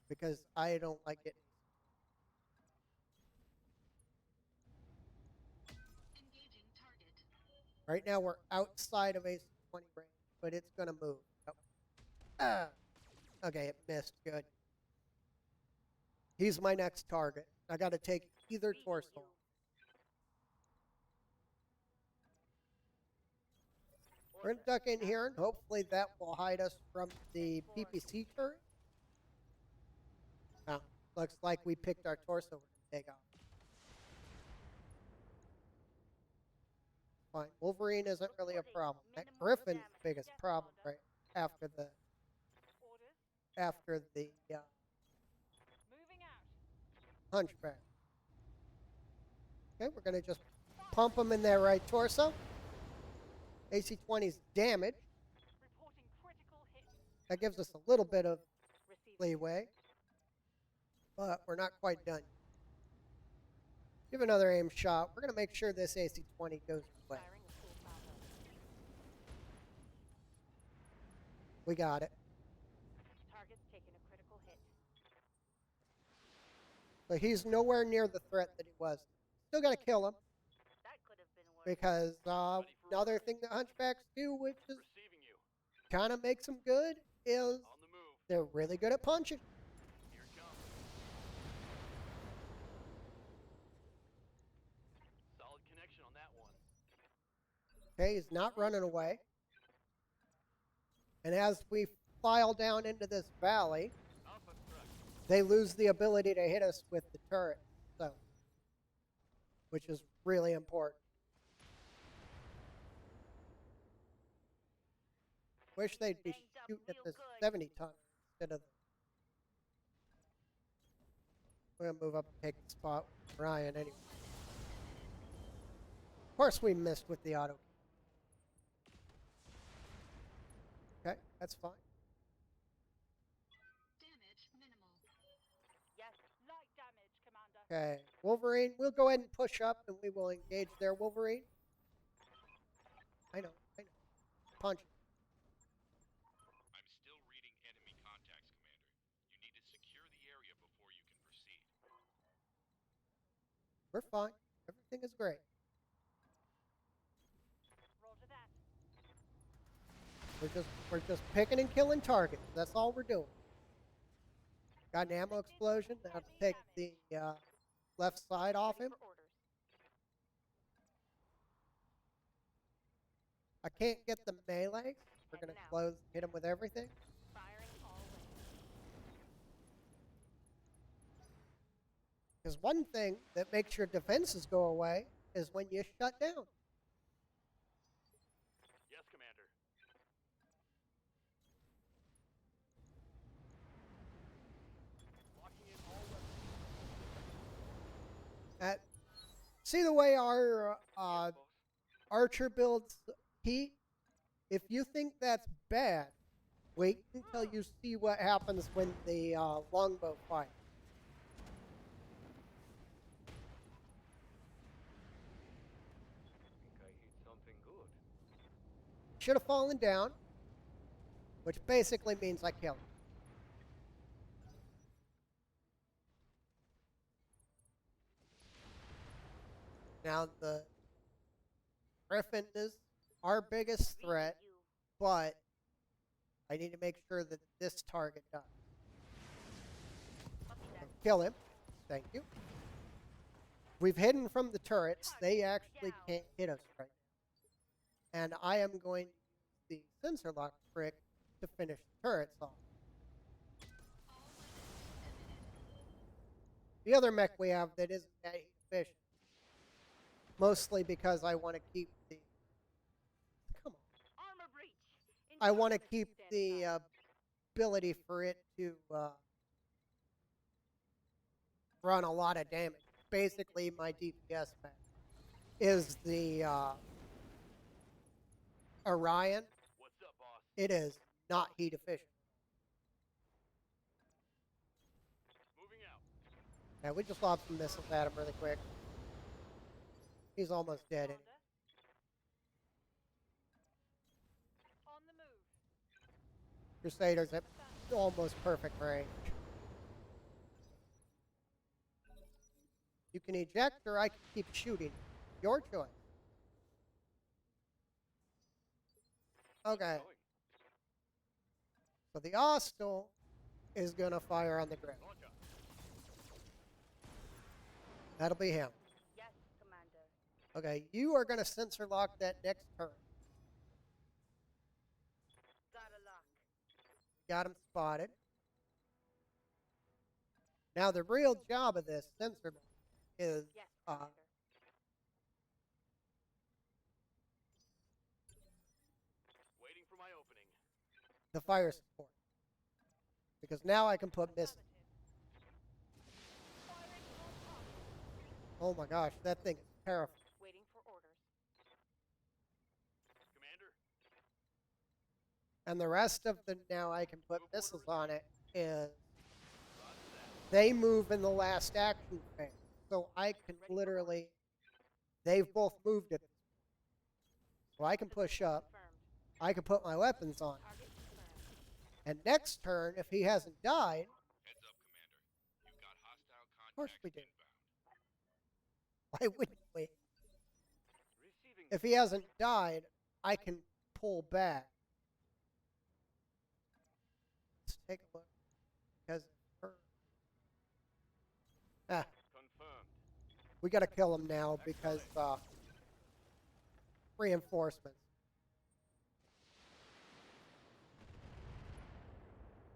Because I don't like it. Engaging target. Right now we're outside of AC-20 range, but it's going to move. Oh. Okay, it missed. Good. He's my next target. I got to take either torso. We're going to duck in here, and hopefully that will hide us from the PPC turret. Oh, looks like we picked our torso we're going to take off. Fine. Wolverine isn't really a problem. That Griffin's the biggest problem right after the Moving out. Hunchback. Okay, we're going to just pump him in their right torso. AC-20's damage. Reporting critical hit. That gives us a little bit of leeway, but we're not quite done. Give another aim shot. We're going to make sure this AC-20 goes away. Firing a full throttle. We got it. Target's taking a critical hit. So he's nowhere near the threat that he was. Still got to kill him That could have been worse. because another thing that hunchbacks do, which is Receiving you. kind of makes them good, is On the move. they're really good at punching. Here it comes. Solid connection on that one. Okay, he's not running away. And as we file down into this valley, Alpha struck. they lose the ability to hit us with the turret, so which is really important. Wish they'd be Banged up shooting at real this good. 70 ton instead of. We're gonna move up and take the spot with Ryan anyway. Of course, we missed with the auto. Okay, that's fine. Damage minimal. Yes, light damage, Commander. Okay, Wolverine, we'll go ahead and push up and we will engage there, Wolverine. I know. Punch. I'm still reading enemy contacts, Commander. You need to secure the area before you can proceed. We're fine. Everything is great. Roger that. We're just picking and killing targets. That's all we're doing. Got an ammo explosion. Now to take the left side off Ready him. for orders. I can't get the melee. We're gonna hit him with everything. Firing all ways. Because one thing that makes your defenses go away is when you shut down. Yes, Commander. Locking in all weapons. See the way our Yes, boss. archer builds heat? If you think that's bad, wait until you see what happens when the longbow fires. Think I hit something good. Should have fallen down, which basically means I killed him. Now the Griffin is our biggest threat, You. but I need to make sure that this target does. Copy that. Kill him. Thank you. We've hidden from the turrets. They actually can't hit us right now. And I am going to use the sensor lock trick to finish the turrets off. All weapons emitted. The other mech we have that isn't that efficient, mostly because I want to keep the. Come on. Armor breach. I want to Intelligence keep standing the by. ability for it to run a lot of damage. Basically, my DPS mech is the Orion. What's up, boss? It is not heat efficient. Moving out. Yeah, we just lobbed some missiles at him really quick. He's almost dead. Commander. On the move. Crusaders at almost perfect range. You can eject or I can keep shooting. Your choice. Okay. Going. So the Hostile is going to fire on the Griffin. Launch up. That'll be him. Yes, Commander. Okay, you are going to sensor lock that next turret. Got a lock. Got him spotted. Now the real job of this sensor lock is Yes, Commander. Waiting for my opening. the fire support. Because now I can put missiles. Firing on top. Oh my gosh, that thing is terrifying. Waiting for orders. Commander. And the rest of the now I can put missiles on it is they move in the last action phase. So I can literally, they've both moved it. So I can push up. Confirmed. I can put my weapons on. Target confirmed. And next turn, if he hasn't died, Heads up, Commander. You've got hostile of course contacts we do. inbound. Why wouldn't we? Receiving. If he hasn't died, I can pull back. Let's take a look. Because Confirmed. we got to kill him now because reinforcements.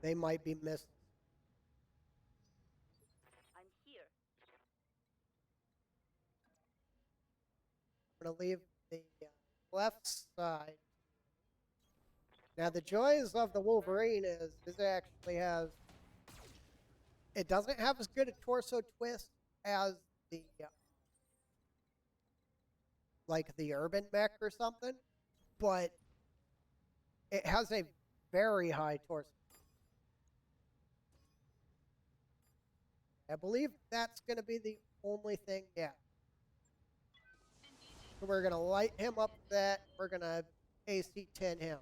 They might be missing. I'm here. I'm going to leave the left side. Now, the joys of the Wolverine is it actually has. It doesn't have as good a torso twist as the like the Urban Mech or something, but it has a very high torso. I believe that's going to be the only thing. Yeah. So we're going to light him up with that. We're going to AC-10 him.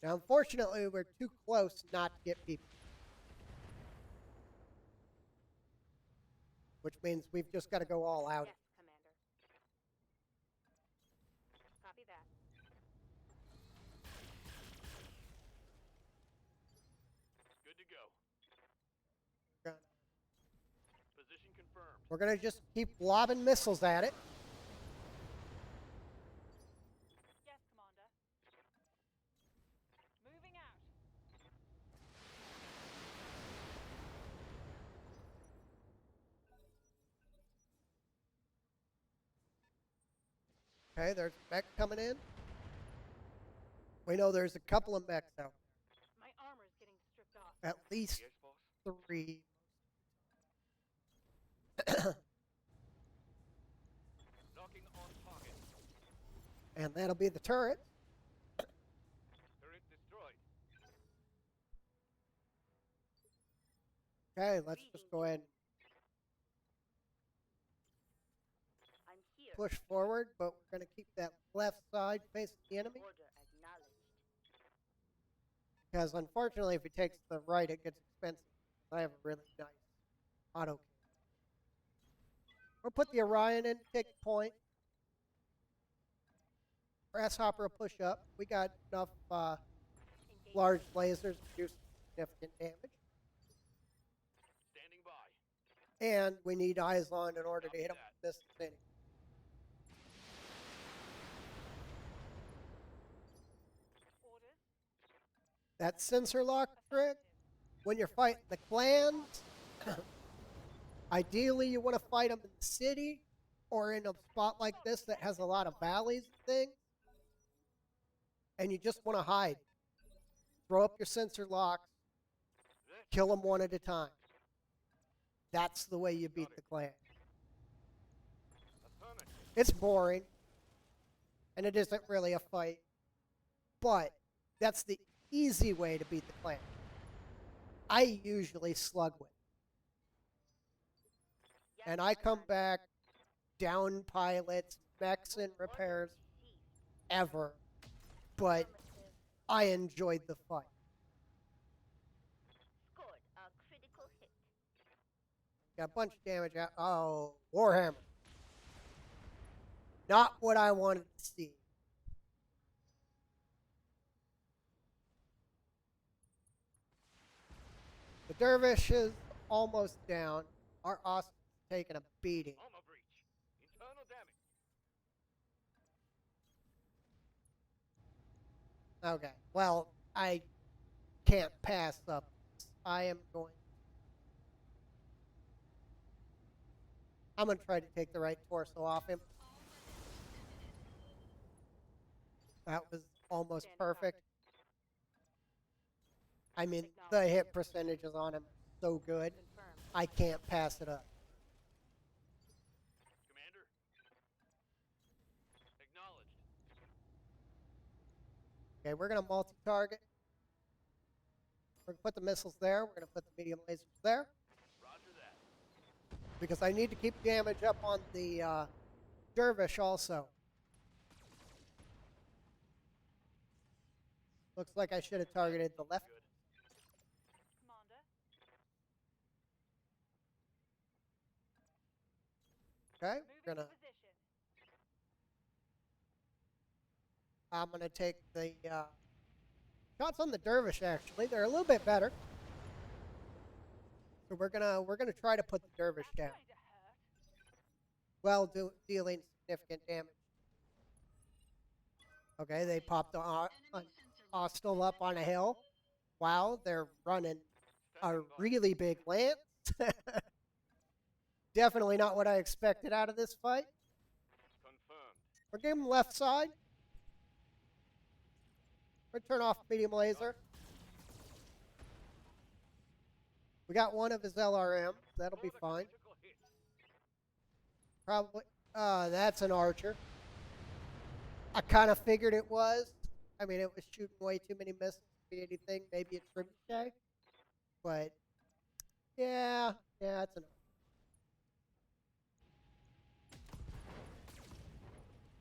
Now, unfortunately, we're too close not to get people. Which means we've just got to go all out. Yes, Commander. Copy that. Good to go. Position confirmed. We're going to just keep lobbing missiles at it. Yes, Commander. Moving out. Okay, there's a mech coming in. We know there's a couple of mechs out My armor's getting stripped off. there. At least Yes, boss. 3. Knocking on target. And that'll be the turret. Turret destroyed. Okay, let's just go ahead and I'm here. push forward, but we're going to keep that left side facing the enemy. Order acknowledged. Because unfortunately, if he takes the right, it gets expensive. I have a really nice auto cannon. We'll put the Orion in to take the point. Grasshopper will push up. We got enough Engage. large lasers to do some significant damage. Standing by. And we need eyes on in order to hit him with this thing. Orders. That sensor lock trick, when you're fighting the clans, ideally you want to fight them in the city or in a spot like this that has a lot of valleys and things. And you just want to hide. Throw up your sensor locks, kill them one at a time. That's the way you beat the clan. Affirmative. It's boring, and it isn't really a fight, but that's the easy way to beat the clan. I usually slug with, Yes, and I come Commander. back down pilots, mechs, and repairs ever, but Affirmative. I enjoyed the fight. Scored a critical hit. Got a bunch of damage out. Oh, Warhammer. Not what I wanted to see. The Dervish is almost down. Our Austin's taking a beating. Armor breach. Internal damage. Okay. Well, I can't pass up. I am going. I'm going to try to take the right torso off him. That was almost Standing by. perfect. I mean, the hit percentages on him are so good. Confirmed. I can't pass it up. Commander. Acknowledged. Okay, we're going to multi-target. We're gonna put the missiles there. We're gonna put the medium lasers there. Roger that. Because I need to keep damage up on the dervish also. Looks like I should have targeted the left. Good. Commander. Okay, Moving we're to gonna. position. I'm gonna take the shots on the dervish. Actually, they're a little bit better. So we're gonna try to put the dervish That's down. going to hurt. Well, dealing significant damage. Okay, they popped an hostile up on a hill. Wow, they're running a Standing by. really big lance. Definitely not what I expected out of this fight. Confirmed. We're giving them left side. We're gonna turn off medium laser. We got one of his LRM. That'll be fine. Critical hit. Probably. That's an archer. I kind of figured it was. I mean, it was shooting way too many missiles to be anything. Maybe a trebuchet. But, yeah, it's an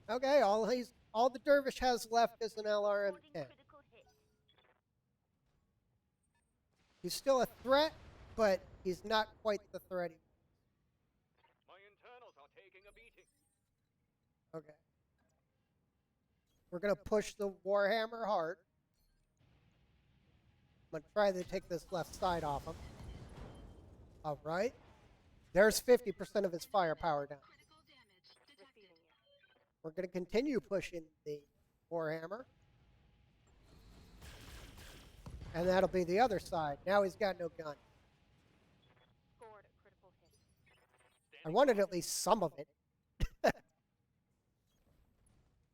archer. Okay, all the dervish has left is an LRM-10. Critical hit. He's still a threat, but he's not quite the threat he My internals are taking a beating. was. Okay. We're going to push the Warhammer hard. I'm going to try to take this left side off him. All right. There's 50% of his firepower down. Critical damage detected. Receiving you. We're going to continue pushing the Warhammer. And that'll be the other side. Now he's got no gun. Scored a critical hit. I wanted at least some of it.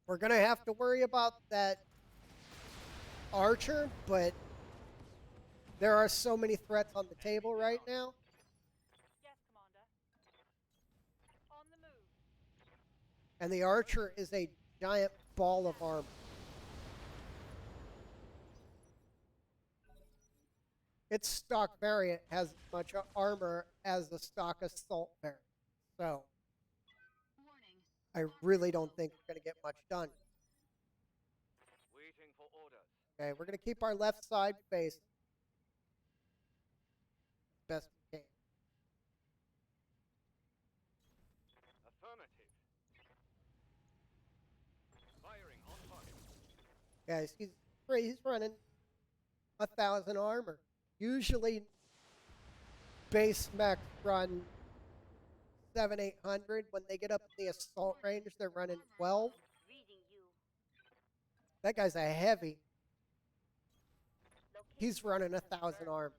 We're going to have to worry about that archer, but there are so many threats on the table right now. Yes, Commander. On the move. And the archer is a giant ball of armor. Its stock variant has as much armor as the stock assault variant. So Warning. I really don't think we're going to get much done. Waiting for orders. Okay, we're going to keep our left side facing. Best we can. Affirmative. Firing on target. Guys, he's running 1,000 armor. Usually base mechs run 700-800. When they get up in the assault range, they're running 12. Reading you. That guy's a heavy. Location He's running 1,000 armor.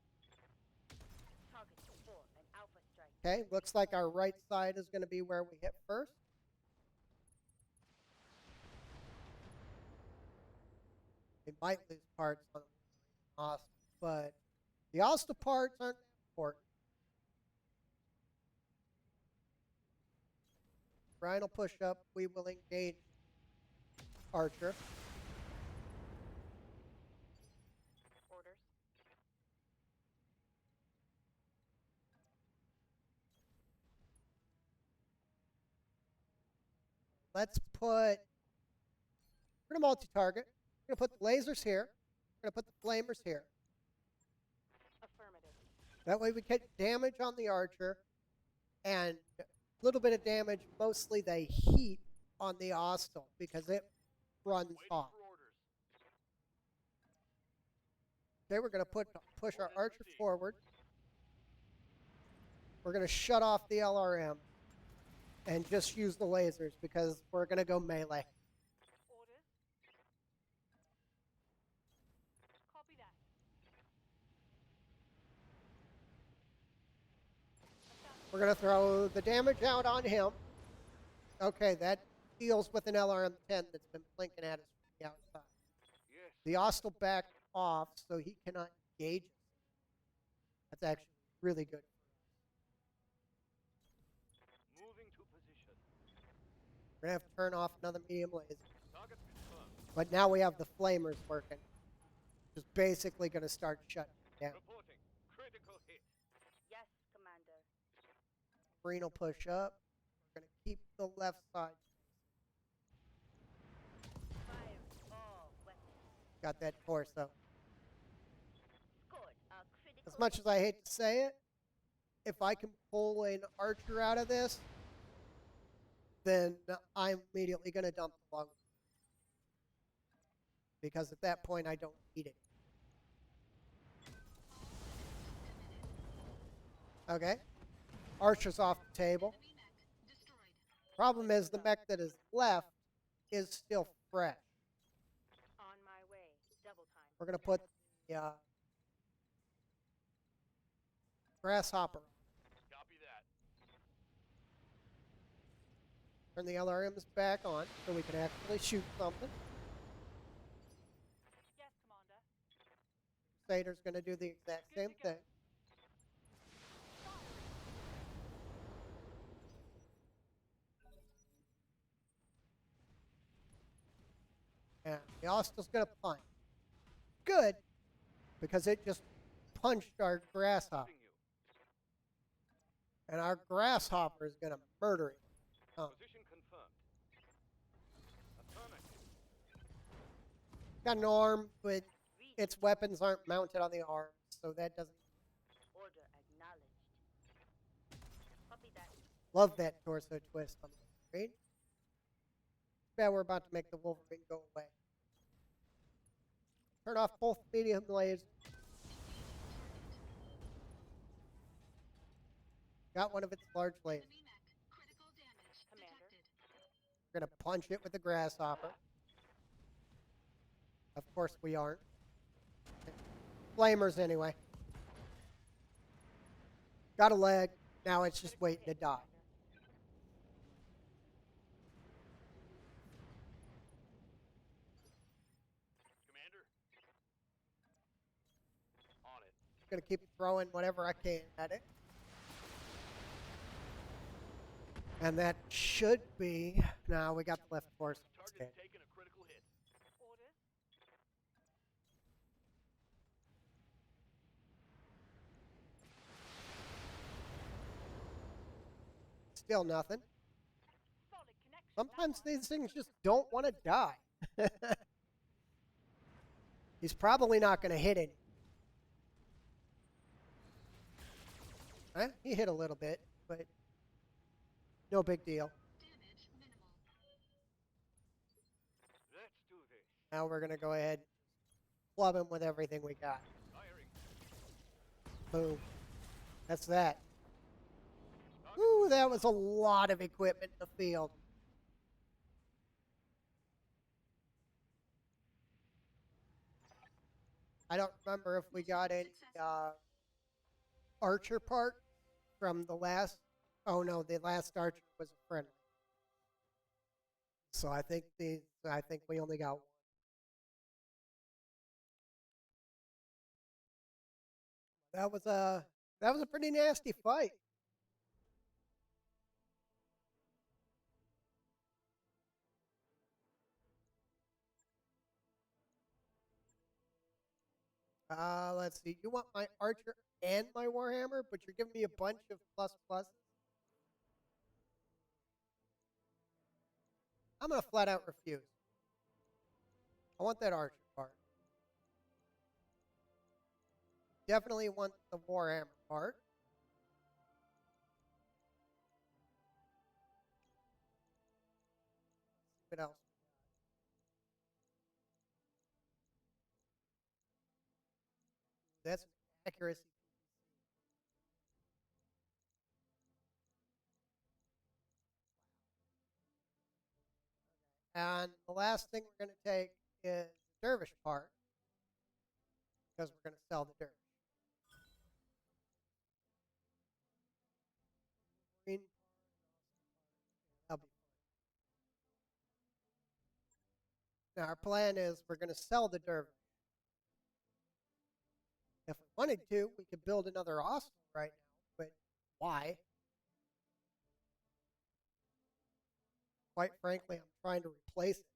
target for an alpha strike. Okay, looks like our right side is going to be where we hit first. We might lose parts on the Austin, but the Austin parts aren't that important. Brian will push up. We will engage Archer. Orders. Let's put. We're gonna multi-target. We're gonna put the lasers here. We're gonna put the flamers here. Affirmative. That way we get damage on the archer and a little bit of damage, mostly the heat on the hostile because it runs Waiting off. for orders. Okay, we're going to push our archer forward. We're going to shut off the LRM and just use the lasers because we're going to go melee. Orders. Copy that. We're going to throw the damage out on him. Okay, that deals with an LRM-10 that's been blinking at us from the outside. Yes. The hostile backed off so he cannot engage us. That's actually really good. Moving to position. We're going to have to turn off another medium laser. Target confirmed. But now we have the flamers working. Which is basically going to start shutting. down. Reporting. Critical hit. Yes, Commander. Green will push up. We're going to keep the left side. Fire all weapons. Got that torso. Scored a critical As much as I hate to say it, if I can pull an archer out of this, then I'm immediately going to dump the lung. Because at that point, I don't need it. Okay. Archer's off the table. Enemy mech destroyed. Problem is, the mech that is left is still fresh. on my way. Double time. We're going to put the grasshopper on. Copy that. Turn the LRMs back on so we can actually shoot something. Yes, Commander. Crusader's going to do the exact same thing. And the Austin's going to punch. Good, because it just punched our grasshopper. Moving you. And our grasshopper is going to murder it. Oh. Position confirmed. Affirmative. Got an arm, but its weapons aren't mounted on the arm, so that doesn't. Order acknowledged. Copy that. Love that torso twist on the screen. Yeah, we're about to make the Wolverine go away. Turn off both medium lasers. Got one of its large lasers. Enemy mech critical damage Commander. detected. We're going to punch it with the grasshopper. Of course we aren't. Flamers anyway. Got a leg. Now it's just waiting to die. Commander. On it. Gonna keep throwing whatever I can at it. And that should be. Now we got the left torso. Target's taking a critical hit. Orders. Still nothing. Solid connection. Sometimes these things just don't want to die. He's probably not going to hit it. He hit a little bit, but no big deal. Damage minimal. Let's do this. Now we're going to go ahead and club him with everything we got. Firing. Boom. That's that. Ooh, that was a lot of equipment in the field. I don't remember if we got any archer part from the last. Oh no, the last archer was a friendly. So I think we only got one. That was a pretty nasty fight. Let's see. You want my archer and my warhammer, but you're giving me a bunch of plus pluses? I'm gonna flat out refuse. I want that archer part. Definitely want the warhammer part. What else? That's an accuracy. And the last thing we're going to take is the dervish part, because we're going to sell the dervish. Green part, that'll be fine. Now our plan is we're going to sell the dervish. If we wanted to, we could build another Austin right now, but why? Quite frankly, I'm trying to replace it.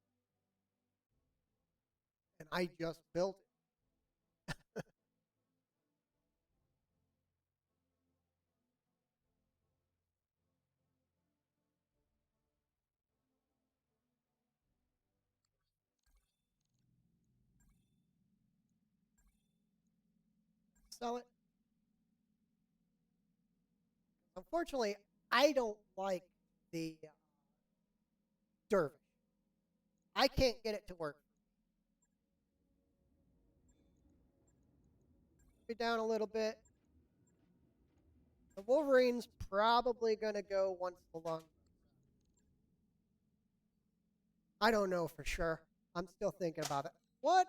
And I just built it. sell it. Unfortunately, I don't like the dervish. I can't get it to work. Get down a little bit. The Wolverine's probably going to go once the long. I don't know for sure. I'm still thinking about it. What?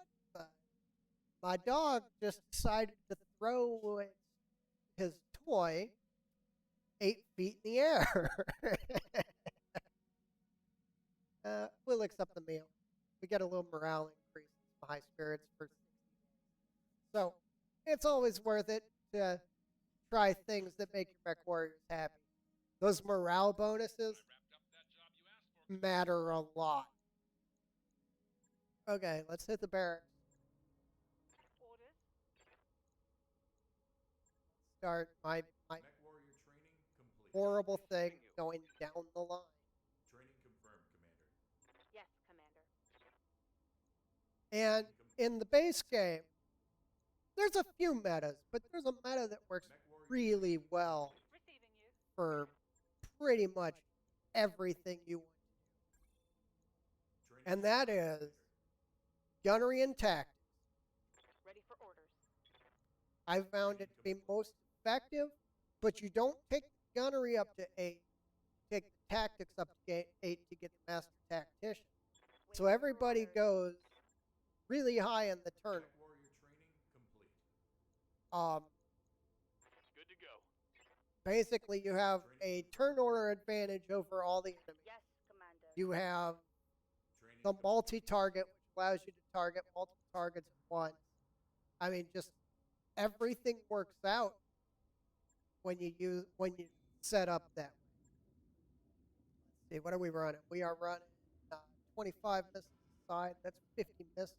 My dog just decided to throw his toy 8 feet in the air. We'll accept the meal. We get a little morale increase, high spirits for 60 days. So it's always worth it to try things that make your mech warriors happy. Those morale bonuses matter a lot. Okay, let's hit the barracks. Orders. Start my Mech warrior training complete. horrible thing going down the line. Training confirmed, Commander. Yes, Commander. And in the base game, there's a few metas, but there's a meta that works really well Receiving you. for pretty much everything you want to do. Training And that is gunnery and tactics. Ready for orders. I found it to be most effective, but you don't take the gunnery up to 8. Take the tactics up to 8 to get the master tactician. So everybody goes really high in the turn. Mech warrior training complete. Good to go. Basically, you have a turn order advantage over all the enemies. Yes, Commander. You have Training the complete. multi-target, which allows you to target multiple targets at once. I mean, just everything works out when you set up that way. Let's see, what are we running? We are running 25 missiles aside. That's 50 missiles.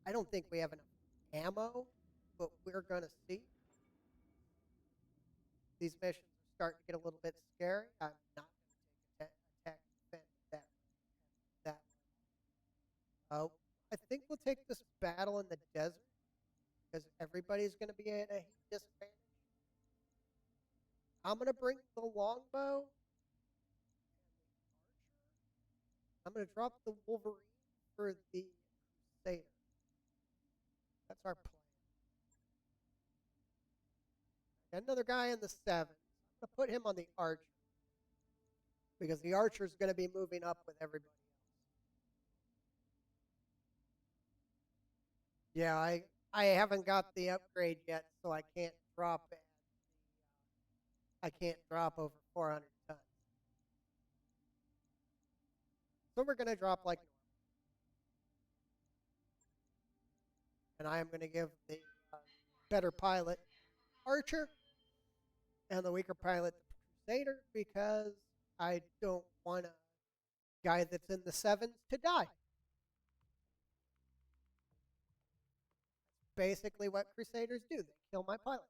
I don't think we have enough ammo, but we're gonna see. These missions are starting to get a little bit scary. I'm not going to take attack defense that. Oh, I think we'll take this battle in the desert because everybody's going to be at a heat disadvantage. I'm going to bring the longbow. I'm going to drop the Wolverine for the Crusader. That's our plan. Got another guy in the 7. I'm going to put him on the Archer because the Archer's going to be moving up with everybody else. Yeah, I haven't got the upgrade yet, so I can't drop it. I can't drop over 400 tons. So we're going to drop like normal. And I am going to give the better pilot Archer and the weaker pilot the Crusader because I don't want a guy that's in the 7s to die. Basically what Crusaders do. They kill my pilots.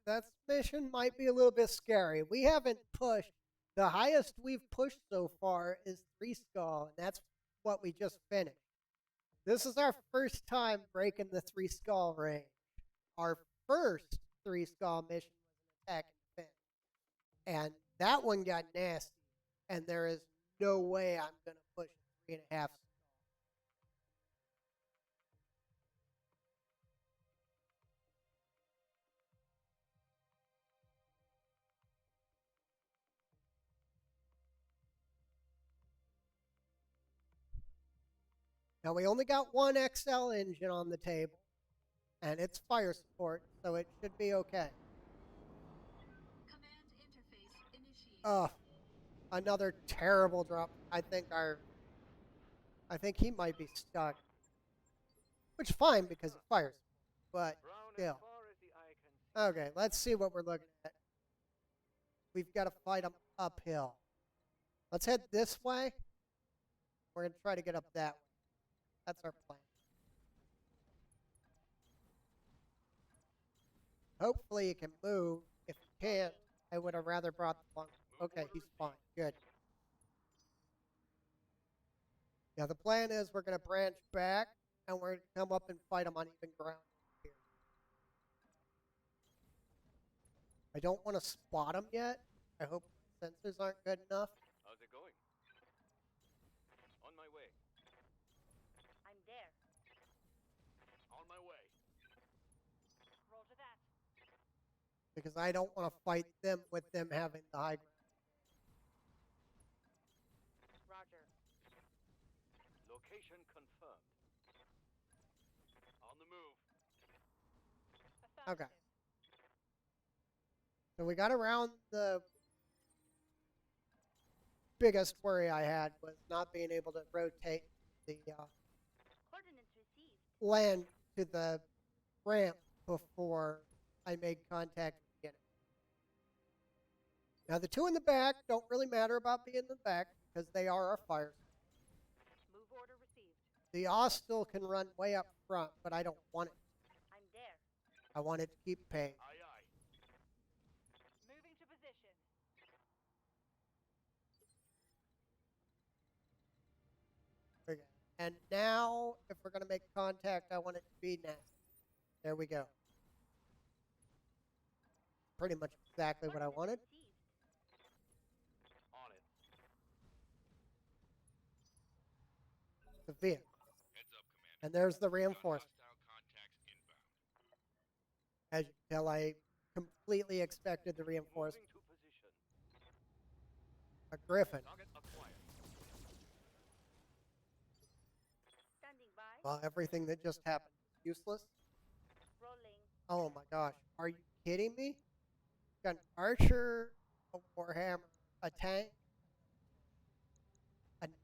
That mission might be a little bit scary. We haven't pushed. The highest we've pushed so far is 3 skull, and that's what we just finished. This is our first time breaking the 3 skull range. Our first 3 skull mission was an attack and defense. And that one got nasty. And there is no way I'm going to push 3.5 skull. Now we only got one XL engine on the table, and it's fire support, so it should be okay. Command interface initiated. Oh, another terrible drop. I think he might be stuck, which is fine because it's fire support, but still. Okay, let's see what we're looking at. We've got to fight them uphill. Let's head this way. We're going to try to get up that way. That's our plan. Hopefully it can move. If it can't, I would have rather brought the long. Okay, he's fine. Good. Yeah, the plan is we're going to branch back and we're going to come up and fight them on even ground here. I don't want to spot them yet. I hope sensors aren't good enough. How's it going? On my way. I'm there. On my way. Roger that. Because I don't want to fight them with them having the high ground. Roger. Location confirmed. On the move. Affirmative. Okay. So we got around the biggest worry I had was not being able to rotate the Coordinates received. land to the ramp before I made contact with the enemy. Now the two in the back don't really matter about being in the back because they are our fire. Move order received. The hostile can run way up front, but I don't want it. I'm there. I want it to keep paying. Aye, aye. Moving to position. Okay. And now, if we're going to make contact, I want it to be now. There we go. Pretty much exactly what I wanted. Received. On it. The vehicle. Heads up, Commander. And there's the Got reinforcement. hostile contacts inbound. As you can tell, I completely expected the reinforcement. Moving to position. A griffin. Target acquired. Standing by. Well, everything that just happened is useless. Rolling. Oh my gosh. Are you kidding me? Got an archer, a warhammer, a tank,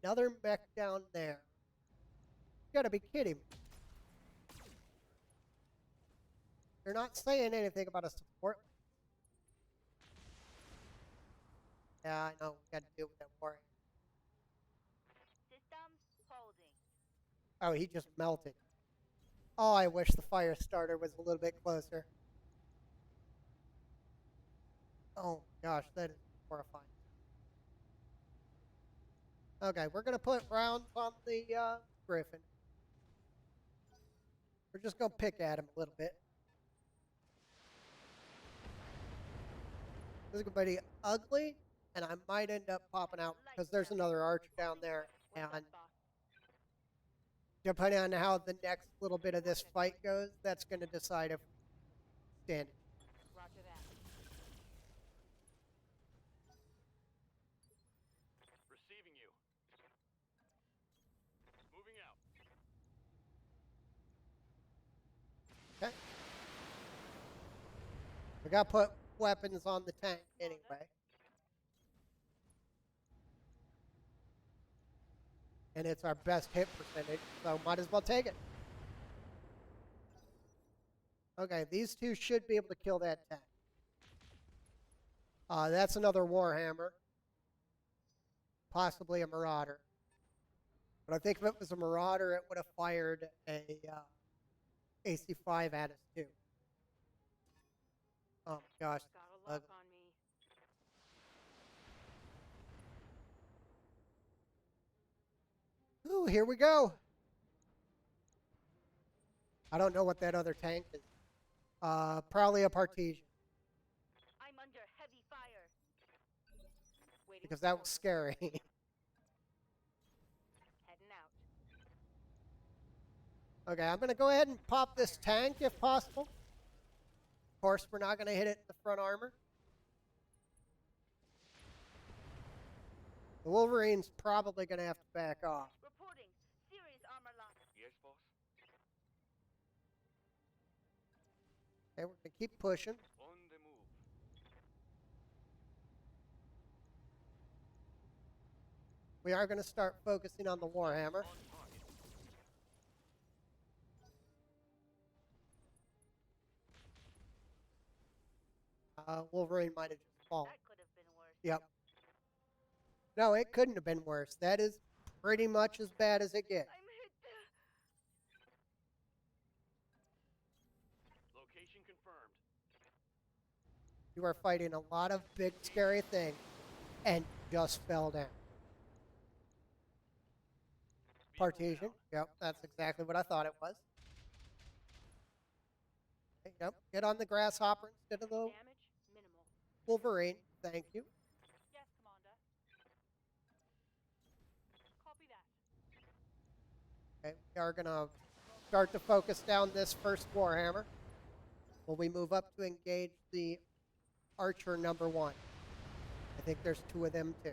another mech down there. You gotta be kidding me. You're not saying anything about a support. Yeah, I know. We gotta deal with that warrior. Systems holding. Oh, he just melted. Oh, I wish the fire starter was a little bit closer. Oh my gosh, that is horrifying. Okay, we're gonna put rounds on the griffin. We're just gonna pick at him a little bit. This is gonna be ugly, and I might end up popping out because there's another archer down there, What's and up, boss? depending on how the next little bit of this fight goes, that's gonna decide if we stand it. Roger that. Receiving you. Moving out. Okay. We gotta put weapons on the tank anyway. And it's our best hit percentage, so might as well take it. Okay, these two should be able to kill that tank. That's another Warhammer. Possibly a Marauder. But I think if it was a Marauder, it would have fired a AC-5 at us too. Oh my gosh. Got a lock ugly. on me. Ooh, here we go. I don't know what that other tank is. Probably a Partisan, I'm under heavy fire. Waiting because for that was orders. scary. Heading out. Okay, I'm going to go ahead and pop this tank if possible. Of course, we're not going to hit it in the front armor. The Wolverine's probably going to have to back off. Reporting. Serious armor lock. Yes, boss. Okay, we're going to keep pushing. On the move. We are going to start focusing on the Warhammer. On target. Wolverine might have just fallen. That could have been worse. Yep. No, it couldn't have been worse. That is pretty much as bad as it gets. I'm hit. Location confirmed. You are fighting a lot of big, scary things and just fell down. Partition. Yep, that's exactly what I thought it was. Okay, yep, get on the grasshopper instead of the Damage minimal. Wolverine. Thank you. Yes, Commander. Copy that. Okay, we are going to start to focus down this first Warhammer. Will we move up to engage the Archer #1? I think there's 2 of them too.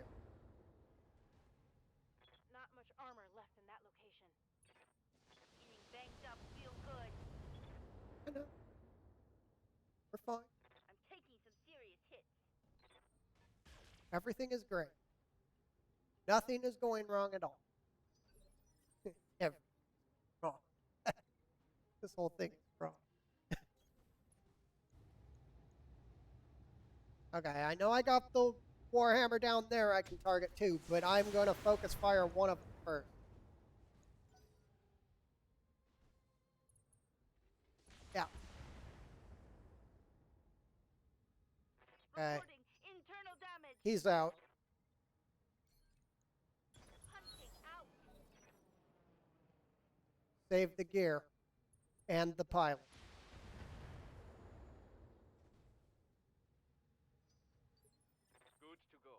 Not much armor left in that location. Getting banged up feel good. I know. We're fine. I'm taking some serious hits. Everything is great. Nothing is going wrong at all. Everything is wrong. This whole thing is wrong. Okay, I know I got the Warhammer down there I can target too, but I'm going to focus fire one of them first. Yeah. Okay. Reporting internal damage. He's out. Hunting out. Save the gear and the pilot. Goods to go.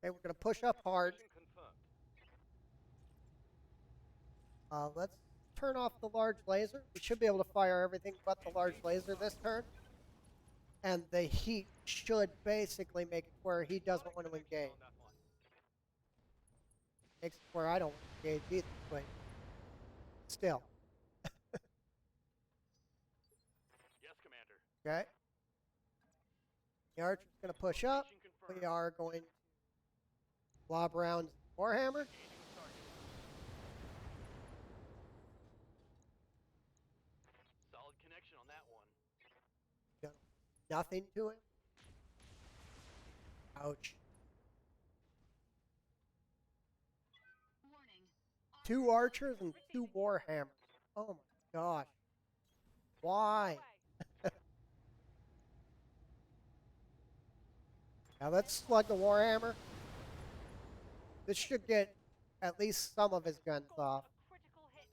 Okay, we're going to push up hard. Mission confirmed. Let's turn off the large laser. We should be able to fire everything but the large laser this turn. And the heat should basically make it where he doesn't want to engage. On that one. Makes it where I don't want to engage either, but still. Yes, Commander. Okay. The Archer's going to push up. Mission confirmed. We are going to lob rounds Warhammer. Engaging target. Solid connection on that one. Done nothing to him. Ouch. Warning. 2 Archers and 2 Warhammers. Oh my gosh. Why? Now let's slug the Warhammer. This should get at least some of his guns off. A critical hit.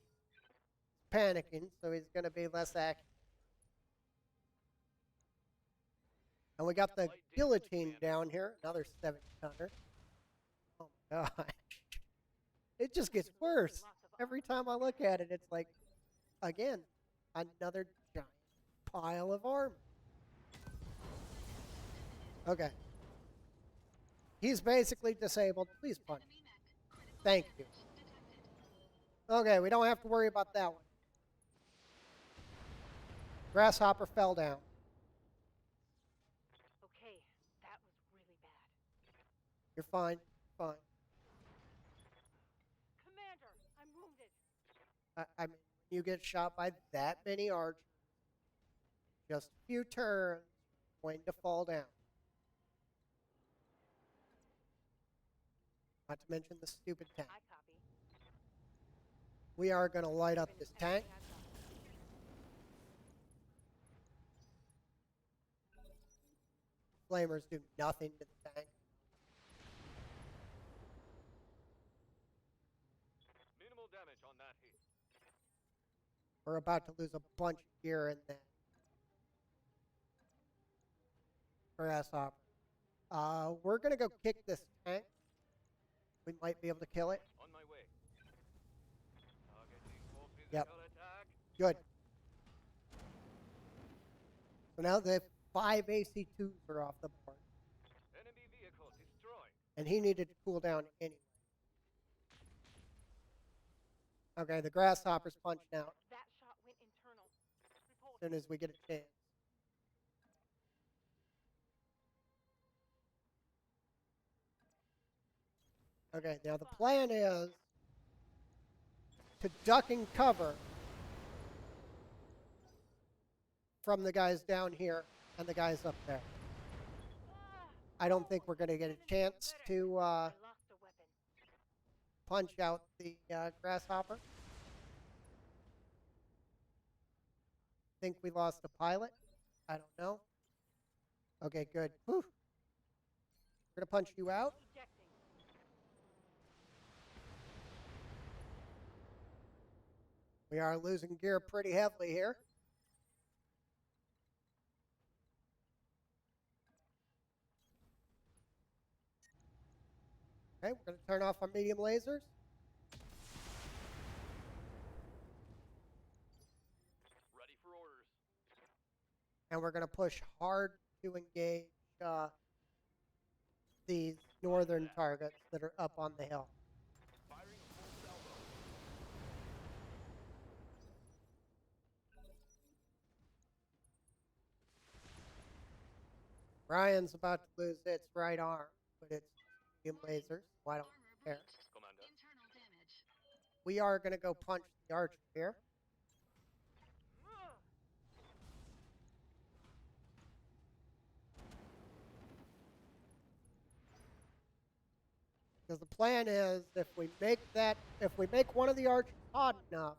Panicking, so he's going to be less accurate. And we got the guillotine down here, another 700. Oh my gosh. It just gets worse. Every time I look at it, it's like, again, another giant pile of armor. Okay. He's basically disabled. Please punch. Enemy mech. Critical Thank you. damage detected. Okay, we don't have to worry about that one. Grasshopper fell down. Okay, that was really bad. You're fine. Fine. Commander, I'm wounded. I mean, when you get shot by that many archers, just a few turns, going to fall down. Not to mention the stupid tank. I copy. We are going to light up this tank. Flamers do nothing to the tank. Minimal damage on that hit. We're about to lose a bunch of gear in that grasshopper. We're going to go kick this tank. We might be able to kill it. On my way. Targeting for physical Yep. attack. Good. So now the 5 AC2s are off the board. Enemy vehicle destroyed. And he needed to cool down anyway. Okay, the grasshopper's punched out That shot went internal. as soon as we get a chance. Okay, now the plan is to duck and cover from the guys down here and the guys up there. I don't think we're going to get a chance to I lost a weapon. punch out the grasshopper. Think we lost a pilot. I don't know. Okay, good. Whew. We're gonna punch you out. Ejecting. We are losing gear pretty heavily here. Okay, we're gonna turn off our medium lasers. Ready for orders. And we're going to push hard to engage these northern targets that are up on the hill. Firing a full salvo. Ryan's about to lose its right arm, but it's medium lasers, so I don't Armor care. breached. Commander. Internal damage. We are going to go punch the archer here. Because the plan is, if we make one of the archers hot enough,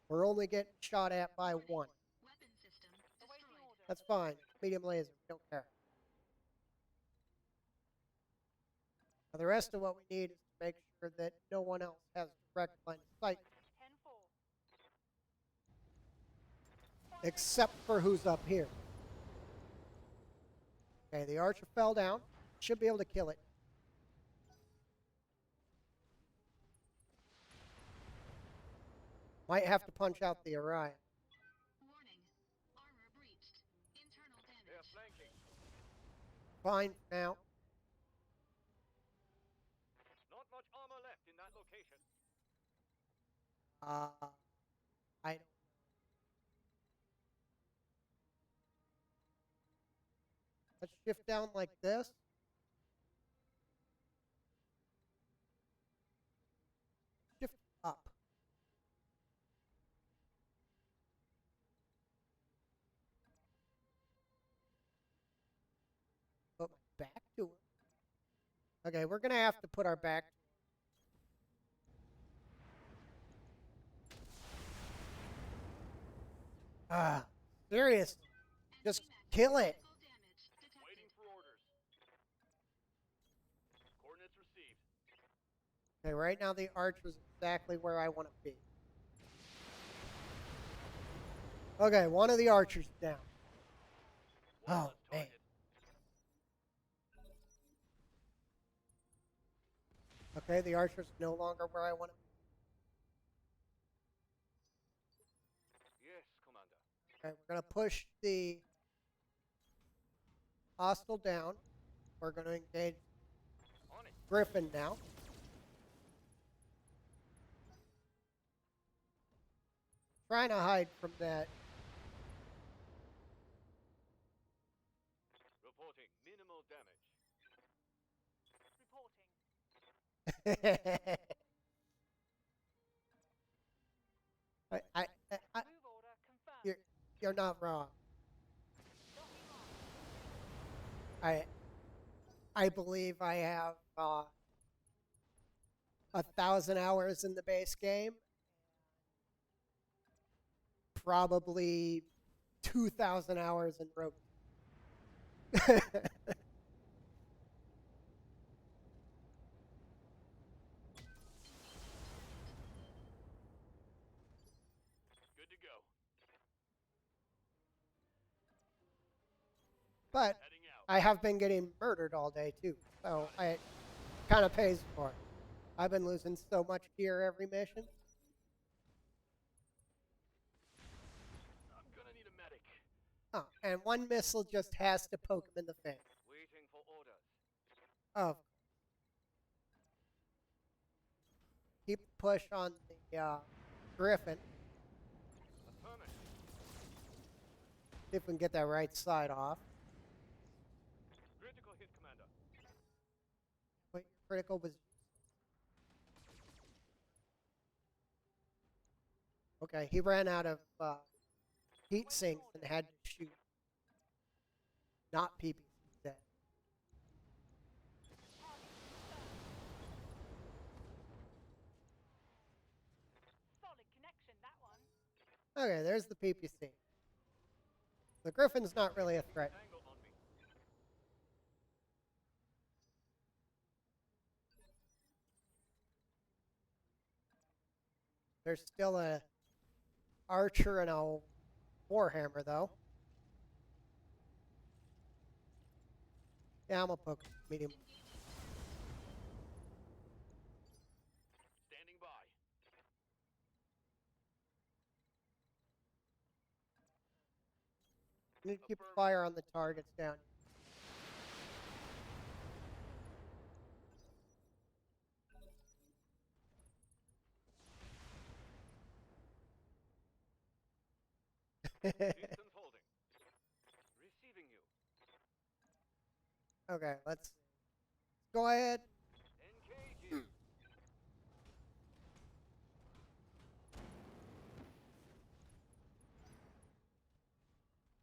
we're only getting shot at by one. Weapon system Awaiting destroyed. order. That's fine. Medium laser, we don't care. Now, the rest of what we need is to make sure that no one else has direct line of sight, 10-4. except for who's up here. Okay, the archer fell down. Should be able to kill it. Might have to punch out the Orion. Warning. Armor breached. Internal They are damage. flanking. Fine for now. Not much armor left in that location. I don't. Let's shift down like this. Shift up. Put my back to him. Okay, we're gonna have to put our back. Serious. Just kill it. Critical damage detected. Waiting for orders. Coordinates received. Okay, right now the archer's exactly where I want to be. Okay, one of the archers down. One Oh, less man. target. Okay, the archer's no longer where I want to Yes, Commander. be. Okay, we're going to push the hostile down. We're going to engage On it. Griffin now. Trying to hide from that. Reporting minimal damage. Reporting. I, Move order confirmed. you're not wrong. Locking on. I believe I have 1,000 hours in the base game. Probably 2,000 hours in Rogue. Good to go. But Heading out. I have been getting murdered all day too, so it kind of pays for it. I've been losing so much gear every mission. I'm gonna need a medic. Oh, and one missile just has to poke him in the face. Waiting for orders. Oh. Keep the push on the Griffin. Affirmative. See if we can get that right side off. Critical hit, Commander. But your critical was. Okay, he ran out of heat sinks and had to shoot. Not PPC dead. Solid connection, that one. Okay, there's the PPC. The Griffin's not really a threat. Tangled on me. There's still a archer and a warhammer, though. Yeah, I'm gonna poke medium. Standing by. You need to keep fire on the targets down. Distance holding. Receiving you. Okay, let's go ahead. Engaging.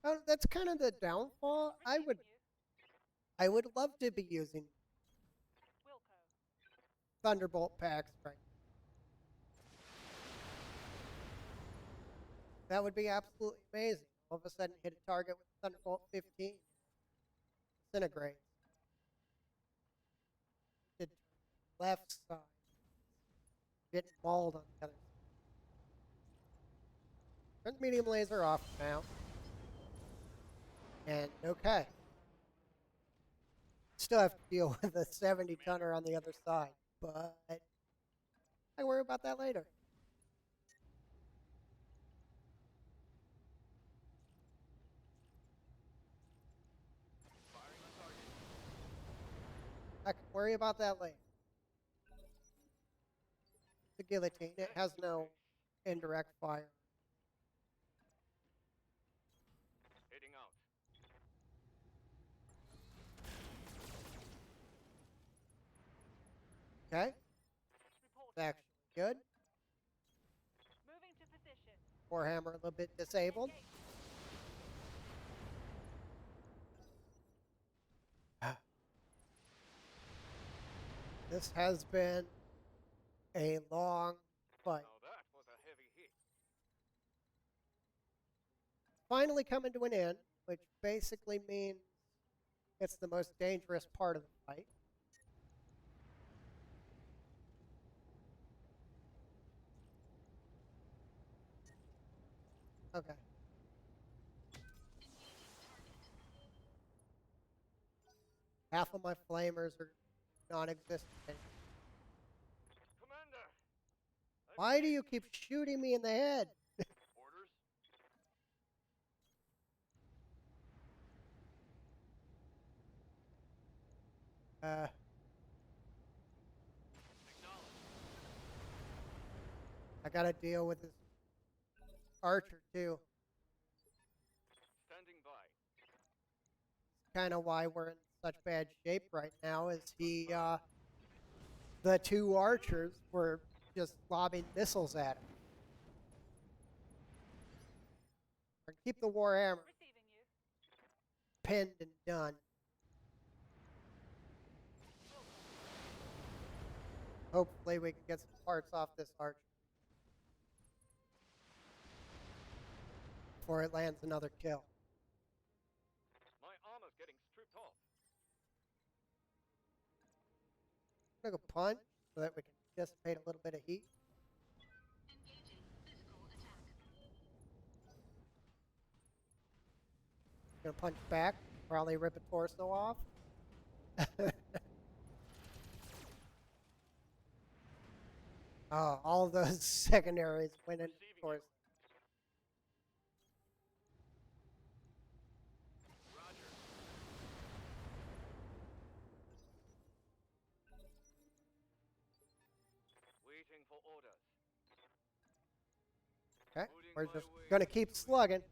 Oh, that's kind of the downfall. Receiving you. I would love to be using Wilco. Thunderbolt packs right. That would be absolutely amazing. All of a sudden, hit a target with Thunderbolt 15. Disintegrates. Did left side. Getting mauled on the other side. Turn the medium laser off now. And okay. Still have to deal with a 70 tonner on the other side, but I worry about that later. Firing on target. I can worry about that later. The guillotine, it has no indirect fire. Heading out. Okay, Report. it's actually good. Moving to position. Warhammer a little bit disabled. Engage. This has been a long fight. Now that was a heavy hit. Finally coming to an end, which basically means it's the most dangerous part of the fight. Okay. Half of my flamers are non-existent. Commander. Why do you keep shooting me in the head? Orders. Acknowledged. I gotta deal with this archer too. Standing by. Kind of why we're in such bad shape right now is the two archers were just lobbing missiles at him. Keep the warhammer Receiving you. pinned and done. Hopefully we can get some parts off this archer before it lands another kill. My armor's getting stripped off. I'm gonna go punch so that we can dissipate a little bit of heat. Engaging physical attack. Gonna punch back, probably rip a torso off. Oh, all those secondaries went into Receiving torso. Roger. Waiting for orders. Okay, Moving we're my just way gonna keep to it. slugging.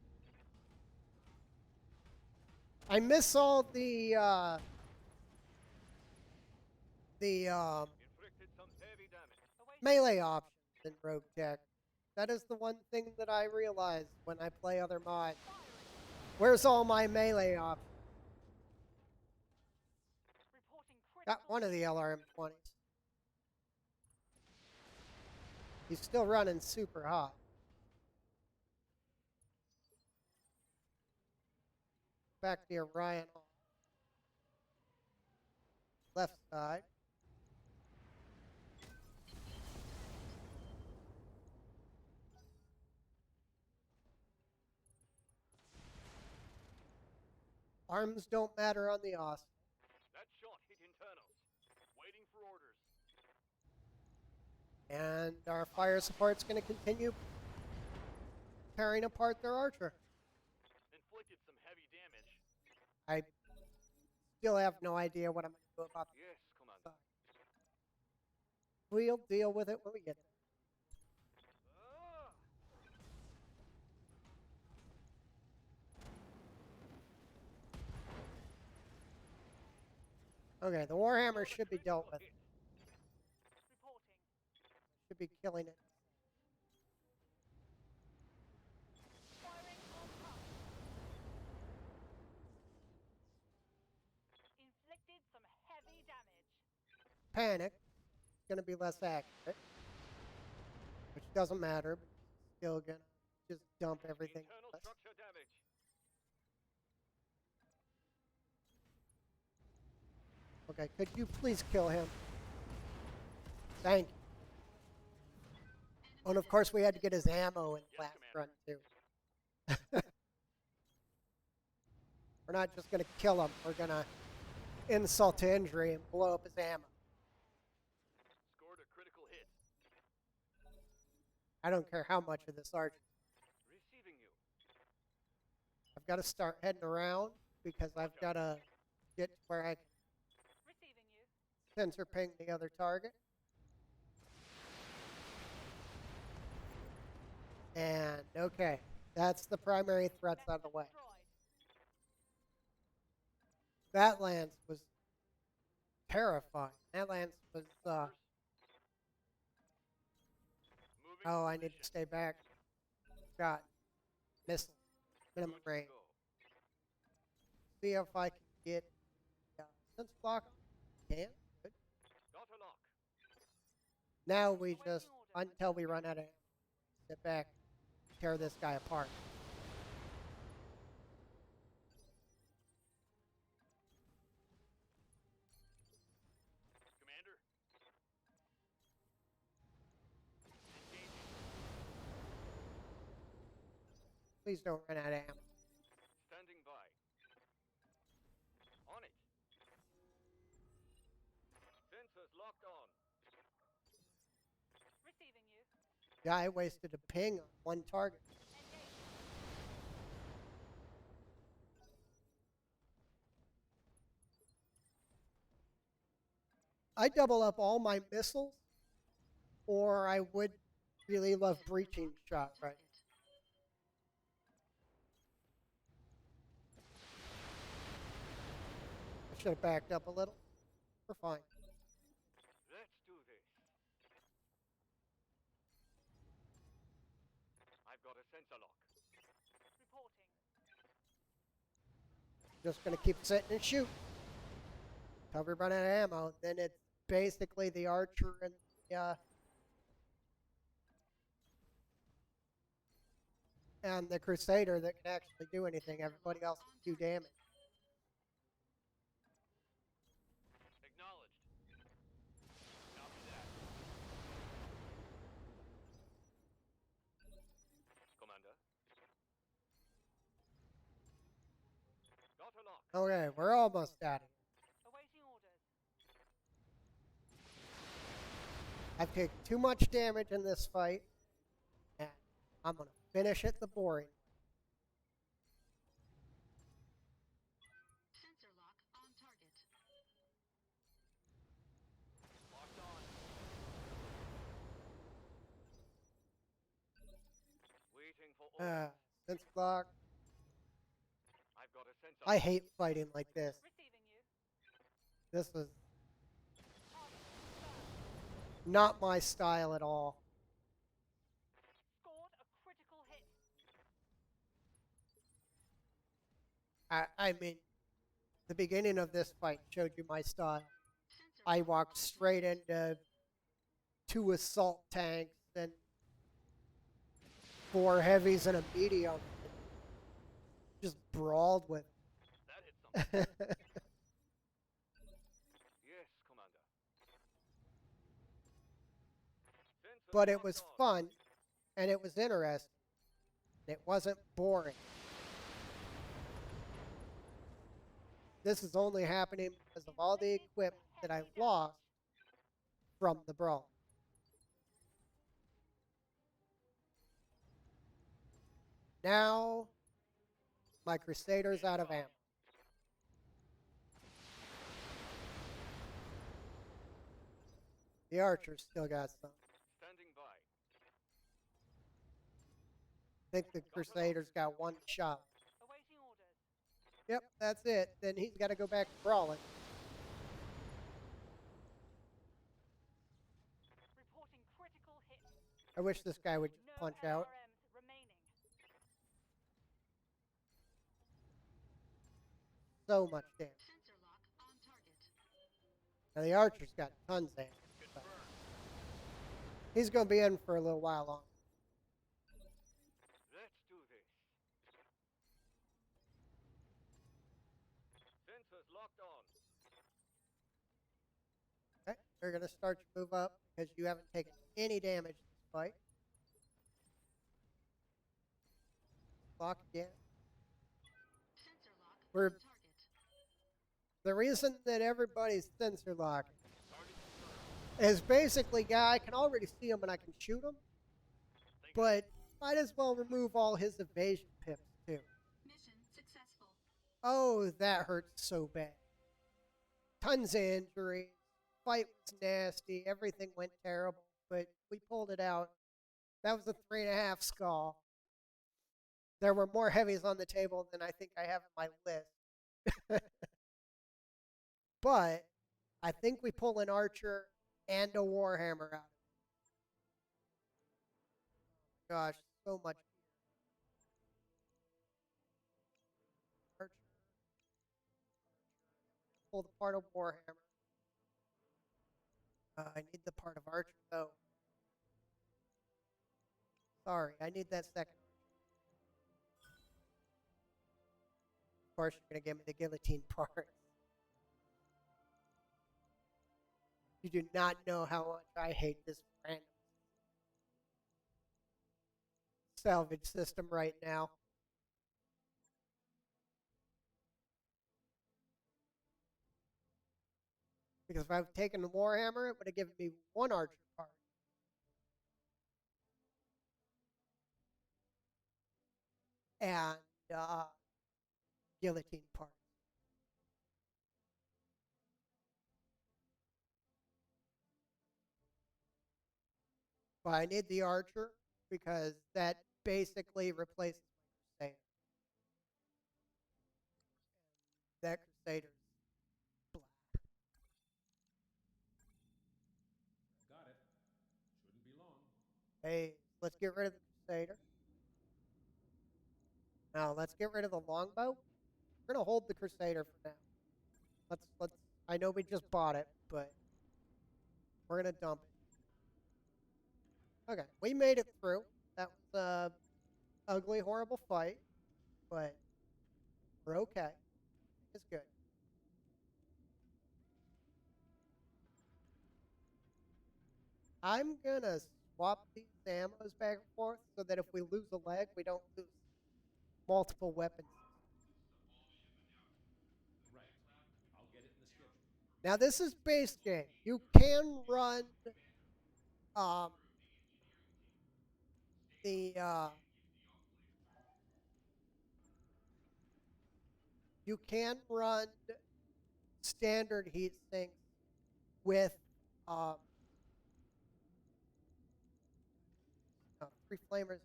I miss all the Inflicted some heavy damage. Away. melee options in Rogue Tech. That is the one thing that I realize when I play other mods. Where's all my melee options? Reporting critical. Got one of the LRM-20s. He's still running super hot. back the Orion off. Left side. Arms don't matter on the Austin. That shot hit internals. Waiting for orders. And our fire support's going to continue tearing apart their archer. Inflicted some heavy damage. I still have no idea what I'm going to do about this. Yes, Commander. We'll deal with it when we get there. Okay, the Warhammer should be dealt with. Reporting. Should be killing it. Firing on pump. Inflicted some heavy damage. Panic. It's going to be less accurate. Which doesn't matter, but still going to just dump everything. Internal on us. structure damage. Okay, could you please kill him? Thank you. Oh, and of course we had to get his ammo in the Yes, last run too. We're not just gonna kill him, we're gonna insult to injury and blow up his ammo. Scored a critical hit. I don't care how much of this archer. Receiving you. I've got to start heading around because I've got to get to where I can Receiving you. sensor ping the other target. And okay, that's the primary threats out of the way. Destroyed. That lance was terrifying. That lance was, Moving oh, to I need to position. stay back. Got missile, minimum Good to range. go. See if I can get sense block. Can. Good. Got a lock. Now we just, until we run out of ammo, sit back, tear this guy apart. Commander. Engaging. Please don't run out of ammo. Standing by. On it. Sensors locked on. Receiving you. Guy wasted a ping on one target. Engaging. I double up all my missiles, or I would really love breaching shot right. I should have backed up a little. We're fine. Let's do this. I've got a sensor lock. Reporting. Just gonna keep sitting and shoot. Until we run out of ammo, then it's basically the archer and the crusader that can actually do anything. Everybody else can do damage. Acknowledged. Copy that. Commander. Got a lock. Okay, we're almost out of here. Awaiting orders. I've taken too much damage in this fight, and I'm gonna finish it the boring. Sensor lock on target. Locked on. Waiting for orders. Sense block. I've got a sensor. I hate fighting like this. Receiving you. This was Target confirmed. not my style at all. Scored a critical hit. I mean, the beginning of this fight showed you my style. Sensor I lock walked on straight target. into 2 assault tanks and 4 heavies and a medium. Just brawled with. Yes, Commander. Sensors But it locked was on. fun and it was interesting. It wasn't boring. This is only happening because of all the equipment that I lost from the brawl. Now, my Crusader's out of ammo. The Archer's still got some. Standing by. I think the Crusader's got one shot. Awaiting orders. Yep, that's it. Then he's got to go back to brawling. Reporting critical hit. I wish this guy would just No punch out. LRMs remaining. So much damage. Sensor lock on target. Now the Archer's got tons of ammo. but He's going to be in for a little while longer. Let's do this. Sensors locked on. Okay, you're going to start to move up because you haven't taken any damage this fight. Lock again. Sensor lock We're on target. The reason that everybody's sensor locked Target confirmed. is basically, yeah, I can already see him and I can shoot him, but might as well remove all his evasion pips too. Mission successful. Oh, that hurts so bad. Tons of injuries. Fight was nasty. Everything went terrible, but we pulled it out. That was a 3.5 skull. There were more heavies on the table than I think I have on my list. But I think we pull an Archer and a Warhammer out. Gosh, so much. Archer. Pull the part of Warhammer. I need the part of Archer though. Sorry, I need that second. Of course, you're gonna give me the guillotine part. You do not know how much I hate this random salvage system right now. Because if I've taken the Warhammer, it would have given me one Archer part. And guillotine part. But I need the Archer because that basically replaces my Crusader. That Crusader's black. Got it. Shouldn't be long. Hey, let's get rid of the Crusader. Now let's get rid of the longbow. We're gonna hold the Crusader for now. Let's. I know we just bought it, but we're gonna dump it. Okay, we made it through. That was a ugly, horrible fight, but we're okay. It's good. I'm gonna swap these ammos back and forth so that if we lose a leg, we don't lose multiple weapons. Right. I'll get it in the schedule. Now this is base game. You can run um, the you can run standard heat sinks with um, three flamers.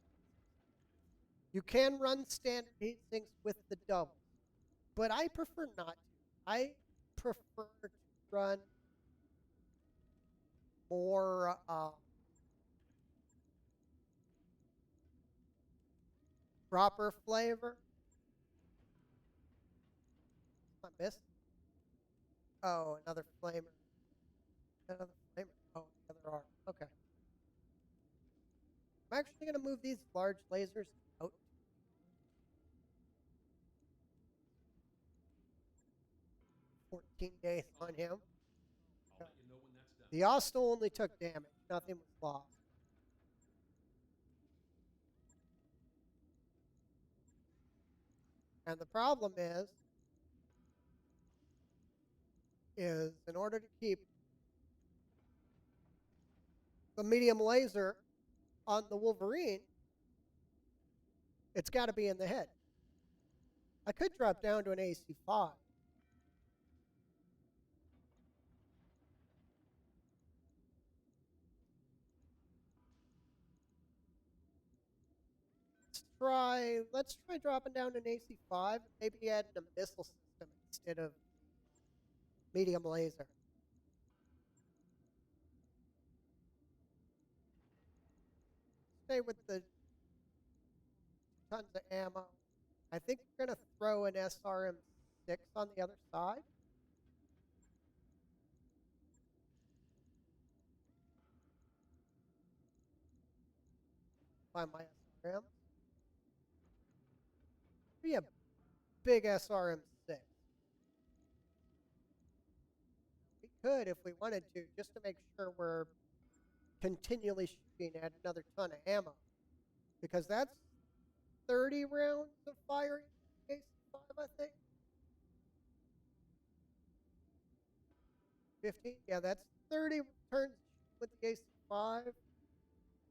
You can run standard heat sinks with the doubles, but I prefer not to. I prefer to run more proper flavor. I missed. Oh, another flamer. Another flamer. Oh, the other arm. Okay. I'm actually going to move these large lasers out. 14 days on him. I'll let you know when that's done. The Ostel only took damage. Nothing was lost. And the problem is in order to keep the medium laser on the Wolverine, it's got to be in the head. I could drop down to an AC5. Let's try dropping down to an AC5 and maybe adding a missile system instead of medium laser. Stay with the tons of ammo. I think we're going to throw an SRM6 on the other side. Find my SRM. Be a big SRM6. We could, if we wanted to, just to make sure we're continually shooting at another ton of ammo. Because that's 30 rounds of firing AC5, I think. 15? Yeah, that's 30 turns with the AC5.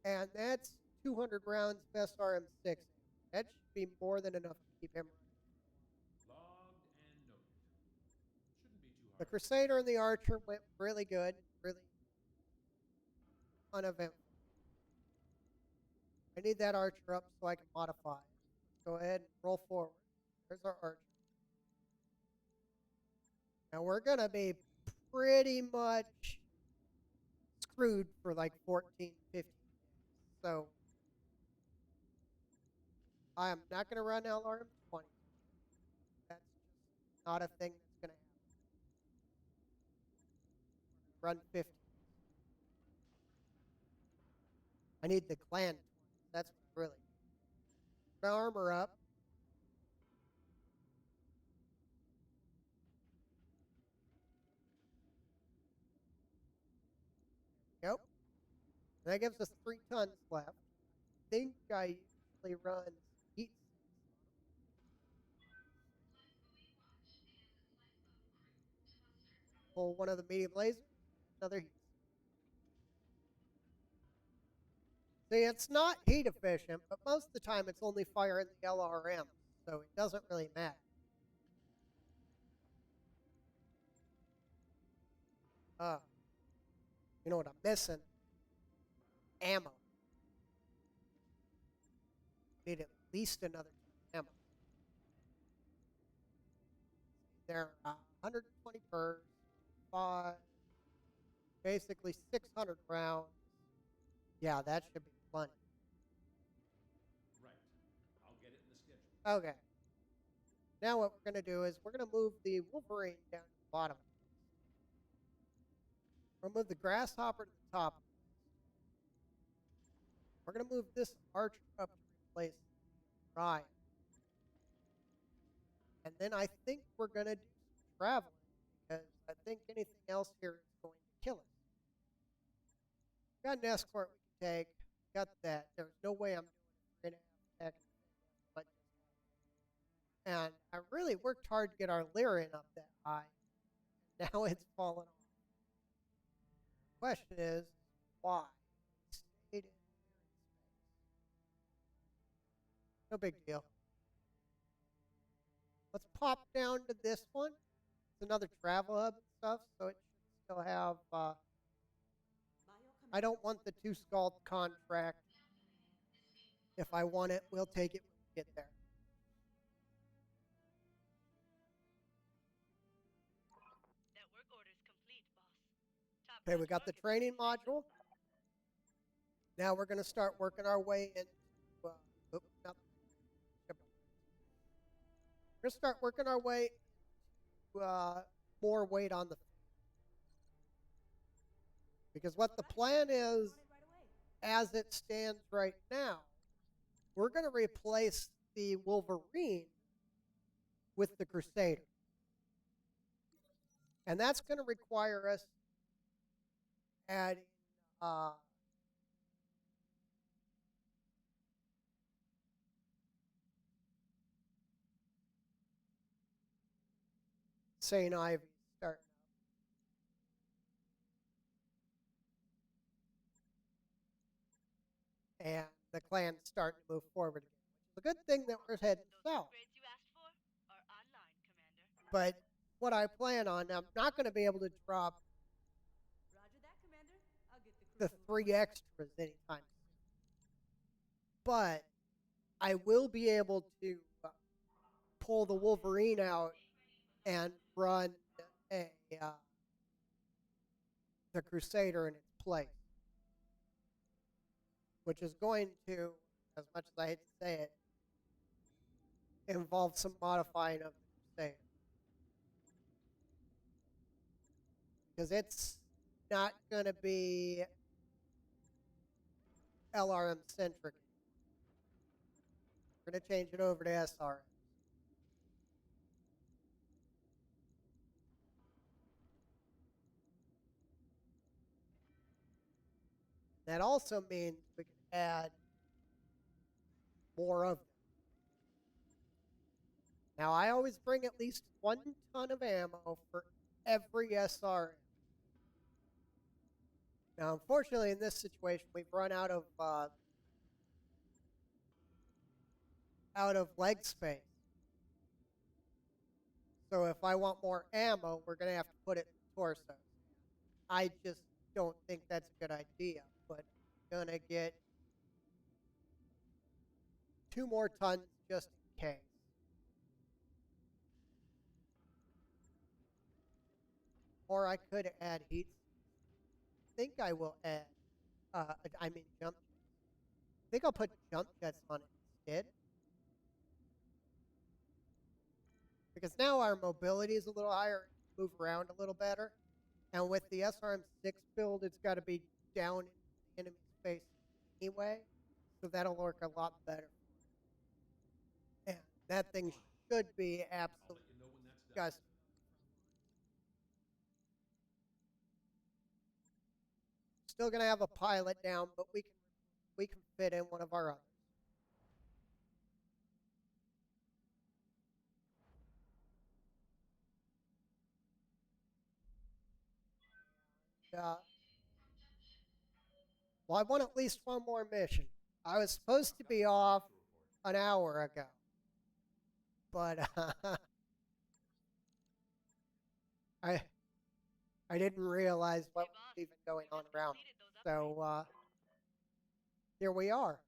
And that's 200 rounds of SRM6. That should be more than enough to keep him running. Logged and noted. Shouldn't be too The hard. Crusader and the Archer went really good, really uneventful. I need that Archer up so I can modify it. Let's go ahead and roll forward. There's our Archer. Now we're going to be pretty much screwed for like 14, 15 days. So I am not going to run LRM-20. That's just not a thing that's going to happen. Run 50. I need the Clan 20. That's what I really need. Put armor up. There we go. And that gives us 3 tons left. I think I usually run heat pull one of the medium lasers, another heat. See, it's not heat efficient, but most of the time it's only firing the LRM, so it doesn't really matter. You know what I'm missing? Ammo. Need at least another ammo. There are 120 per, 5, basically 600 rounds. Yeah, that should be plenty. Right. I'll get it in the schedule. Okay. Now what we're going to do is we're going to move the Wolverine down to the bottom. We'll move the Grasshopper to the top. We're going to move this Archer up to replace Ryan. And then I think we're going to do some traveling because I think anything else here is going to kill us. Got an escort we can take. Got that. There's no way I'm doing it 3.5 seconds. And I really worked hard to get our Lyrian up that high. Now it's fallen off. The question is, why? It stayed in here in space. No big deal. Let's pop down to this one. It's another travel hub and stuff, so it should still have. I don't want the 2 Scald contract. If I want it, we'll take it when we get there. Network orders complete, boss. Okay, we got the training module. Now we're going to start working our way into. We're going to start working our way into more weight on the. Because what the plan is, as it stands right now, we're going to replace the Wolverine with the Crusader. And that's going to require us adding St. Ivy starting up. And the clan's starting to move forward again. Which is a good thing that we're heading south. Upgrades you asked for are online, Commander. But what I plan on, I'm not going to be able to drop Roger that, Commander. I'll get the the crew 3 moving. extras anytime soon. But I will be able to pull the Wolverine out and run a the Crusader in its place, which is going to, as much as I hate to say it, involve some modifying of the Crusader. Because it's not going to be LRM centric. We're going to change it over to SRM. That also means we can add more of them. Now, I always bring at least 1 ton of ammo for every SRM. Now, unfortunately, in this situation, we've run out of leg space. So if I want more ammo, we're going to have to put it in the torso. I just don't think that's a good idea, but I'm going to get 2 more tons just in case. Or I could add heat. I think I will add, jump jets. I think I'll put jump jets on it instead. Because now our mobility is a little higher, move around a little better. And with the SRM-6 build, it's got to be down in the enemy space anyway. So that'll work a lot better. And that thing should be I'll absolutely let you know when that's done. disgusting. Still gonna have a pilot down, but we can fit in one of our others. Well, I want at least 1 more mission. I was supposed to be off an hour ago, but I I didn't realize what Hey, was boss, even going we on just around me. completed those upgrades. So here we are.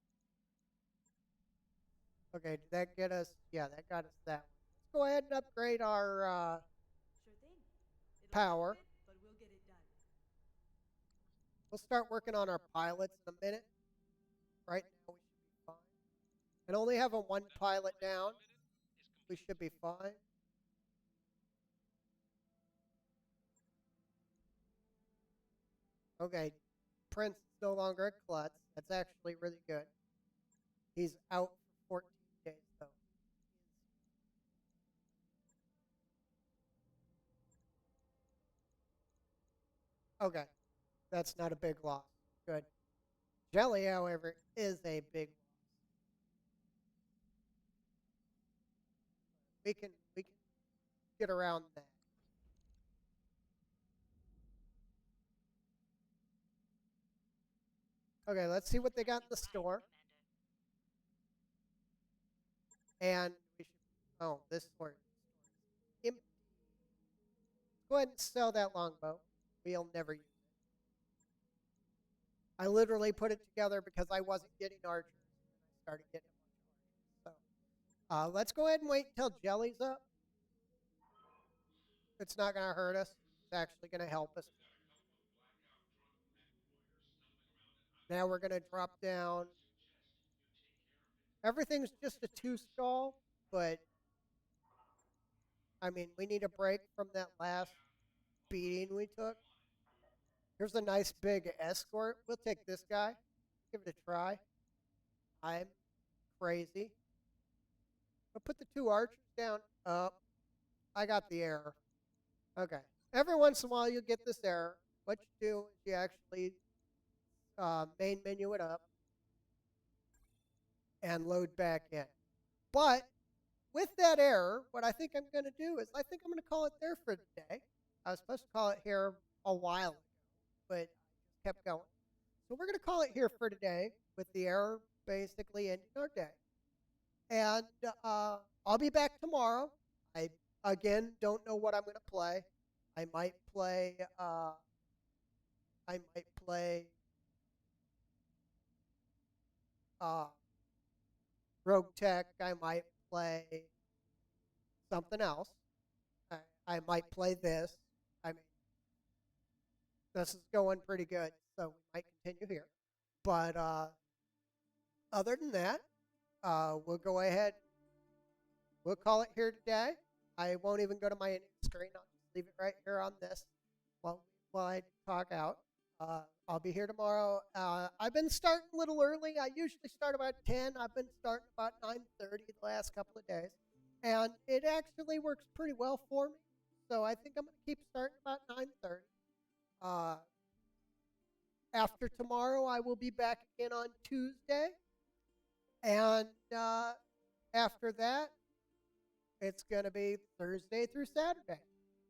Okay, did that get us? Yeah, that got us that one. Let's go ahead and upgrade our Sure thing. It'll power. take a bit, but we'll get it done. We'll start working on our pilots in a minute. Right now we should be fine. And only having 1 pilot down, we should be fine. Okay, Prince is no longer a klutz. That's actually really good. He's out for 14 days, though. Okay, that's not a big loss. Good. Jelly, however, is a big loss. We can get around that. Okay, let's see what they got in the store. And we should. Oh, this store is empty. Let's go ahead and sell that longbow. We'll never use it. I literally put it together because I wasn't getting archers, and I started getting a bunch of archers. So, let's go ahead and wait until Jelly's up. It's not going to hurt us. It's actually going to help us. Now we're going to drop down. Everything's just a 2 skull, but I mean, we need a break from that last beating we took. Here's a nice big escort. We'll take this guy. Give it a try. I'm crazy. I'll put the 2 archers down. I got the error. Okay. every once in a while you'll get this error. What you do is you actually main menu it up and load back in. But with that error, what I think I'm going to do is I think I'm going to call it there for today. I was supposed to call it here a while ago, but I just kept going. So we're going to call it here for today with the error basically ending our day. And I'll be back tomorrow. I, again, don't know what I'm going to play. I might play, I might play uh, Rogue Tech. I might play something else. I might play this. I mean, this is going pretty good, so we might continue here. But other than that, we'll go ahead. We'll call it here today. I won't even go to my ending screen. I'll just leave it right here on this while I talk out. I'll be here tomorrow. I've been starting a little early. I usually start about 10. I've been starting about 9:30 the last couple of days. And it actually works pretty well for me. So I think I'm going to keep starting about 9:30. After tomorrow, I will be back again on Tuesday. And after that, it's going to be Thursday through Saturday.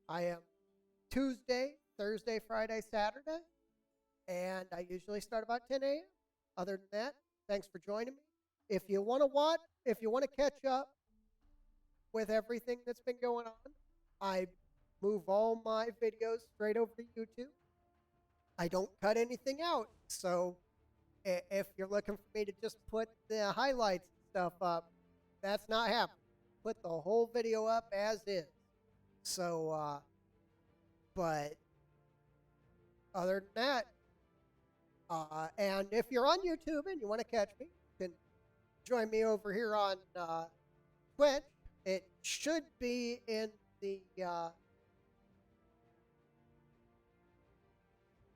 I am Tuesday, Thursday, Friday, Saturday. And I usually start about 10 a.m. Other than that, thanks for joining me. If you want to watch, if you want to catch up with everything that's been going on, I move all my videos straight over to YouTube. I don't cut anything out. So if you're looking for me to just put the highlights and stuff up, that's not happening. Put the whole video up as is. So, but other than that, and if you're on YouTube and you want to catch me, you can join me over here on Twitch. It should be in the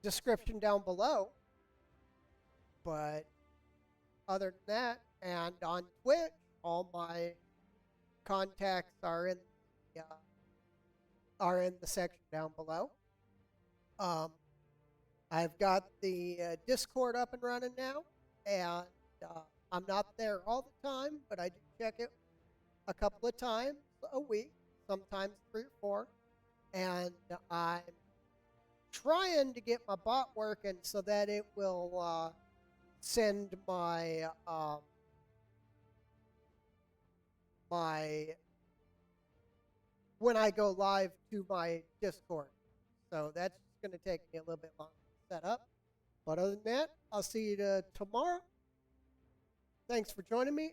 description down below. But other than that, and on Twitch, all my contacts are in the section down below. I've got the Discord up and running now, and I'm not there all the time, but I do check it a couple of times a week, sometimes 3 or 4, and I'm trying to get my bot working so that it will send my when I go live to my Discord. So that's going to take me a little bit longer to set up. But other than that, I'll see you tomorrow. Thanks for joining me.